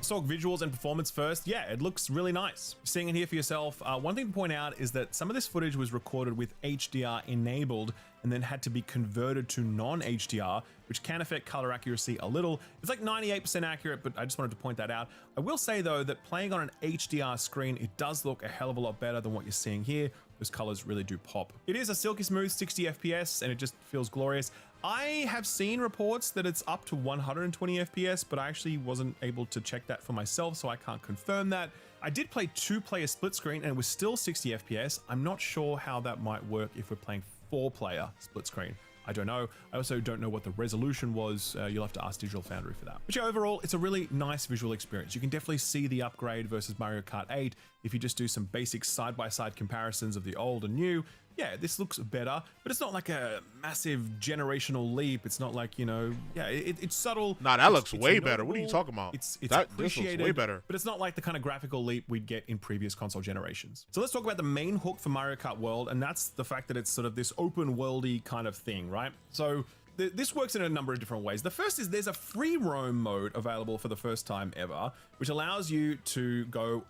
S12: Talk visuals and performance first. Yeah, it looks really nice. Seeing it here for yourself, one thing to point out is that some of this footage was recorded with HDR enabled and then had to be converted to non-HDR, which can affect color accuracy a little. It's like 98% accurate, but I just wanted to point that out. I will say though that playing on an HDR screen, it does look a hell of a lot better than what you're seeing here. Those colors really do pop. It is a silky smooth 60 FPS and it just feels glorious. I have seen reports that it's up to 120 FPS, but I actually wasn't able to check that for myself, so I can't confirm that. I did play 2-player split screen and it was still 60 FPS. I'm not sure how that might work if we're playing 4-player split screen. I don't know. I also don't know what the resolution was. You'll have to ask Digital Foundry for that. But yeah, overall, it's a really nice visual experience. You can definitely see the upgrade versus Mario Kart 8 if you just do some basic side-by-side comparisons of the old and new. Yeah, this looks better, but it's not like a massive generational leap. It's not like, you know, yeah, it's subtle.
S1: Nah, that looks way better. What are you talking about?
S12: It's
S1: this
S12: appreciated,
S1: looks way better.
S12: But it's not like the kind of graphical leap we'd get in previous console generations. So let's talk about the main hook for Mario Kart World, and that's the fact that it's sort of this open worldy kind of thing, right? So this works in a number of different ways. The first is there's a free roam mode available for the first time ever, which allows you to go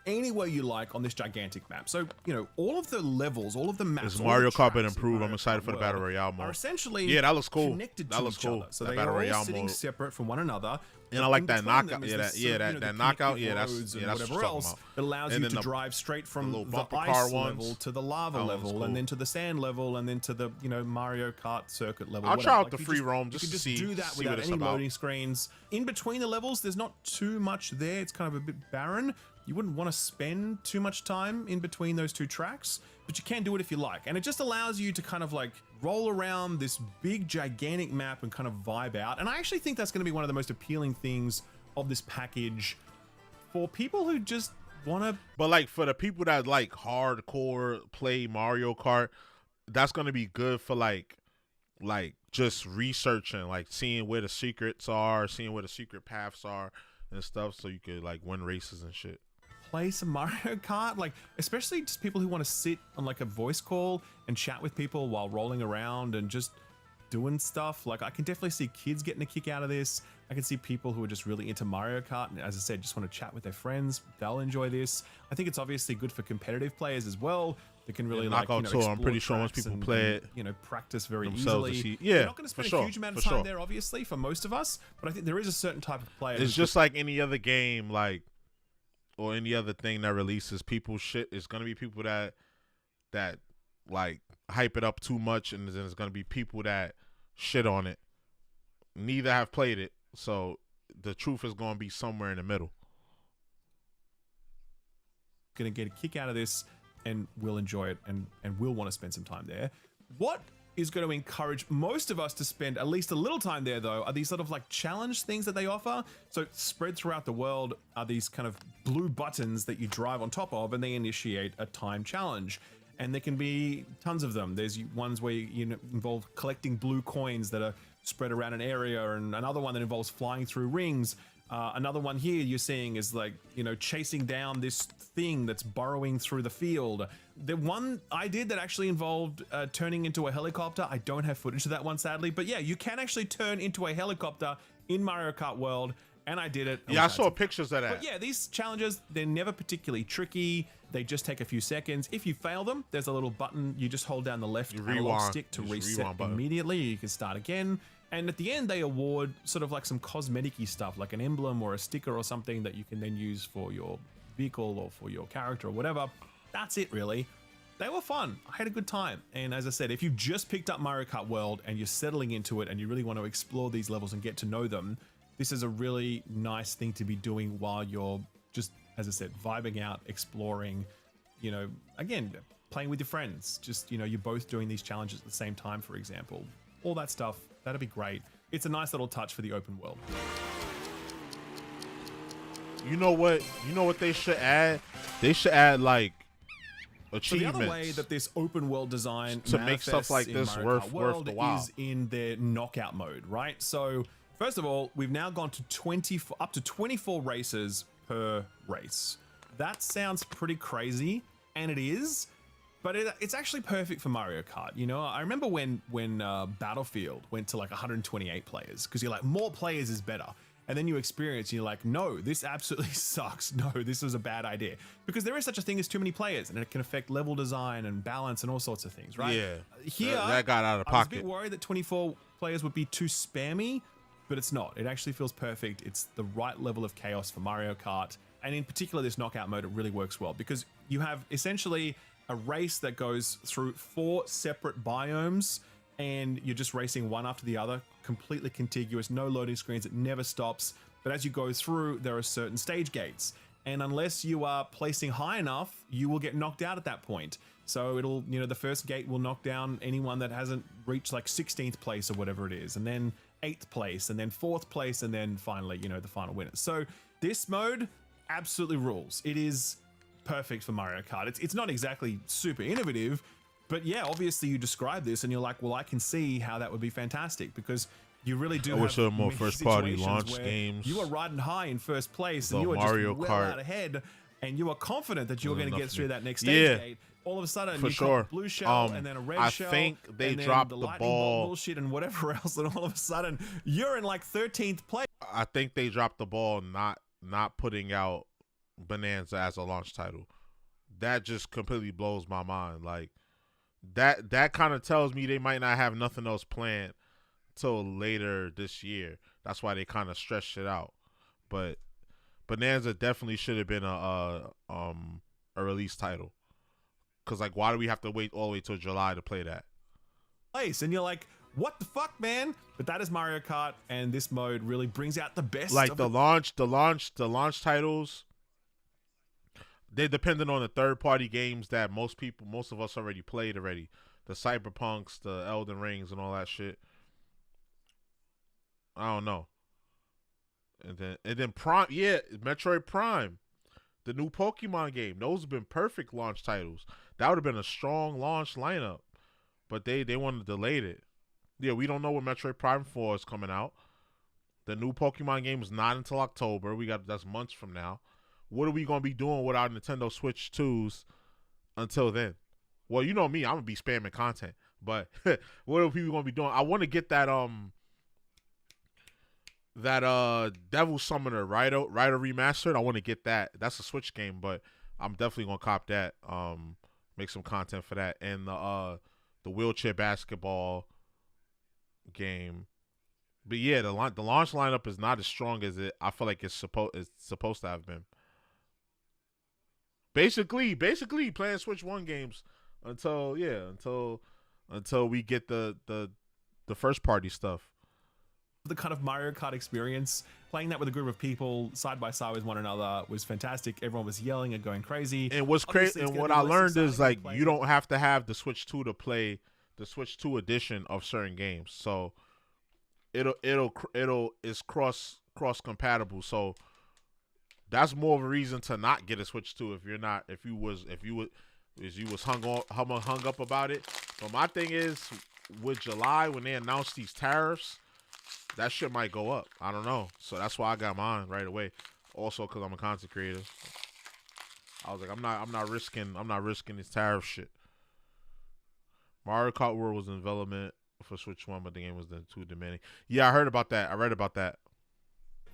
S12: anywhere you like on this gigantic map. So, you know, all of the levels, all of the maps,
S1: this Mario Kart been improved. I'm excited for the Battle Royale mode.
S12: Are essentially
S1: that looks cool.
S12: Connected to each other. So they are all sitting separate from one another.
S1: And I like that knockout. That knockout. Yeah, that's
S12: whatever else. It allows you to drive straight from the ice level to the lava level, and then to the sand level, and then to the, you know, Mario Kart circuit level.
S1: I'll try out the free roam just to see.
S12: You can just do that without any loading screens. In between the levels, there's not too much there. It's kind of a bit barren. You wouldn't want to spend too much time in between those two tracks, but you can do it if you like. And it just allows you to kind of like roll around this big, gigantic map and kind of vibe out. And I actually think that's going to be one of the most appealing things of this package for people who just want to...
S1: But like for the people that like hardcore play Mario Kart, that's going to be good for like just researching, like seeing where the secrets are, seeing where the secret paths are and stuff, so you could like win races and shit.
S12: Play some Mario Kart, like especially just people who want to sit on like a voice call and chat with people while rolling around and just doing stuff. Like I can definitely see kids getting a kick out of this. I can see people who are just really into Mario Kart and, as I said, just want to chat with their friends. They'll enjoy this. I think it's obviously good for competitive players as well. They can really like, you know,
S1: I'm pretty sure once people play it,
S12: you know, practice very easily. You're not going to spend a huge amount of time there, obviously, for most of us. But I think there is a certain type of player.
S1: It's just like any other game, like, or any other thing that releases. People shit. It's going to be people that like hype it up too much, and then there's going to be people that shit on it. Neither have played it, so the truth is going to be somewhere in the middle.
S12: Going to get a kick out of this, and we'll enjoy it, and we'll want to spend some time there. What is going to encourage most of us to spend at least a little time there, though, are these sort of like challenge things that they offer. So spread throughout the world are these kind of blue buttons that you drive on top of, and they initiate a time challenge. And there can be tons of them. There's ones where you involve collecting blue coins that are spread around an area, and another one that involves flying through rings. Another one here you're seeing is like, you know, chasing down this thing that's burrowing through the field. The one I did that actually involved turning into a helicopter. I don't have footage of that one, sadly, but yeah, you can actually turn into a helicopter in Mario Kart World, and I did it.
S1: Yeah, I saw pictures of that.
S12: But yeah, these challenges, they're never particularly tricky. They just take a few seconds. If you fail them, there's a little button. You just hold down the left analog stick to reset immediately. You can start again. And at the end, they award sort of like some cosmetic-y stuff, like an emblem or a sticker or something that you can then use for your vehicle or for your character or whatever. That's it, really. they were fun. I had a good time. And as I said, if you've just picked up Mario Kart World and you're settling into it and you really want to explore these levels and get to know them, this is a really nice thing to be doing while you're just, as I said, vibing out, exploring, you know, again, playing with your friends. Just, you know, you're both doing these challenges at the same time, for example. All that stuff, that'd be great. It's a nice little touch for the open world.
S1: You know what? You know what they should add? They should add like achievements.
S12: So the other way that this open world design
S1: to make stuff like this worth the while
S12: is in their knockout mode, right? So first of all, we've now gone to up to 24 races per race. That sounds pretty crazy, and it is, but it's actually perfect for Mario Kart. You know, I remember when Battlefield went to like 128 players, because you're like, more players is better. And then you experience, and you're like, no, this absolutely sucks. No, this was a bad idea. Because there is such a thing as too many players, and it can affect level design and balance and all sorts of things, right?
S1: Yeah,
S12: here,
S1: that got out of pocket.
S12: I was a bit worried that 24 players would be too spammy, but it's not. It actually feels perfect. It's the right level of chaos for Mario Kart. And in particular, this knockout mode, it really works well, because you have essentially a race that goes through 4 separate biomes, and you're just racing one after the other, completely contiguous, no loading screens, it never stops. But as you go through, there are certain stage gates, and unless you are placing high enough, you will get knocked out at that point. So it'll, you know, the first gate will knock down anyone that hasn't reached like 16th place or whatever it is, and then 8th place, and then 4th place, and then finally, you know, the final winner. So this mode absolutely rules. It is perfect for Mario Kart. It's not exactly super innovative, but yeah, obviously you describe this and you're like, well, I can see how that would be fantastic, because you really do.
S1: I wish there were more
S12: many
S1: first-party
S12: situations
S1: launch
S12: where
S1: games.
S12: You are riding high in first place,
S1: The
S12: and you are
S1: Mario
S12: just well
S1: Kart.
S12: out ahead, and you are confident that you're going to get through that next stage
S1: Yeah.
S12: gate. All of a sudden,
S1: For
S12: you
S1: sure.
S12: got a blue shell and then a red
S1: I
S12: shell.
S1: think they
S12: and then
S1: dropped
S12: the
S1: the
S12: lightning
S1: ball.
S12: bolt bullshit and whatever else, and all of a sudden you're in like 13th place.
S1: I think they dropped the ball not putting out Bonanza as a launch title. That just completely blows my mind. Like that kind of tells me they might not have nothing else planned till later this year. That's why they kind of stretched it out. But Bonanza definitely should have been a release title. Cause like, why do we have to wait all the way till July to play that?
S12: And you're like, what the fuck, man? But that is Mario Kart, and this mode really brings out the best.
S1: Like
S12: of
S1: the launch titles, they're dependent on the third-party games that most of us already played already. The Cyberpunks, the Elden Rings, and all that shit. I don't know. And then Prime, yeah, Metroid Prime, the new Pokemon game. Those have been perfect launch titles. That would have been a strong launch lineup, but they wanted to delay it. Yeah, we don't know when Metroid Prime 4 is coming out. The new Pokemon game is not until October. That's months from now. What are we gonna be doing with our Nintendo Switch 2s until then? Well, you know me, I'm gonna be spamming content. But what are people gonna be doing? I want to get that Devil Summoner Rider remastered. I want to get that. That's a Switch game, but I'm definitely gonna cop that. Make some content for that, and the wheelchair basketball game. But yeah, the launch lineup is not as strong as it. I feel like it's supposed to have been. Basically playing Switch 1 games until we get the first party stuff.
S12: The kind of Mario Kart experience, playing that with a group of people side by side with one another, was fantastic. Everyone was yelling and going crazy.
S1: And what's crazy, and what I learned is like you don't have to have the Switch 2 to play the Switch 2 edition of certain games. So it's cross compatible. So that's more of a reason to not get a Switch 2 if you was hung up about it. But my thing is, with July when they announced these tariffs, that shit might go up. I don't know. So that's why I got mine right away. Also, because I'm a content creator, I was like, I'm not risking this tariff shit. Mario Kart World was in development for Switch 1, but the game was then too demanding. Yeah, I heard about that. I read about that.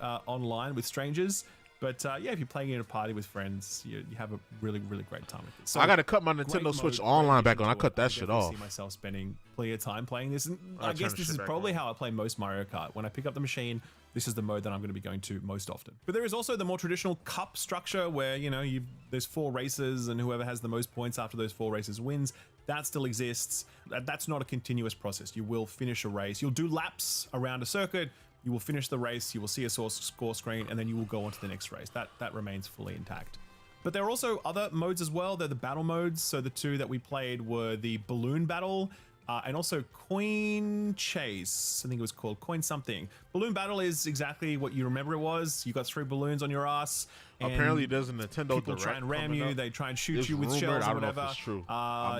S12: Online with strangers. But yeah, if you're playing in a party with friends, you have a really, really great time with it. So
S1: I got to cut my Nintendo Switch online back on. I cut that shit off.
S12: I see myself spending plenty of time playing this. And I guess this is probably how I play most Mario Kart. When I pick up the machine, this is the mode that I'm going to be going to most often. But there is also the more traditional cup structure where, you know, there's 4 races and whoever has the most points after those 4 races wins. That still exists. That's not a continuous process. You will finish a race. You'll do laps around a circuit. You will finish the race. You will see a score screen, and then you will go on to the next race. That remains fully intact. But there are also other modes as well. They're the battle modes. So the 2 that we played were the balloon battle and also coin chase. I think it was called coin something. Balloon battle is exactly what you remember it was. You got 3 balloons on your ass.
S1: Apparently there's a Nintendo
S12: people
S1: Direct
S12: try and ram you. They try and shoot you with
S1: rumored,
S12: shells
S1: I
S12: or
S1: don't know if
S12: whatever.
S1: it's true.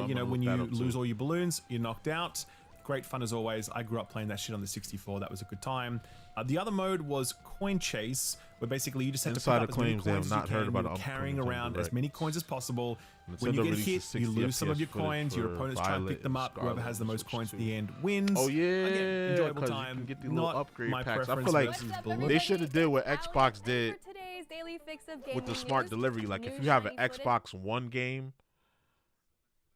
S12: You know, when you lose all your balloons, you're knocked out. Great fun as always. I grew up playing that shit on the 64. That was a good time. The other mode was coin chase, where basically you just had to pick up as many coins as you can. You're carrying around as many coins as possible. When you get hit, you lose some of your coins. Your opponents try and pick them up. Whoever has the most coins at the end wins.
S1: Oh yeah,
S12: again, enjoyable time.
S1: You can get the little
S12: Not
S1: upgrade
S12: my
S1: packs. I
S12: preference
S1: feel like
S12: versus balloon.
S1: they should have did what Xbox did with the smart delivery. Like if you have an Xbox One game,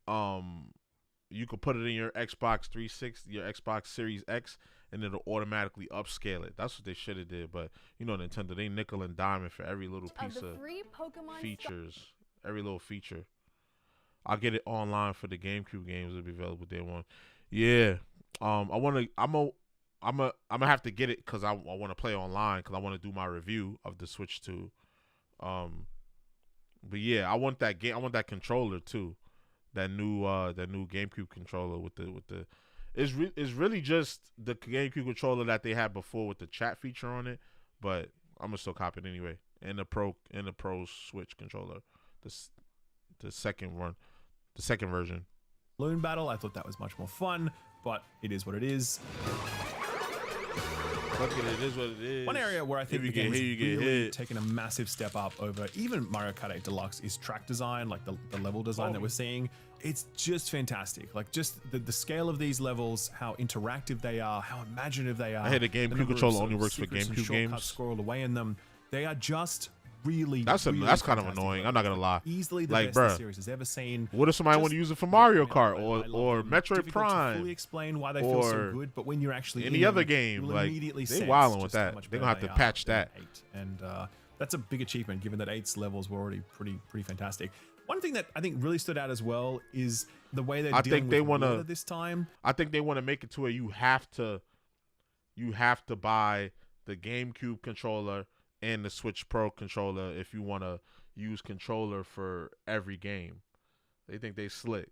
S1: you could put it in your Xbox 360, your Xbox Series X, and it'll automatically upscale it. That's what they should have did. But you know, Nintendo, they nickel and diamond for every little piece of features, every little feature. I'll get it online for the GameCube games. It'll be available day one. Yeah, I'm gonna have to get it because I want to play online because I want to do my review of the Switch 2. But yeah, I want that game. I want that controller too. That new GameCube controller with the it's really just the GameCube controller that they had before with the chat feature on it, but I'm gonna still copy it anyway. And the Pro Switch controller, the second version.
S12: Balloon battle, I thought that was much more fun, but it is what it is.
S1: Look at it is what it is.
S12: One area where I think the game has really taken a massive step up over even Mario Kart 8 Deluxe is track design, like the level design that we're seeing. It's just fantastic. Like just the scale of these levels, how interactive they are, how imaginative they are.
S1: I heard the GameCube controller only works for GameCube games.
S12: Squirreled away in them. They are just really
S1: that's kind of annoying. I'm not gonna lie.
S12: Easily the
S1: like,
S12: best the series has ever seen.
S1: What if somebody want to use it for Mario Kart or Metroid Prime?
S12: To fully explain why they feel so good, but when you're actually
S1: any other game, like they wilding with that. They're gonna have to patch that.
S12: And that's a big achievement, given that 8's levels were already pretty fantastic. One thing that I think really stood out as well is the way they're dealing with water this time.
S1: I think they want to make it to where you have to buy the GameCube controller and the Switch Pro controller if you want to use controller for every game. They think they slick.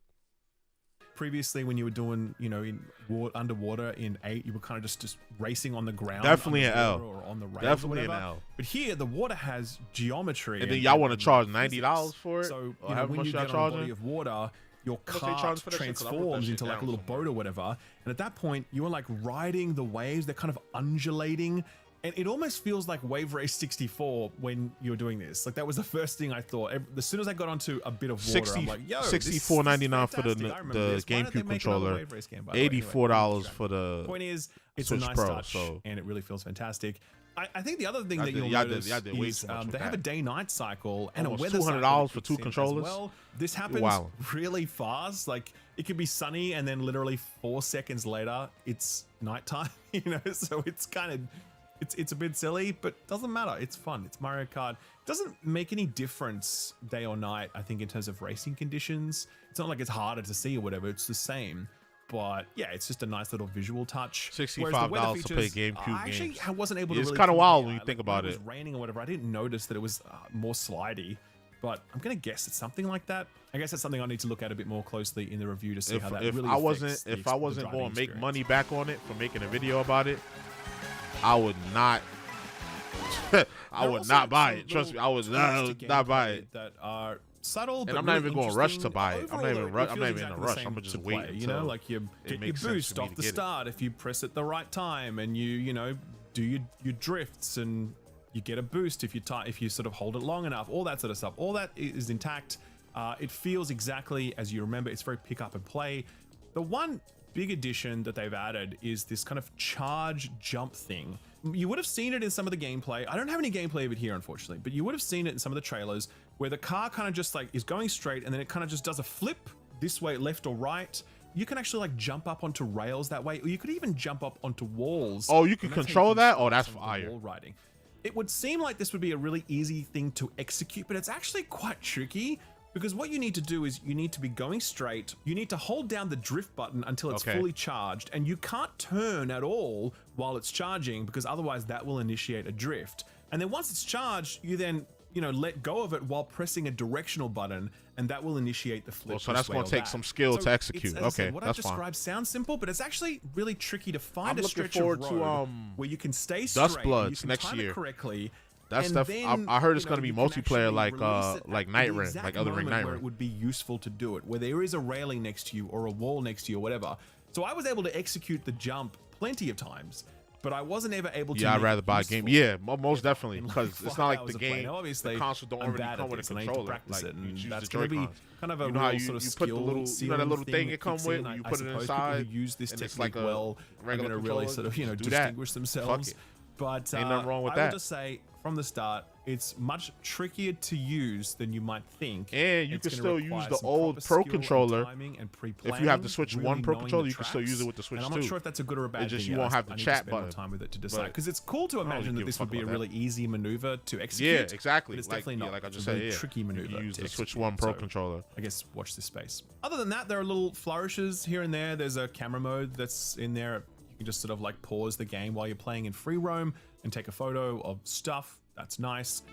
S12: Previously, when you were doing, you know, in underwater in 8, you were kind of just racing on the ground.
S1: Definitely an L.
S12: Or on the rails
S1: Definitely
S12: or whatever.
S1: an L.
S12: But here, the water has geometry.
S1: And then y'all want to charge $90 for it?
S12: So you know, when you get on a body of water, your cart transforms into like a little boat or whatever. And at that point, you are like riding the waves. They're kind of undulating. And it almost feels like Wave Race 64 when you're doing this. Like that was the first thing I thought. As soon as I got onto a bit of water, I'm like, yo,
S1: $64.99 for the GameCube controller, $84 for the
S12: point is, it's
S1: Switch
S12: a nice
S1: Pro,
S12: touch, and it really feels fantastic. I think the other thing that you'll notice is they have a day-night cycle and
S1: almost
S12: a weather cycle
S1: $200 for 2 controllers.
S12: Well, this happens really fast. Like it could be sunny, and then literally 4 seconds later, it's nighttime. You know, so it's kind of. It's a bit silly, but doesn't matter. It's fun. It's Mario Kart. It doesn't make any difference day or night, I think, in terms of racing conditions. It's not like it's harder to see or whatever. It's the same. But yeah, it's just a nice little visual touch.
S1: $65 to play GameCube games.
S12: Actually, I wasn't able to really...
S1: It's kind of wild when you think about it.
S12: When it was raining or whatever, I didn't notice that it was more slidey. But I'm going to guess it's something like that. I guess that's something I need to look at a bit more closely in the review to see how that really affects
S1: If I wasn't going to make money back on it for making a video about it, I would not. I would not buy it. Trust me, I would not buy it.
S12: That are subtle,
S1: and I'm not even going to rush to buy it. I'm not even in a rush. I'm just waiting.
S12: You know, like you get your boost off the start if you press at the right time, and you know do your drifts, and you get a boost if you sort of hold it long enough. All that sort of stuff. All that is intact. It feels exactly as you remember. It's very pick up and play. The one big addition that they've added is this kind of charge jump thing. You would have seen it in some of the gameplay. I don't have any gameplay of it here, unfortunately, but you would have seen it in some of the trailers where the car kind of just like is going straight and then it kind of just does a flip this way, left or right. you can actually like jump up onto rails that way, or you could even jump up onto walls.
S1: Oh, you can
S12: and that's how
S1: control
S12: can
S1: that?
S12: start
S1: Oh, that's
S12: some of the
S1: fire.
S12: wall riding. It would seem like this would be a really easy thing to execute, but it's actually quite tricky, because what you need to do is you need to be going straight. You need to hold down the drift button until it's fully charged, and you can't turn at all while it's charging, because otherwise that will initiate a drift. And then once it's charged, you then, you know, let go of it while pressing a directional button, and that will initiate the flip.
S1: Oh, so that's going to take some skill to execute. Okay,
S12: what
S1: that's
S12: I've
S1: fine.
S12: described sounds simple, but it's actually really tricky to find
S1: I'm
S12: a
S1: looking
S12: stretch
S1: forward
S12: of
S1: to,
S12: road where you can stay
S1: Dust
S12: straight,
S1: Bloods
S12: you can
S1: next
S12: time
S1: year.
S12: it correctly.
S1: That
S12: and
S1: stuff,
S12: then,
S1: I heard it's
S12: you
S1: going to
S12: know,
S1: be
S12: you can
S1: multiplayer
S12: actually release it
S1: like
S12: at
S1: Night
S12: the
S1: Ring,
S12: exact
S1: like Elden Ring
S12: moment
S1: Night
S12: where
S1: Ring.
S12: it would be useful to do it, where there is a railing next to you or a wall next to you or whatever. So I was able to execute the jump plenty of times, but I wasn't ever able to.
S1: Yeah, I'd
S12: make
S1: rather
S12: it
S1: buy a
S12: useful
S1: game. Yeah, most definitely,
S12: in,
S1: because it's not like the
S12: hours of playing.
S1: game.
S12: Now, obviously,
S1: the console don't
S12: I'm
S1: already
S12: bad
S1: come
S12: at
S1: with a
S12: this, and I need to
S1: controller.
S12: practice
S1: Like
S12: it,
S1: you
S12: and
S1: choose
S12: that's
S1: the
S12: going to be
S1: Joy-Cons.
S12: kind of a
S1: you know how
S12: real
S1: you,
S12: sort of
S1: you
S12: skill
S1: put the little, you know that little thing it comes with. You put it inside.
S12: People who use this
S1: and it's
S12: technique
S1: like a
S12: well are
S1: regular
S12: going to really
S1: controller.
S12: sort of, you know,
S1: Just do that.
S12: distinguish themselves.
S1: Fuck it.
S12: But
S1: Ain't nothing wrong with
S12: I
S1: that.
S12: would just say from the start, it's much trickier to use than you might think.
S1: And you
S12: It's
S1: can
S12: gonna
S1: still
S12: require
S1: use the
S12: some
S1: old
S12: proper
S1: Pro
S12: skill and
S1: controller.
S12: timing and
S1: If you have the
S12: pre-planning,
S1: Switch
S12: really
S1: 1 Pro
S12: knowing
S1: controller,
S12: the
S1: you can still use it
S12: tracks.
S1: with the Switch
S12: And
S1: 2.
S12: I'm not sure if that's a good or a bad
S1: It's just
S12: thing
S1: you
S12: yet.
S1: won't have the
S12: I need to
S1: chat
S12: spend more
S1: button.
S12: time with it to decide,
S1: But
S12: because it's cool to
S1: I don't really
S12: imagine that
S1: give a
S12: this would
S1: fuck
S12: be a
S1: about
S12: really
S1: that.
S12: easy maneuver to
S1: Yeah,
S12: execute.
S1: exactly.
S12: But it's
S1: Like,
S12: definitely
S1: yeah,
S12: not.
S1: like I
S12: It's
S1: just
S12: a
S1: said,
S12: very
S1: yeah.
S12: tricky
S1: You
S12: maneuver.
S1: can use
S12: to
S1: the Switch
S12: execute.
S1: 1 Pro
S12: So,
S1: controller.
S12: I guess watch this space. Other than that, there are little flourishes here and there. There's a camera mode that's in there. You can just sort of like pause the game while you're playing in free roam and take a photo of stuff. That's nice.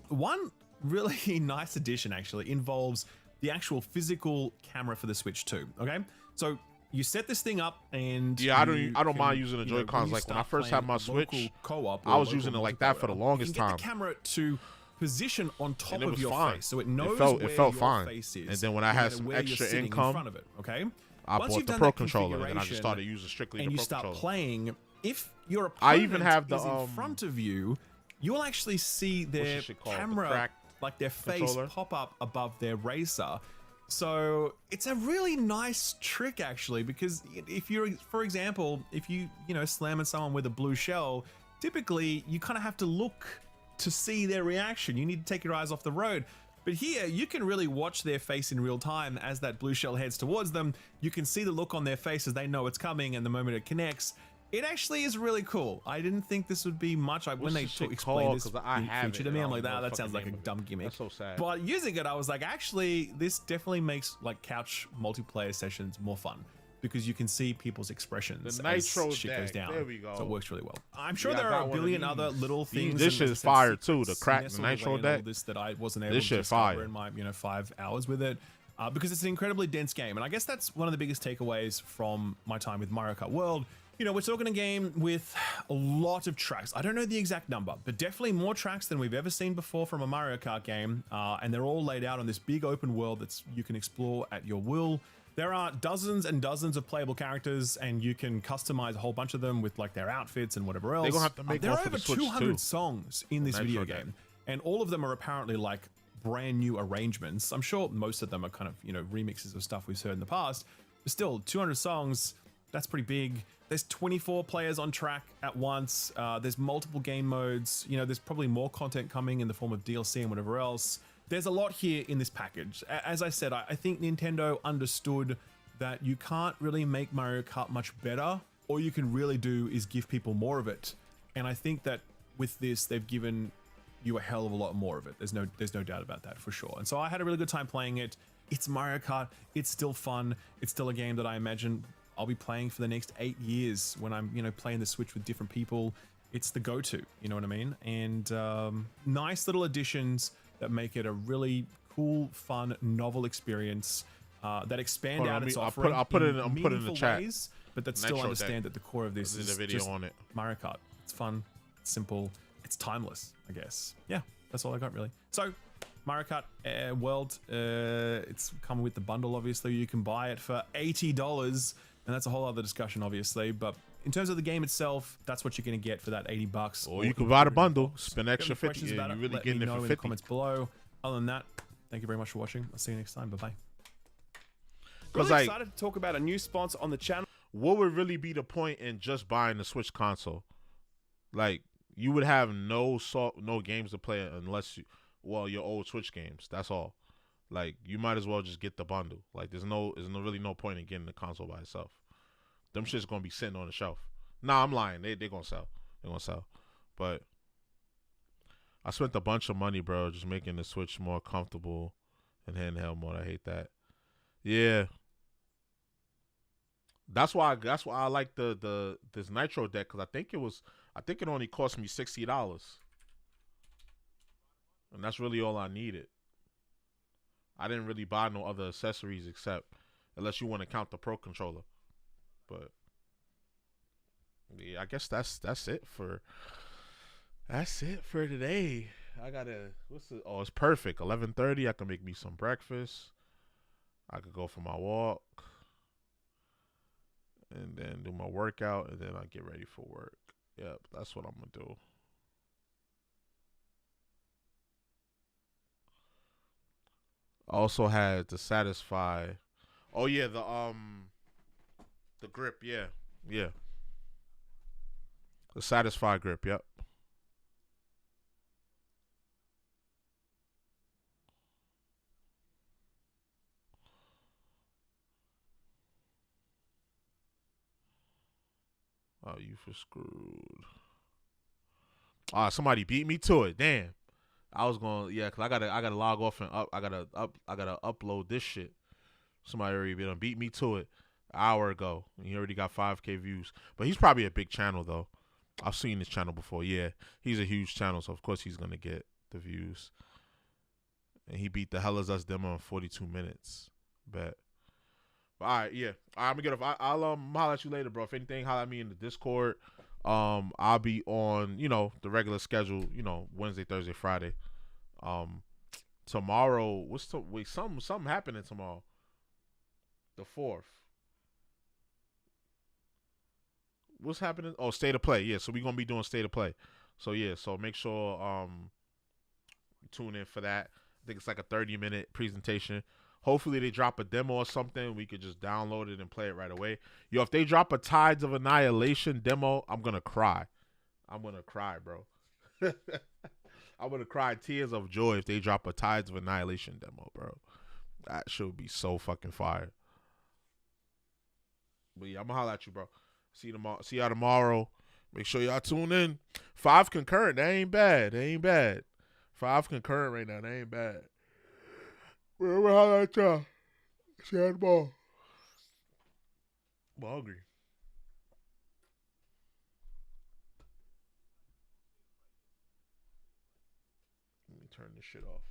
S12: One really nice addition actually involves the actual physical camera for the Switch 2. Okay, so you set this thing up, and
S1: Yeah, I don't mind using the Joy-Cons. Like when I first had my Switch, I was using it like that for the longest time.
S12: You can get the camera to position on top
S1: And it
S12: of
S1: was
S12: your
S1: fine.
S12: face, so it knows
S1: It
S12: where
S1: felt
S12: your
S1: fine.
S12: face is.
S1: And then when I
S12: no
S1: had
S12: matter
S1: some
S12: where you're
S1: extra
S12: sitting
S1: income,
S12: in front of it, okay,
S1: I
S12: Once
S1: bought
S12: you've
S1: the
S12: done
S1: Pro
S12: that
S1: controller, and I just
S12: configuration
S1: started using strictly
S12: and
S1: the
S12: you
S1: Pro
S12: start
S1: controller.
S12: playing, if your
S1: I
S12: opponent
S1: even have the,
S12: is in front of you, you'll actually see their
S1: this shit called? The
S12: camera,
S1: cracked
S12: like their face,
S1: controller?
S12: pop up above their racer. So it's a really nice trick actually, because if you're, for example, if you slam at someone with a blue shell, typically you kind of have to look to see their reaction. You need to take your eyes off the road. But here, you can really watch their face in real time as that blue shell heads towards them. You can see the look on their face as they know it's coming, and the moment it connects, it actually is really cool. I didn't think this would be much. When they explained this feature to me, I'm like, that sounds like a dumb gimmick.
S1: That's so sad.
S12: But using it, I was like, actually, this definitely makes like couch multiplayer sessions more fun, because you can see people's expressions
S1: The
S12: as
S1: Nitro
S12: shit goes
S1: deck.
S12: down.
S1: There we go.
S12: So it works really well. I'm sure
S1: Yeah, I
S12: there
S1: got
S12: are a
S1: one of
S12: billion
S1: these.
S12: other little
S1: These-
S12: things.
S1: this
S12: and
S1: shit is
S12: some
S1: fire, too. The
S12: secrets
S1: crack- the
S12: nestled
S1: Nitro
S12: away in
S1: deck.
S12: all this that I wasn't able
S1: This
S12: to
S1: shit
S12: discover
S1: fire.
S12: in my 5 hours with it. Because it's an incredibly dense game, and I guess that's one of the biggest takeaways from my time with Mario Kart World. We're talking a game with a lot of tracks. I don't know the exact number, but definitely more tracks than we've ever seen before from a Mario Kart game. And they're all laid out on this big open world that you can explore at your will. There are dozens and dozens of playable characters, and you can customize a whole bunch of them with like their outfits and whatever else.
S1: They're gonna have to make
S12: there
S1: one
S12: are
S1: for the
S12: over
S1: Switch,
S12: 200
S1: too.
S12: songs in this
S1: Nitro
S12: video
S1: deck.
S12: game, and all of them are apparently like brand new arrangements. I'm sure most of them are kind of remixes of stuff we've heard in the past, but still 200 songs, that's pretty big. There's 24 players on track at once. There's multiple game modes. There's probably more content coming in the form of DLC and whatever else. There's a lot here in this package. As I said, I think Nintendo understood that you can't really make Mario Kart much better. All you can really do is give people more of it. And I think that with this, they've given you a hell of a lot more of it. There's no doubt about that for sure. And so I had a really good time playing it. It's Mario Kart. It's still fun. It's still a game that I imagine I'll be playing for the next 8 years when I'm, playing the Switch with different people. It's the go-to, you know what I mean? And nice little additions that make it a really cool, fun, novel experience that expand out its offering.
S1: I'll put it in the
S12: meaningful
S1: chat.
S12: ways, but that
S1: Nitro
S12: still understand
S1: deck.
S12: that the core of this
S1: There's
S12: is
S1: a video
S12: just
S1: on it.
S12: Mario Kart. It's fun, it's simple, it's timeless, I guess. Yeah, that's all I got really. So Mario Kart World, it's coming with the bundle, obviously. You can buy it for $80, and that's a whole other discussion, obviously. But in terms of the game itself, that's what you're going to get for that $80.
S1: Or you can buy the bundle, spend extra 50. Yeah,
S12: About
S1: you
S12: it,
S1: really
S12: let
S1: getting
S12: me
S1: it
S12: know
S1: for
S12: in the
S1: 50.
S12: comments below. Other than that, thank you very much for watching. I'll see you next time. Bye-bye.
S1: Because
S12: Really excited to talk about a new sponsor on the channel.
S1: What would really be the point in just buying the Switch console? Like, you would have no games to play unless you. well, your old Switch games. That's all. Like, you might as well just get the bundle. Like, there's really no point in getting the console by itself. Them shit's gonna be sitting on the shelf. Nah, I'm lying. They gonna sell. They're gonna sell. But I spent a bunch of money, bro, just making the Switch more comfortable in handheld mode. I hate that. Yeah. That's why I like this Nitro deck, because I think it only cost me $60. And that's really all I needed. I didn't really buy no other accessories unless you want to count the Pro controller. But yeah, I guess that's it for today. I gotta it's perfect. 11:30. I can make me some breakfast. I could go for my walk. And then do my workout, and then I get ready for work. Yep, that's what I'm gonna do. I also had to satisfy. Oh yeah, the grip. Yeah. The satisfy grip. Yep. Oh, you for screwed. Somebody beat me to it. Damn. I was going, yeah, cause I gotta log off and I gotta upload this shit. Somebody already beat me to it an hour ago. And he already got 5K views. But he's probably a big channel though. I've seen his channel before. Yeah, he's a huge channel, so of course he's gonna get the views. And he beat the Hell Is Us demo in 42 minutes. Bet. But all right, yeah. I'm gonna get off. I'll holler at you later, bro. If anything, holler at me in the Discord. I'll be on, the regular schedule, Wednesday, Thursday, Friday. Tomorrow, something happening tomorrow. The 4th. What's happening? Oh, State of Play. Yeah, so we're gonna be doing State of Play. So yeah, so make sure tune in for that. I think it's like a 30-minute presentation. Hopefully they drop a demo or something. We could just download it and play it right away. Yo, if they drop a Tides of Annihilation demo, I'm going to cry. I'm going to cry, bro. I'm going to cry tears of joy if they drop a Tides of Annihilation demo, bro. That should be so fucking fire. But yeah, I'm going to holler at you, bro. See y'all tomorrow. Make sure y'all tune in. 5 concurrent. That ain't bad. 5 concurrent right now. That ain't bad. We're holler at y'all. See y'all tomorrow. I'm hungry. Let me turn this shit off.